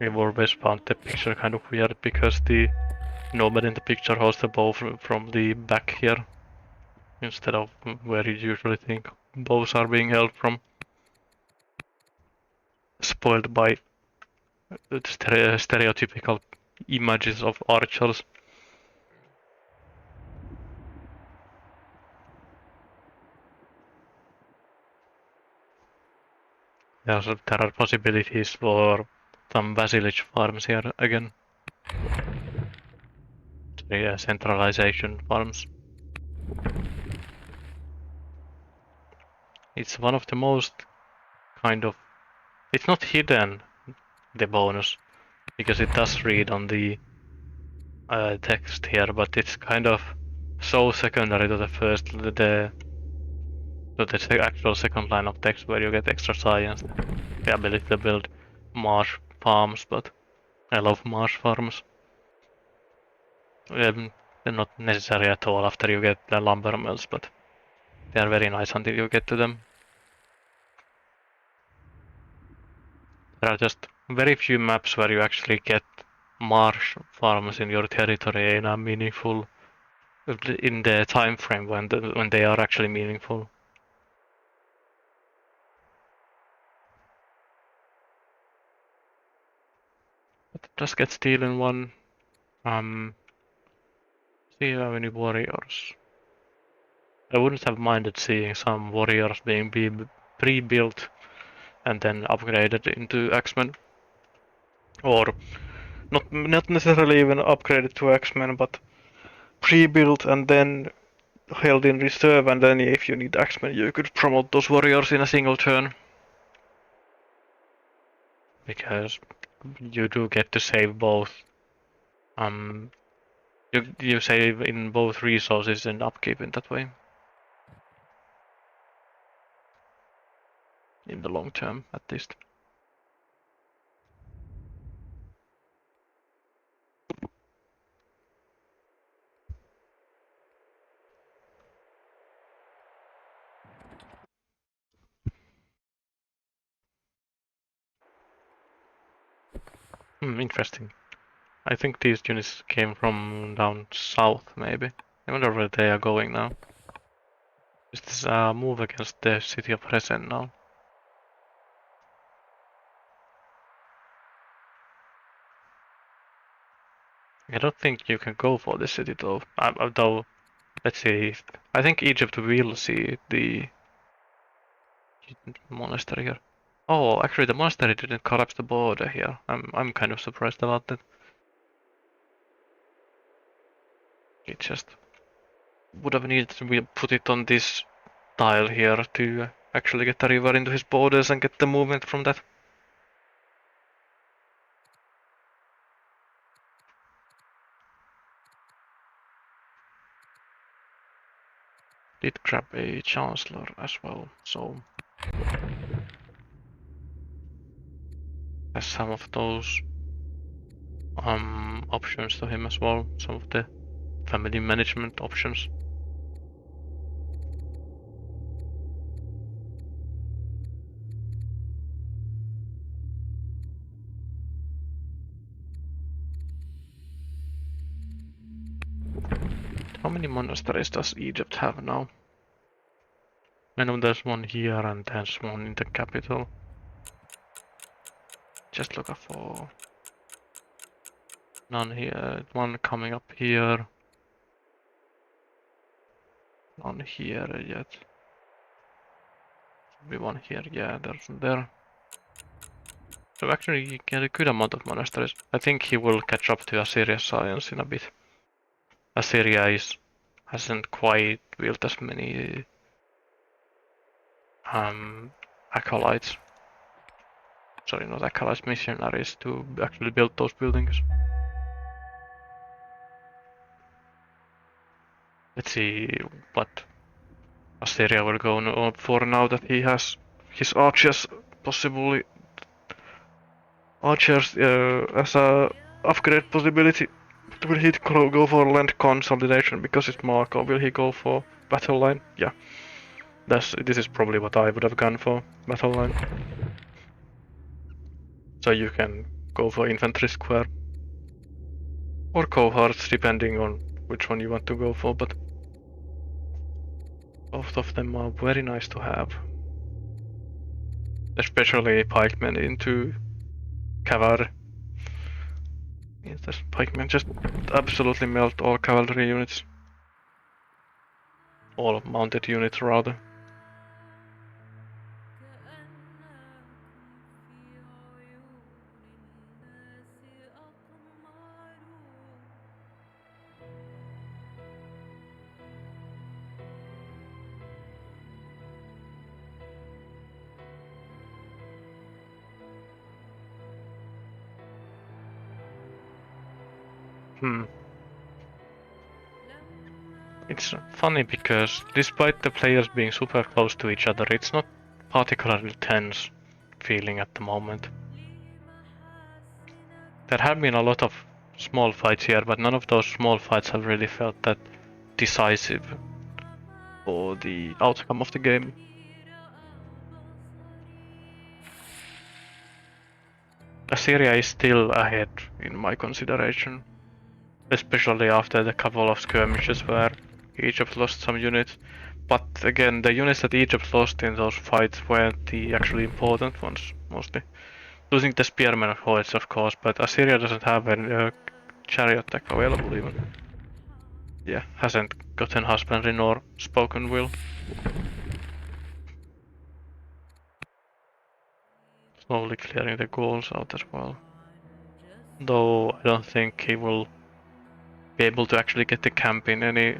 We've always found the picture kind of weird because the nobody in the picture holds the bow from the back here, instead of where you usually think bows are being held from. Spoiled by stereotypical images of archers. There are possibilities for some vassalage farms here again. Yeah, centralization farms. It's one of the most kind of... It's not hidden, the bonus, because it does read on the text here, but it's kind of so secondary to the actual second line of text where you get extra science, the ability to build marsh farms, but I love marsh farms. They're not necessary at all after you get the lumber mills, but they are very nice until you get to them. There are just very few maps where you actually get marsh farms in your territory in a meaningful, in the time frame when they are actually meaningful. Just get steel in one. See if you have any warriors. I wouldn't have minded seeing some warriors being pre-built and then upgraded into X-Men. Or not necessarily even upgraded to X-Men, but pre-built and then held in reserve, and then if you need X-Men you could promote those warriors in a single turn. Because you do get to save both. You save in both resources and upkeep in that way. In the long term, at least. Interesting. I think these units came from down south, maybe. I wonder where they are going now. Is this a move against the city of Resen now? I don't think you can go for this city though. Though, let's see. I think Egypt will see the monastery here. Oh, actually, the monastery didn't collapse the border here. I'm kind of surprised about that. It just would have needed to put it on this tile here to actually get the river into his borders and get the movement from that. Did grab a chancellor as well, so has some of those options to him as well, some of the family management options. How many monasteries does Egypt have now? I know there's one here and there's one in the capital. Just look for none here, one coming up here. None here yet. Be one here, yeah, there's one there. So actually you get a good amount of monasteries. I think he will catch up to Assyria's science in a bit. Assyria hasn't quite built as many acolytes. Sorry, not acolytes, missionaries to actually build those buildings. Let's see what Assyria will go on for now that he has his archers, possibly archers as a upgrade possibility. Will he go for land consolidation because it's Marco? Will he go for battle line? Yeah. This is probably what I would have gone for, battle line. So you can go for infantry square. Or cohorts, depending on which one you want to go for, but both of them are very nice to have. Especially pikemen into cavalry. This pikemen just absolutely melt all cavalry units. All mounted units rather. It's funny because despite the players being super close to each other, it's not particularly tense feeling at the moment. There have been a lot of small fights here, but none of those small fights have really felt that decisive for the outcome of the game. Assyria is still ahead in my consideration, especially after the couple of skirmishes where Egypt lost some units. But again, the units that Egypt lost in those fights were the actually important ones, mostly. Losing the spearmen hordes, of course, but Assyria doesn't have a chariot tech available even. Yeah, hasn't gotten husbandry nor spoken will. Slowly clearing the ghouls out as well. Though I don't think he will be able to actually get the camp in any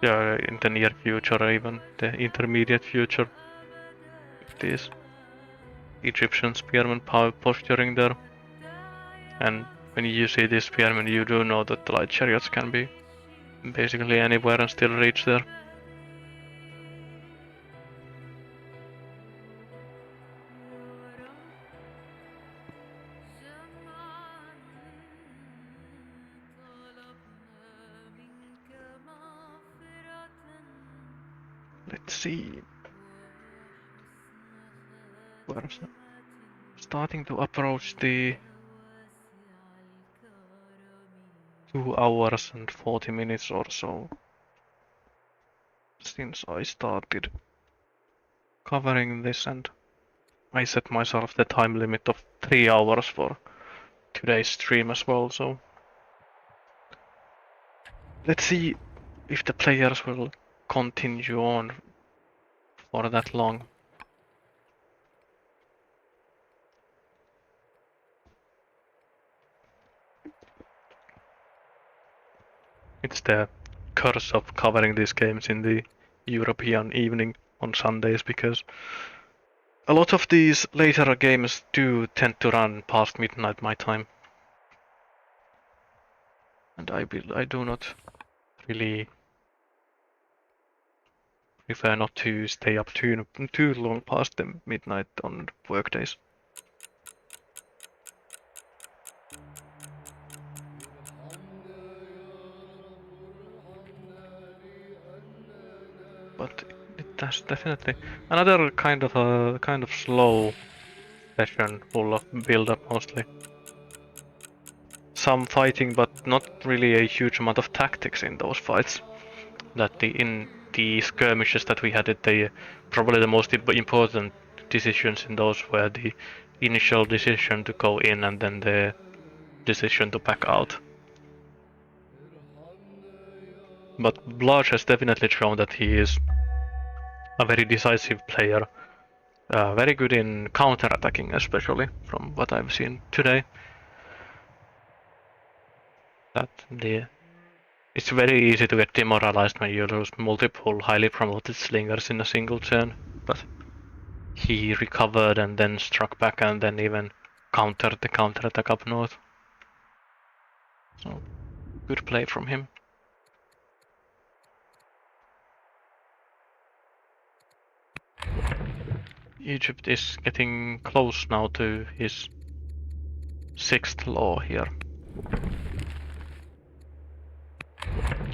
in the near future or even the intermediate future. With these Egyptian spearmen posturing there. And when you see these spearmen, you do know that the light chariots can be basically anywhere and still reach there. Let's see. We're starting to approach the 2 hours and 40 minutes or so since I started covering this, and I set myself the time limit of 3 hours for today's stream as well, so let's see if the players will continue on for that long. It's the curse of covering these games in the European evening on Sundays, because a lot of these later games do tend to run past midnight my time. And I do not really prefer not to stay up too long past the midnight on workdays. But it has definitely another kind of slow session full of build-up mostly. Some fighting, but not really a huge amount of tactics in those fights. That in the skirmishes that we had, probably the most important decisions in those were the initial decision to go in and then the decision to back out. But Blaj has definitely shown that he is a very decisive player. Very good in counter-attacking, especially from what I've seen today. It's very easy to get demoralized when you lose multiple highly promoted slingers in a single turn, but he recovered and then struck back and then even countered the counter-attack up north. So, good play from him. Egypt is getting close now to his 6th law here.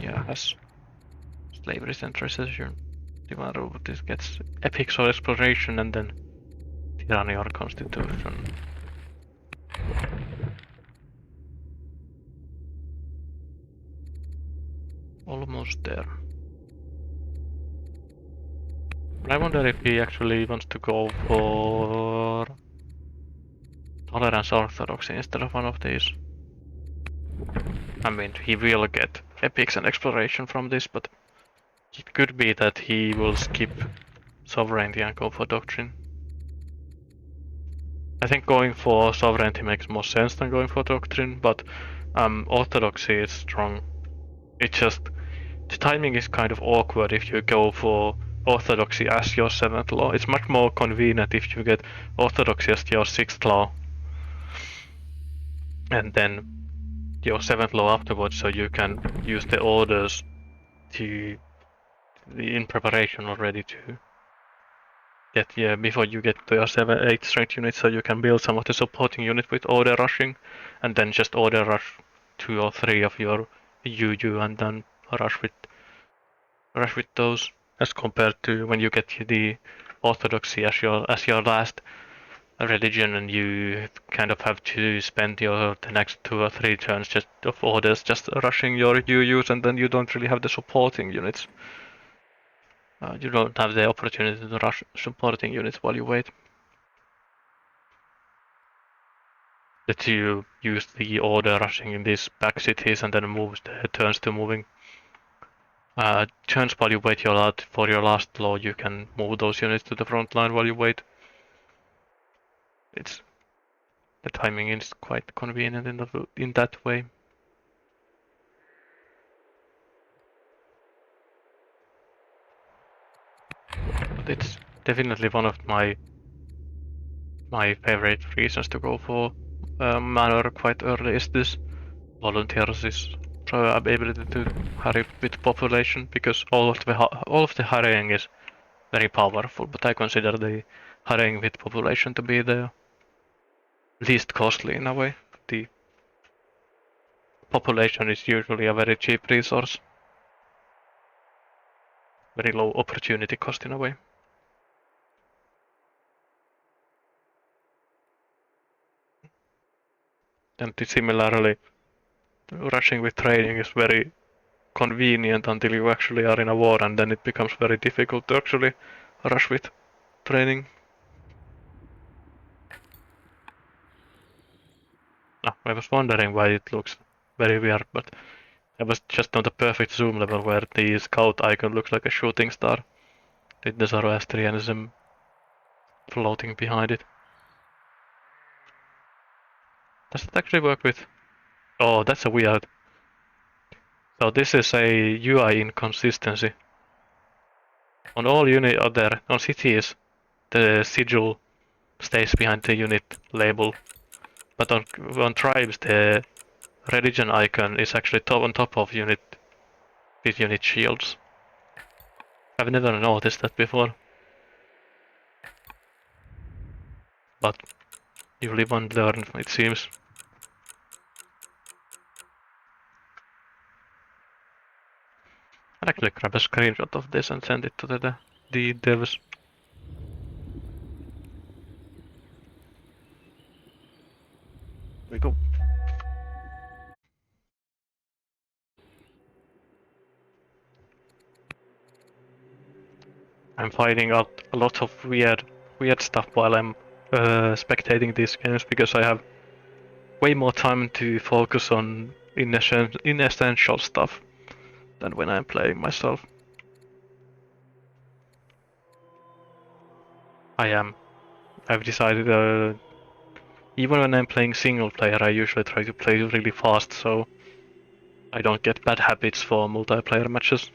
Yeah, has slavery centralization. This gets epic soil exploration and then tyranny or constitution. Almost there. I wonder if he actually wants to go for tolerance orthodoxy instead of one of these. I mean, he will get epics and exploration from this, but it could be that he will skip sovereignty and go for doctrine. I think going for sovereignty makes more sense than going for doctrine, but orthodoxy is strong. It's just the timing is kind of awkward if you go for orthodoxy as your 7th law. It's much more convenient if you get orthodoxy as your 6th law and then your 7th law afterwards, so you can use the orders to in preparation already to get before you get to your 8 strength unit, so you can build some of the supporting unit with order rushing and then just order rush 2 or 3 of your UU and then rush with those, as compared to when you get the orthodoxy as your last religion and you kind of have to spend the next 2 or 3 turns just of orders just rushing your UUs, and then you don't really have the supporting units. You don't have the opportunity to rush supporting units while you wait. that you use the order rushing in these back cities and then moves the turns to moving. Turns while you wait for your last blow, you can move those units to the front line while you wait. It's the timing is quite convenient in that way. But it's definitely one of my favorite reasons to go for manor quite early is this volunteers is ability to hurry with population, because all of the hurrying is very powerful, but I consider the hurrying with population to be the least costly in a way. The population is usually a very cheap resource, very low opportunity cost in a way. And similarly, rushing with trading is very convenient until you actually are in a war, and then it becomes very difficult to actually rush with trading. I was wondering why it looks very weird, but I was just on the perfect zoom level where the scout icon looks like a shooting star with the Zoroastrianism floating behind it. Does it actually work with... Oh, that's a weird... So this is a UI inconsistency. On all on cities, the sigil stays behind the unit label, but on tribes the religion icon is actually on top of unit shields. I've never noticed that before, but you live and learn, it seems. I'll actually grab a screenshot of this and send it to the devs. We go. I'm finding out a lot of weird stuff while I'm spectating these games, because I have way more time to focus on essential stuff than when I'm playing myself. I've decided, even when I'm playing single player, I usually try to play really fast so I don't get bad habits for multiplayer matches.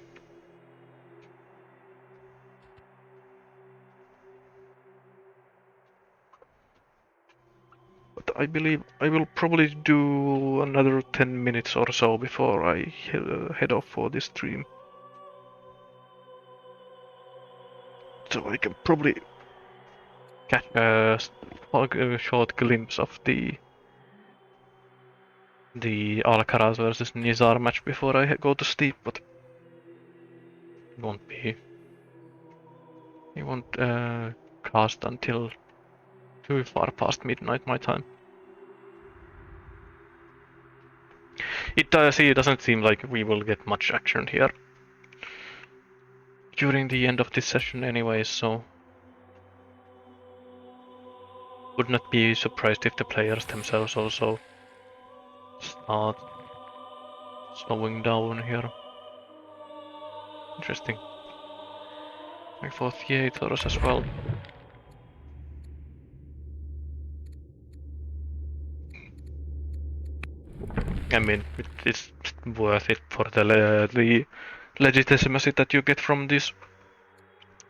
But I believe I will probably do another 10 minutes or so before I head off for this stream. So I can probably catch a short glimpse of the Alcaraz versus Nizar match before I go to sleep, but it won't be. It won't cast until too far past midnight my time. It doesn't seem like we will get much action here during the end of this session anyway, so would not be surprised if the players themselves also start slowing down here. Interesting. Like for theaters as well. I mean, it's worth it for the legitimacy that you get from this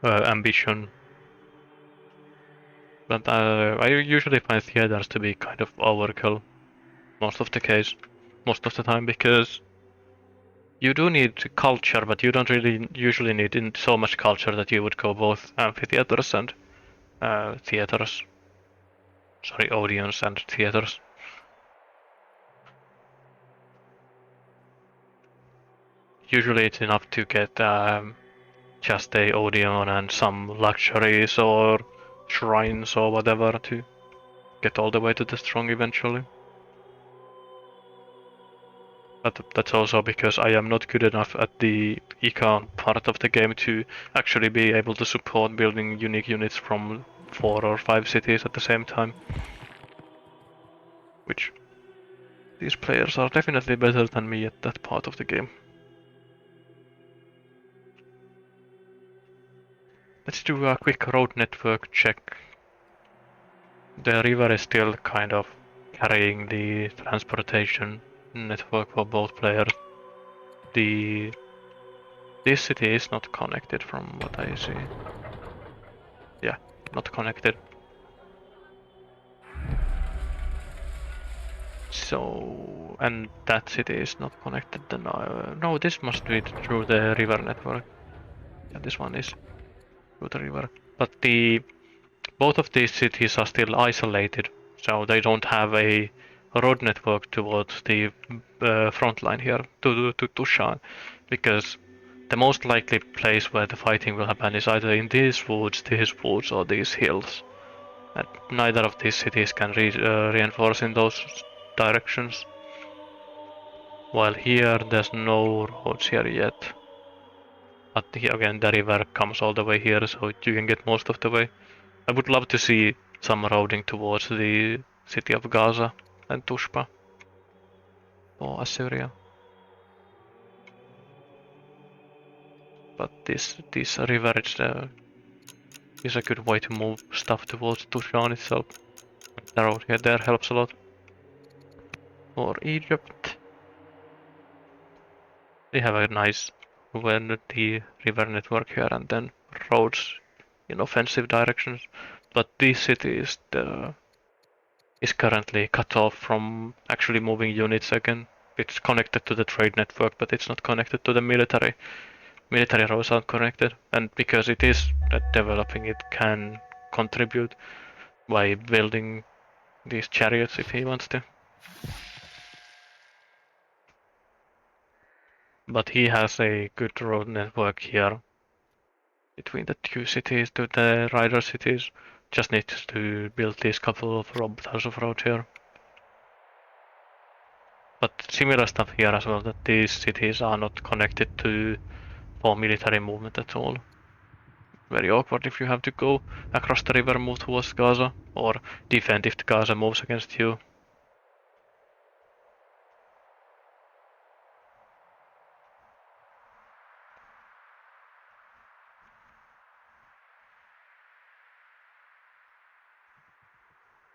ambition. But I usually find theaters to be kind of overkill most of the time, because you do need culture, but you don't really usually need so much culture that you would go both amphitheaters and theaters. Sorry, audience and theaters. Usually it's enough to get just a Odeon and some luxuries or shrines or whatever to get all the way to the strong eventually. But that's also because I am not good enough at the econ part of the game to actually be able to support building unique units from 4 or 5 cities at the same time. which these players are definitely better than me at that part of the game. Let's do a quick road network check. The river is still kind of carrying the transportation network for both players. This city is not connected from what I see. Yeah, not connected. So, and that city is not connected then. No, this must be through the river network. Yeah, this one is through the river. But both of these cities are still isolated, so they don't have a road network towards the front line here to Tushan, because the most likely place where the fighting will happen is either in these woods, or these hills. And neither of these cities can reinforce in those directions. While here, there's no roads here yet. But here again, the river comes all the way here, so you can get most of the way. I would love to see some roading towards the city of Gaza and Tushpa or Assyria. But this river is a good way to move stuff towards Tushan itself. The road here there helps a lot. For Egypt, they have a nice the river network here and then roads in offensive directions. But this city is currently cut off from actually moving units again. It's connected to the trade network, but it's not connected to the military. Military roads aren't connected, and because it is developing, it can contribute by building these chariots if he wants to. But he has a good road network here between the two cities to the rider cities. Just needs to build these couple of robots of roads here. But similar stuff here as well, that these cities are not connected to for military movement at all. Very awkward if you have to go across the river, move towards Gaza, or defend if Gaza moves against you.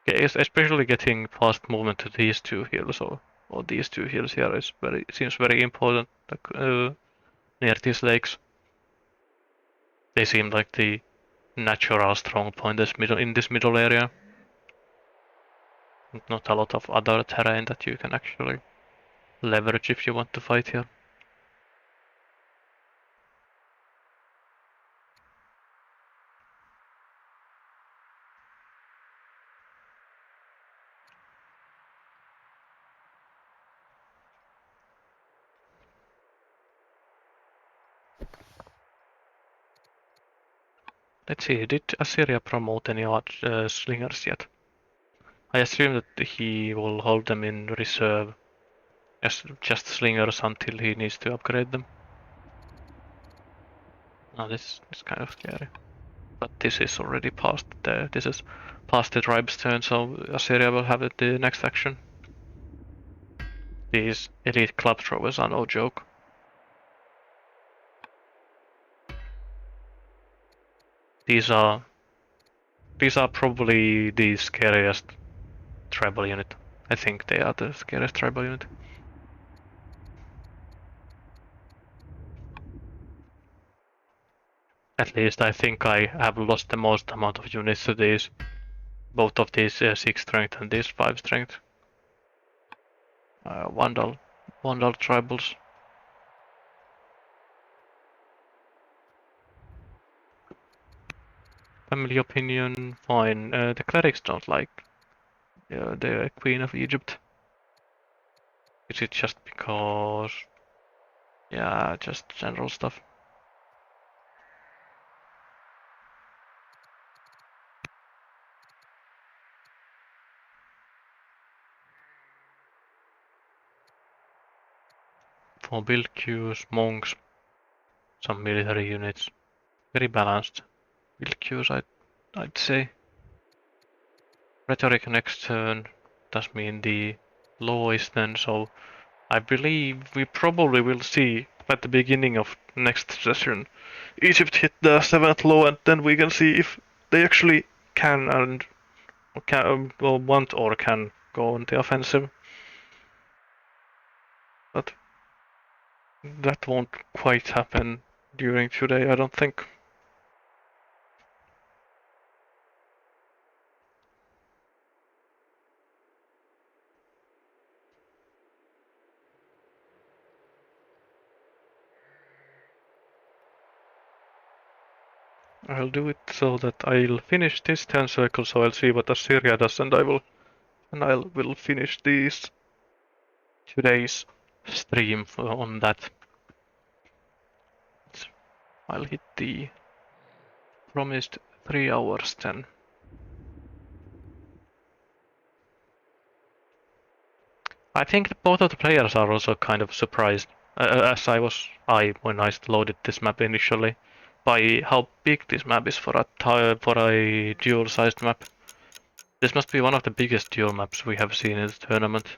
Okay, especially getting fast movement to these two hills or these two hills here is seems very important. Near these lakes, they seem like the natural strong point in this middle area. Not a lot of other terrain that you can actually leverage if you want to fight here. Let's see, did Assyria promote any slingers yet? I assume that he will hold them in reserve as just slingers until he needs to upgrade them. Oh, this is kind of scary. But this is already this is past the tribe's turn, so Assyria will have it the next action. These elite club throwers are no joke. These are probably the scariest tribal unit. I think they are the scariest tribal unit. At least I think I have lost the most amount of units to these. Both of these 6 strength and these 5 strength. Vandal tribals. Family opinion, fine. The clerics don't like the Queen of Egypt. Is it just because... Yeah, just general stuff. For build queues, monks, some military units. Very balanced build queues, I'd say. Rhetoric next turn. does mean the law is then, so I believe we probably will see at the beginning of next session Egypt hit the 7th law, and then we can see if they actually can and can, well, want or can go on the offensive. But that won't quite happen during today, I don't think. I'll do it so that I'll finish this 10 circles, so I'll see what Assyria does, and I will finish these today's stream on that. I'll hit the promised 3 hours then. I think both of the players are also kind of surprised, as I when I loaded this map initially, by how big this map is for a dual-sized map. This must be one of the biggest dual maps we have seen in this tournament.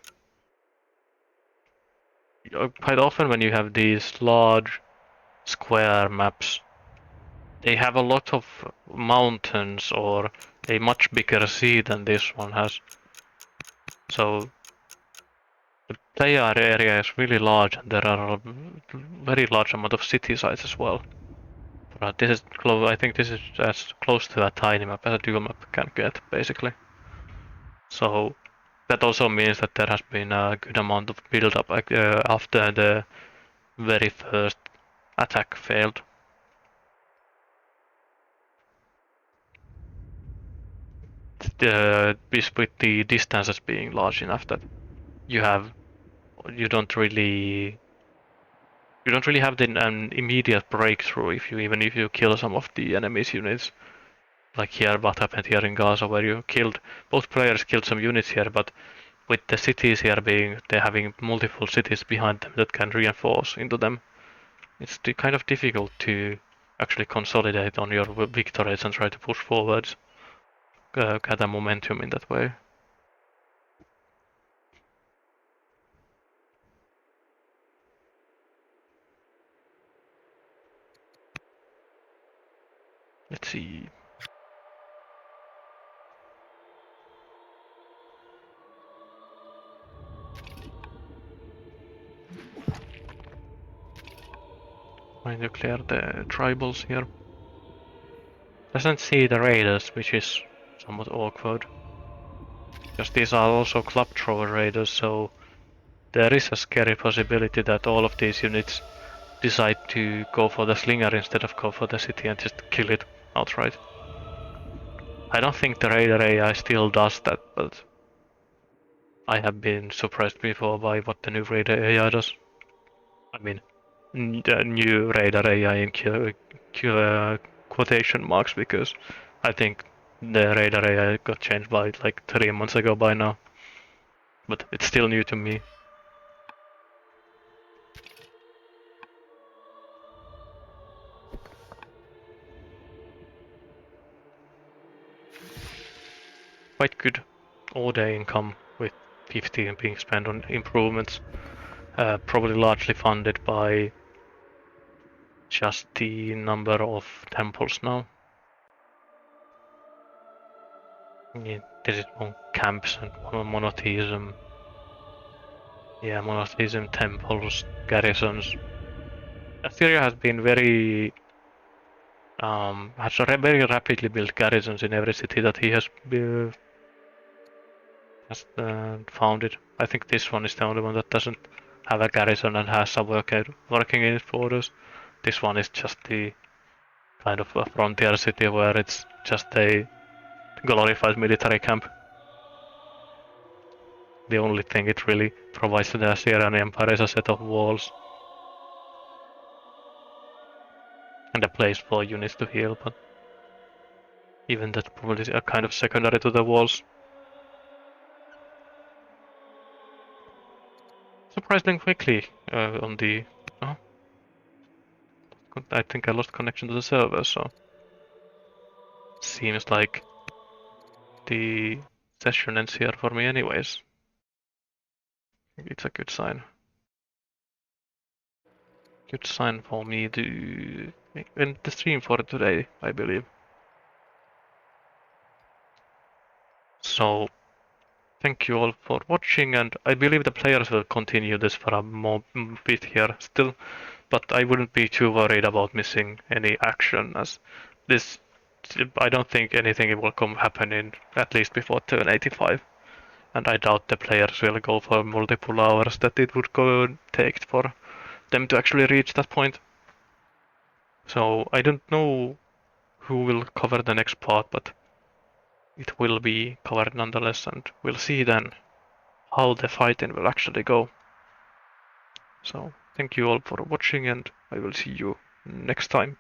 Quite often when you have these large square maps, they have a lot of mountains or a much bigger sea than this one has. So the player area is really large, and there are a very large amount of city sites as well. But this is I think this is as close to a tiny map as a dual map can get, basically. So that also means that there has been a good amount of build-up after the very first attack failed. With the distances being large enough that you have you don't really have an immediate breakthrough if you kill some of the enemy's units. Like here, what happened here in Gaza, where both players killed some units here, but with the cities here they're having multiple cities behind them that can reinforce into them. It's kind of difficult to actually consolidate on your victories and try to push forwards, gather momentum in that way. Let's see. Trying to clear the tribals here. Doesn't see the raiders, which is somewhat awkward. Because these are also club thrower raiders, so there is a scary possibility that all of these units decide to go for the slinger instead of go for the city and just kill it outright. I don't think the raider AI still does that, but I have been surprised before by what the new raider AI does. I mean, the new raider AI in quotation marks, because I think the raider AI got changed by like 3 months ago by now. But it's still new to me. Quite good all-day income with 15 being spent on improvements. Probably largely funded by just the number of temples now. Yeah, this is on camps and monotheism. Yeah, monotheism, temples, garrisons. Assyria has been very rapidly built garrisons in every city that he has founded. I think this one is the only one that doesn't have a garrison and has some working in its borders. This one is just the kind of a frontier city where it's just a glorified military camp. The only thing it really provides to the Assyrian Empire is a set of walls and a place for units to heal, but even that probably is kind of secondary to the walls. Surprisingly quickly on the... Oh, I think I lost connection to the server, so... Seems like the session ends here for me anyways. It's a good sign. Good sign for me to end the stream for today, I believe. So, thank you all for watching, and I believe the players will continue this for a more bit here still, but I wouldn't be too worried about missing any action as this. I don't think anything will come happening at least before turn 85, and I doubt the players will go for multiple hours that it would go take for them to actually reach that point. So I don't know who will cover the next part, but it will be covered nonetheless, and we'll see then how the fighting will actually go. So thank you all for watching, and I will see you next time.